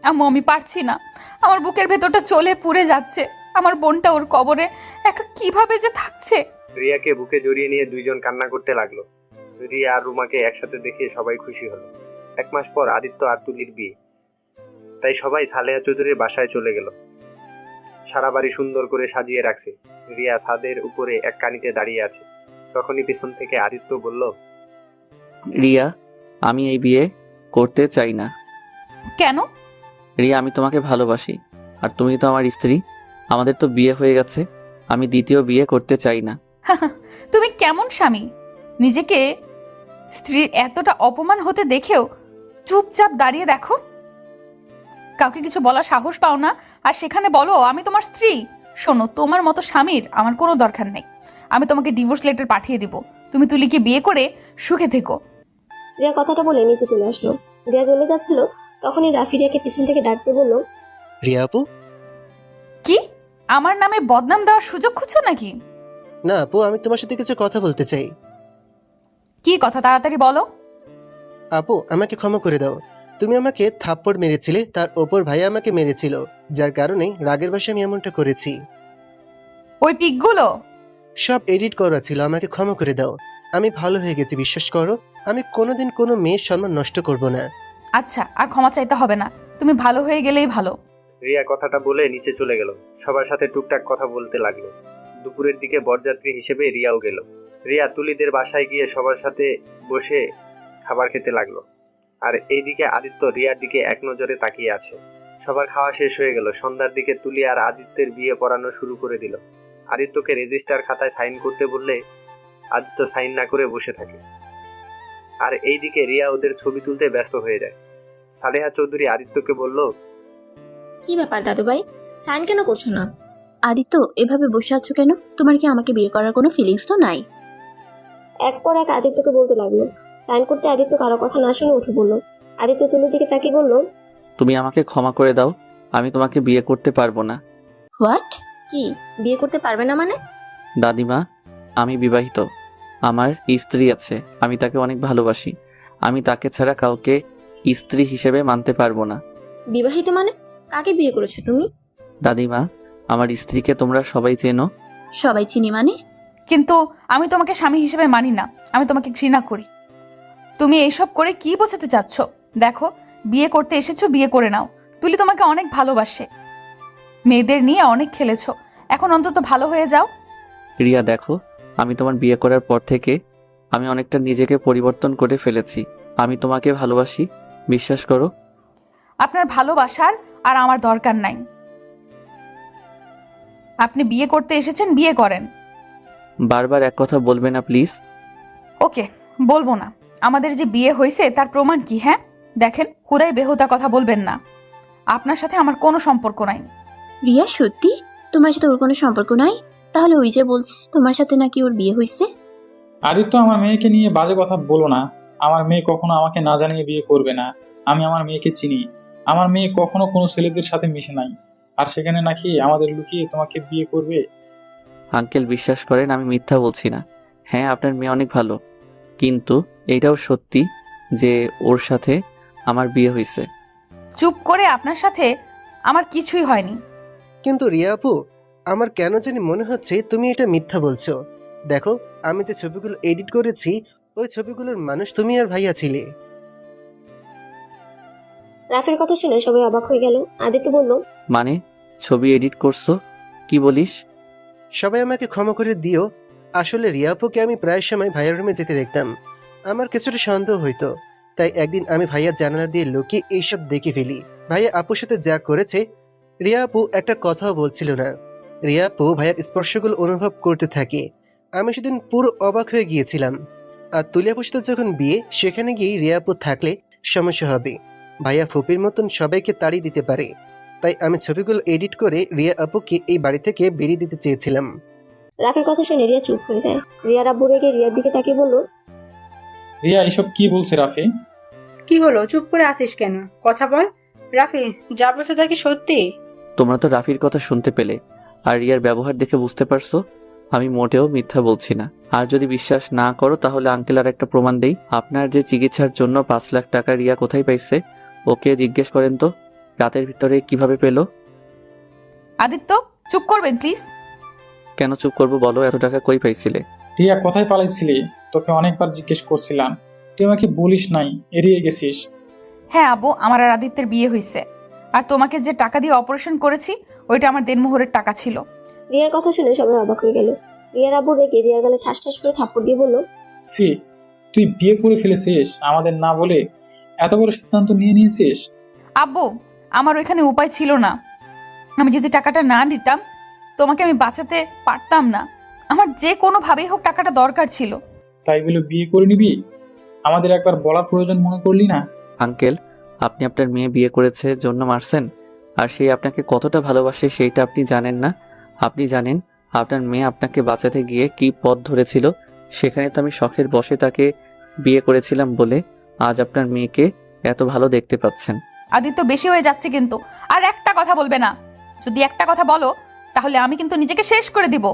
আম্মু, আমি পারছি না, আমার বুকের ভেতরটা চলে পুড়ে যাচ্ছে। আমার বোনটা ওর কবরে একা কিভাবে যে থাকছে। রিয়াকে বুকে জড়িয়ে নিয়ে 2জন কান্না করতে লাগলো। রিয়া আর রুমাকে একসাথে দেখে সবাই খুশি হলো। 1 মাস পর আদিত্য আর তুলির বিয়ে, তাই সবাই সালেহা চৌধুরীর বাসায় চলে গেল। সারা বাড়ি সুন্দর করে সাজিয়ে রাখছে। রিয়া ছাদের উপরে এক কানিতে দাঁড়িয়ে আছে। তখনই পিছন থেকে আদিত্য বলল, রিয়া, আমি এই বিয়ে করতে চাই না। কেন? রিয়া, আমি তোমাকে ভালোবাসি, আর তুমি তো আমার স্ত্রী। আমাদের তো বিয়ে হয়ে গেছে, আমি দ্বিতীয় বিয়ে করতে চাই না। তুমি কেমন স্বামী? নিজেকে স্ত্রীর এতটা অপমান হতে দেখেও চুপচাপ দাঁড়িয়ে দেখো, কাউকে কিছু বলার সাহস পাও না, আর সেখানে বলো আমি তোমার স্ত্রী। শোনো, তোমার মতো স্বামীর আমার কোনো দরকার নেই। আমি তোমাকে ডিভোর্স লেটার পাঠিয়ে দিব। তুমি তুলিকে বিয়ে করে সুখে থেকো। রিয়া কথাটা বলে নিচে চলে আসলো। রিয়া চলে যাচ্ছিল, তখনই রাফি রিয়াকে পিছন থেকে ডাকতে বলল, রিয়া আপু। কি আমার নামে বদনাম দেওয়ার সুযোগ খুঁজছো নাকি? না আপু, আমি তোমার সাথে কিছু কথা বলতে চাই। কি কথা, তাড়াতাড়ি বলো। আপু আমাকে ক্ষমা করে দাও। তুমি আমাকে থাপ্পড় মেরেছিলে, তার ওপর ভাইয়া আমাকে মেরেছিল, যার কারণে রাগের বশে আমি এমনটা করেছি। ওই পিকগুলো সব এডিট করা ছিল, আমাকে ক্ষমা করে দাও। আমি ভালো হয়ে গেছি, বিশ্বাস করো। আমি কোনোদিন কোনো মেয়ের সম্মান নষ্ট করব না। আচ্ছা, আর ক্ষমা চাইতে হবে না, তুমি ভালো হয়ে গেলেই ভালো। রিয়া কথাটা বলে নিচে চলে গেল। সবার সাথে টুকটাক কথা বলতে লাগলো। দুপুরের দিকে বরযাত্রী হিসেবে রিয়াও গেল। রিয়া তুলিদের বাসায় গিয়ে সবার সাথে বসে খাবার খেতে লাগলো। আর এইদিকে আদিত্য রিয়ার দিকে এক নজরে তাকিয়ে আছে। সবার খাওয়া শেষ হয়ে গেল। সন্ধ্যার দিকে তুলি আর আদিত্যের বিয়ে পড়ানো শুরু করে দিল। আদিত্যকে রেজিস্টার খাতায় সাইন করতে বললে আদিত্য সাইন না করে বসে থাকে। আর এইদিকে রিয়া ওদের ছবি তুলতে ব্যস্ত হয়ে যায়। সালেহা চৌধুরী আদিত্যকে বলল, কি ব্যাপার দাদু ভাই, সাইন কেন করছো না? আদিত্য, এভাবে বসে আছো কেন? তোমার কি আমাকে বিয়ে করার কোনো ফিলিংস তো নাই? এক পর এক আদিত্যকে বলতে লাগলো। সাইন করতে আদিত্য কারো কথা না শুনে উঠে বলল। আদিত্য তুলির দিকে তাকিয়ে বলল, তুমি আমাকে ক্ষমা করে দাও, আমি তোমাকে বিয়ে করতে পারবো না। হোয়াট? কি বিয়ে করতে পারবে না মানে? দাদিমা, আমি বিবাহিত, আমার স্ত্রী আছে, আমি তাকে অনেক ভালোবাসি। আমি তাকে ছাড়া কাউকে স্ত্রী হিসেবে মানতে পারবো না। বিবাহিত মানে? কাকে বিয়ে করেছো তুমি? দাদিমা, আমার স্ত্রীকে তোমরা সবাই চেনো। সবাই চিনি মানে? কিন্তু আমি তোমাকে স্বামী হিসেবে মানি না, আমি তোমাকে ঘৃণা করি। তুমি এইসব করে কি বোঝাতে চাচ্ছ? দেখো, বিয়ে করতে এসেছো, বিয়ে করে নাও। তুলি তোমাকে অনেক ভালোবাসে, মেয়েদের নিয়ে অনেক খেলেছো, এখন অন্তত ভালো হয়ে যাও। রিয়া দেখো, আমি তোমার বিয়ে করার পর থেকে আমি অনেকটা নিজেকে পরিবর্তন করে ফেলেছি। আমি তোমাকে ভালোবাসি, বিশ্বাস করো। আপনার ভালোবাসার আর আমার দরকার নাই। আপনি বিয়ে করতে এসেছেন, বিয়ে করেন। বারবার এক কথা বলবে না প্লিজ। ওকে, বলবো না। আমাদের যে বিয়ে হয়েছে তার প্রমাণ কি? হ্যাঁ দেখেন, খুদাই বেহুদা কথা বলবেন না। আপনার সাথে আমার কোনো সম্পর্ক নাই। রিয়া, সত্যি তোমার সাথে ওর কোনো সম্পর্ক নাই? তাহলে ওই যে বলছে তোমার সাথে নাকি ওর বিয়ে হয়েছে। আদিত্য, আমার মেয়েকে নিয়ে বাজে কথা বলো না। আমার মেয়ে কখনো আমাকে না জানিয়ে বিয়ে করবে না। আমি আমার মেয়েকে চিনি। আমার মেয়ে কখনো কোনো ছেলেদের সাথে মিশে নাই, আর সেখানে নাকি আমাদের লুকিয়ে তোমাকে বিয়ে করবে। আঙ্কেল, বিশ্বাস করেন, আমি মিথ্যা বলছি না। হ্যাঁ, আপনার মেয়ে অনেক ভালো, কিন্তু এইটাও সত্যি যে ওর সাথে আমার বিয়ে হয়েছে। চুপ করে, আপনার সাথে আমার কিছুই হয়নি। কিন্তু রিয়া আপু, আমার কেন জানি মনে হচ্ছে তুমি এটা মিথ্যা বলছো। দেখো, আমি যে ছবিগুলো এডিট করেছি, ওই ছবিগুলোর মানুষ তুমি আর ভাইয়া ছিলে। রাফির কথা শুনে সবাই অবাক হয়ে গেল। আদিত্য বলল, মানে ছবি এডিট করছো? কি বলিস? সবাই আমাকে ক্ষমা করে দিও। আসলে রিয়া আপুকে আমি প্রায় সময় ভাইয়ার রুমে যেতে দেখতাম। আমার কিছুটা সন্দেহ হইতো, তাই একদিন আমি ভাইয়ার জানালা দিয়ে লুকিয়ে এইসব দেখে ফেলি। ভাইয়া আপুর সাথে যা করেছে, রিয়া আপু একটা কথাও বলছিল না। রিয়া আপু ভাইয়ার স্পর্শগুলো অনুভব করতে থাকে। আমি সেদিন পুরো অবাক হয়ে গিয়েছিলাম। আর তুলি আপুর সাথে যখন বিয়ে, সেখানে গিয়ে রিয়া আপু থাকলে সমস্যা হবে। ভাইয়া ফুপির মতন সবাইকে তাড়িয়ে দিতে পারে। তাই আমি ছবিগুলো এডিট করে রিয়া আপুকে এই বাড়ি থেকে বেরিয়ে দিতে চেয়েছিলাম। রাফির কথা শুনে রিয়া চুপ হয়ে যায়। রিয়ার আব্বু রেগে রিয়ার দিকে তাকিয়ে বলল, রিয়া, এসব কি বলছে রাফি? কি হলো, চুপ করে আছিস কেন? কথা বল। রাফি, যা বলছে তা কি সত্যি? তোমরা তো রাফির কথা শুনতে পেলে, আর রিয়ার ব্যবহার দেখে বুঝতে পারছো আমি মোটেও মিথ্যা বলছি না। আর যদি বিশ্বাস না করো তাহলে আঙ্কেল আর একটা প্রমাণ দেই। আপনার যে চিকিৎসার জন্য 5 লাখ টাকা রিয়া কোথায় পাইছে, ওকে জিজ্ঞেস করেন তো রাতের ভিতরে কিভাবে পেলো। আদিত্য, চুপ করবেন প্লিজ। কেন চুপ করবো বলো? এত টাকা কই পাইছিলে? রিয়া, কোথায় পালাইছিলি? তোকে অনেকবার জিজ্ঞেস করছিলাম, তুই আমাকে বলিস নাই, এড়িয়ে গেছিস। হ্যাঁ আব্বু, আমার আর আদিত্যের বিয়ে হয়েছে। আর তোমাকে যে টাকা দিয়ে অপারেশন করেছি, ওইটা আমার দেনমোহরের টাকা ছিল। রিয়ার কথা শুনে সবাই অবাক হয়ে গেল। রিয়ার আব্বু রেগে রিয়ার গালে ঠাস ঠাস করে থাপ্পড় দিয়ে বলল, সি, তুই বিয়ে করে ফেলেছিস আমাদের না বলে, এত বড় সিদ্ধান্ত নিয়ে নিয়েছিস। আব্বু, আমার ওইখানে উপায় ছিল না। আমি যদি টাকাটা না দিতাম, তোমাকে আমি বাঁচাতে পারতাম না। আমার যে কোনোভাবেই হোক টাকাটা দরকার ছিল। তাই বলে বিয়ে করে নিবি? আমাদের একবার বলার প্রয়োজন মনে করলি না? আঙ্কেল, আপনি আপনার মেয়ে বিয়ে করেছে জন্য মারছেন, আর সে আপনাকে কতটা ভালোবাসে সেইটা আপনি জানেন না। আপনি জানেন আপনার মেয়ে আপনাকে বাঁচাতে গিয়ে কি পথ ধরেছিল, সেখানে তো আমি শখের বশে তাকে বিয়ে করেছিলাম বলে আজ আপনার মেয়েকে এত ভালো দেখতে পাচ্ছেন। আদিত্য, বেশি হয়ে যাচ্ছে কিন্তু। আর একটা কথা বলবে না। যদি একটা কথা বলো তাহলে আমি কিন্তু নিজেকে শেষ করে দিব।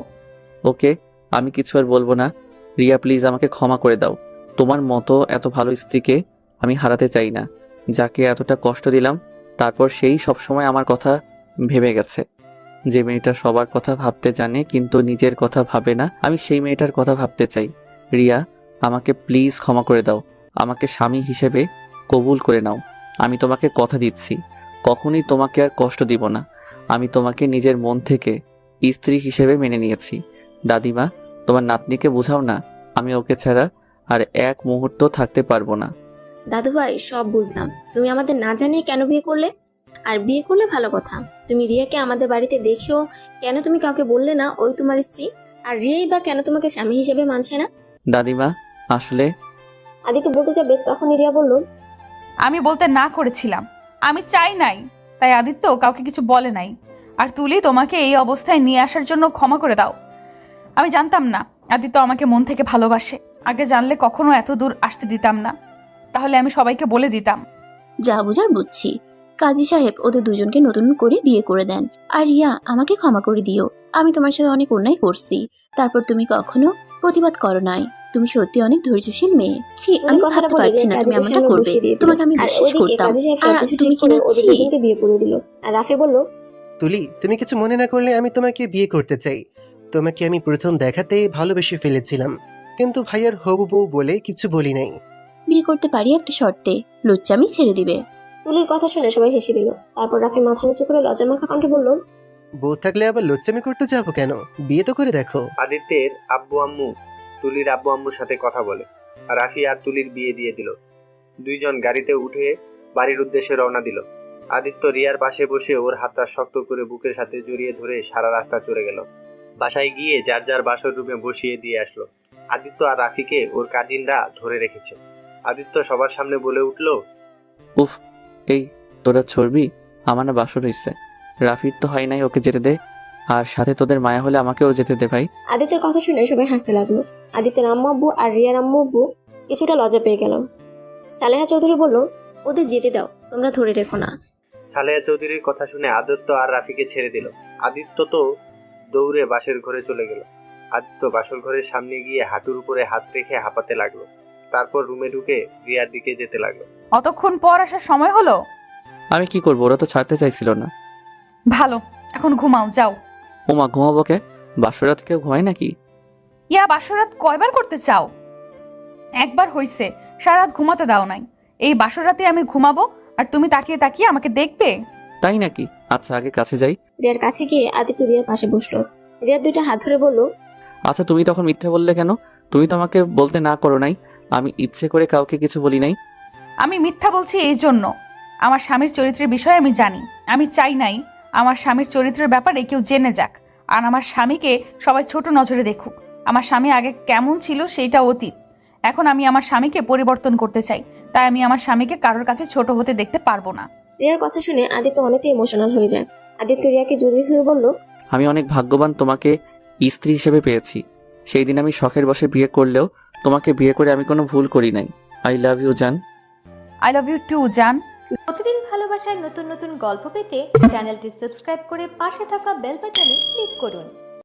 ওকে, আমি কিছু আর বলবো না। রিয়া প্লিজ আমাকে ক্ষমা করে দাও। তোমার মতো এত ভালো স্ত্রীকে আমি হারাতে চাই না। যাকে এতটা কষ্ট দিলাম তারপর সেই সবসময় আমার কথা ভেবে গেছে। যে মেয়েটা সবার কথা ভাবতে জানে কিন্তু নিজের কথা ভাবে না, আমি সেই মেয়েটার কথা ভাবতে চাই। রিয়া, আমাকে প্লিজ ক্ষমা করে দাও। আমাকে স্বামী হিসেবে কবুল করে নাও। আমি তোমাকে কথা দিচ্ছি কখনই তোমাকে আর কষ্ট দিব না। আমি তোমাকে নিজের মন থেকে স্ত্রী হিসেবে মেনে নিয়েছি। দাদিমা, তোমার নাতনিকে বোঝাও না, আমি ওকে ছাড়া আর এক মুহূর্ত থাকতে পারবো না। দাদু ভাই, সব বুঝলাম। তুমি আমাদের না জানিয়ে কেন বিয়ে করলে? আর বিয়ে করলে ভালো কথা। তুমি রিয়াকে আমাদের বাড়িতে দেখেও কেন তুমি কাউকে বললে না ওই তোমার স্ত্রী? আর রিয়াই বা কেন তোমাকে স্বামী হিসেবে মানছে না? দাদিমা, আসলে আদিত্য বলতে যাবে তখনই রিয়া বলল, আমি বলতে না করেছিলাম, আমি চাই নাই, তাই আদিত্য কাউকে কিছু বলে নাই। আর তুলি, তোমাকে এই অবস্থায় নিয়ে আসার জন্য ক্ষমা করে দাও। আমি জানতাম না আদিত্য আমাকে মন থেকে ভালোবাসে। আগে জানলে কখনো এত দূর আসতে দিতাম না। তাহলে আমি সবাইকে বলে দিতাম। যা বুঝার বুঝছি। কাজী সাহেব ওদের দুজনকে নতুন করে বিয়ে করে দেন। আর রিয়া, আমাকে ক্ষমা করে দিও। আমি তোমার সাথে অনেক অন্যায় করছি, তারপর তুমি কখনো প্রতিবাদ করো নাই। তুমি সত্যি অনেক ধৈর্যশীল মেয়ে। ছি, আমি ভাবতে পারছি না তুমি এমনটা করবে। তোমাকে আমি বিশ্বাস করতাম। আর তুমি কিনা ছি। বিয়ে করে দিল। আর রাফি বলল, তুলি, তুমি কিছু মনে না করলে আমি তোমাকে বিয়ে করতে চাই। তোমাকে আমি প্রথম দেখাতে ভালোবেসে ফেলেছিলাম, কিন্তু ভাইয়ার হবু বউ বলে কিছু বলি নাই। বিয়ে করতে পারি একটা শর্তে, লুচ্চামি ছেড়ে দিবে। তুলির কথা শুনে সবাই হেসে দিল। তারপর রাফি মাথা নিচু করে লজ্জামাখা কণ্ঠে বলল, বউ থাকলে আবার লোচ্চামি করতে যাবো কেন? বিয়ে তো করে দেখো। আদিত্যের আব্বু আম্মু তুলির আব্বু আম্মুর সাথে কথা বলে আর রাফি আর তুলির বিয়ে দিয়ে দিল। দুইজন গাড়িতে উঠে বাড়ির উদ্দেশ্যে রওনা দিল। আদিত্য রিয়ার পাশে বসে ওর হাতটা শক্ত করে বুকের সাথে জড়িয়ে ধরে সারা রাস্তা চলে গেল। বাসায় গিয়ে যার যার বাসর রুমে বসিয়ে দিয়ে আসলো। আদিত্য আর রাফিকে ওর কাজিনরা ধরে রেখেছে। আদিত্য সবার সামনে বলে উঠল, উফ, এই তোরা ছড়বি? আমার না বাসর হইছে। রাফির তো হয় নাই, ওকে যেতে দে। আর সাথে তোদের মায়া হলে আমাকেও যেতে দে ভাই। আদিত্যের কথা শুনে সবাই হাসতে লাগলো। আদিত্যের আম্মু আব্বু আর রিয়ার আম্মু আব্বু কিছুটা লজ্জা পেয়ে গেল। সালেহা চৌধুরী বলল, ওদের যেতে দাও, তোমরা ধরে রেখো না। সালেহা চৌধুরীর কথা শুনে আদিত্য আর রাফিকে ছেড়ে দিল। আদিত্য তো দৌড়ে বাসের ঘরে চলে গেল। আদিত্য বাসর ঘরের সামনে গিয়ে হাঁটুর উপরে হাত রেখে হাঁপাতে লাগলো। তারপর রুমে ঢুকে রিয়ার দিকে যেতে লাগলো। অতক্ষণ পর আসার সময় হলো? আমি কি করবো, ওরা তো ছাড়তে চাইছিল না। ভালো, এখন ঘুমাও, যাও। ওমা, ঘুমাবো কে? বাসরাত কেউ ঘুমায় নাকি? ইয়া, বাসরাত কয়বার করতে চাও? একবার হইছে, সারা রাত ঘুমাতে দাও নাই। এই বাসরাতে আমি ঘুমাবো আর তুমি তাকিয়ে তাকিয়ে আমাকে দেখবে? তাই নাকি? আচ্ছা, আগে কাছে যাই। রিয়ার কাছে গিয়ে আদিত্য রিয়ার পাশে বসলো। রিয়ার দুইটা হাত ধরে বলল, আচ্ছা, তুমি তখন মিথ্যে বললে কেন? তুমি তো আমাকে বলতে না করো নাই। আমি ইচ্ছে করে কাউকে কিছু বলি নাই। আমি মিথ্যা বলছি এই জন্য, আমার স্বামীর চরিত্রের বিষয়ে আমি জানি। আমি চাই নাই আমার স্বামীর চরিত্রের ব্যাপারে কেউ জেনে যাক, আর আমার স্বামীকে সবাই ছোট নজরে দেখুক। আমার স্বামী আগে কেমন ছিল সেইটা অতীত। এখন আমি আমার স্বামীকে পরিবর্তন করতে চাই, তাই আমি আমার স্বামীকে কারোর কাছে ছোট হতে দেখতে পারবো না। রিয়ার কথা শুনে আদিত্য অনেকটা ইমোশনাল হয়ে যায়। আদিত্য রিয়াকে জড়িয়ে ধরে বলল, আমি অনেক ভাগ্যবান তোমাকে স্ত্রী হিসেবে পেয়েছি। সেই দিন আমি শখের বশে বিয়ে করলেও তোমাকে বিয়ে করে আমি কোনো ভুল করি নাই। আই লাভ ইউ জান। আই লাভ ইউ টু জান। প্রতিদিন ভালোবাসার নতুন নতুন গল্প পেতে চ্যানেলটি সাবস্ক্রাইব করে পাশে থাকা বেল বাটনে ক্লিক করুন।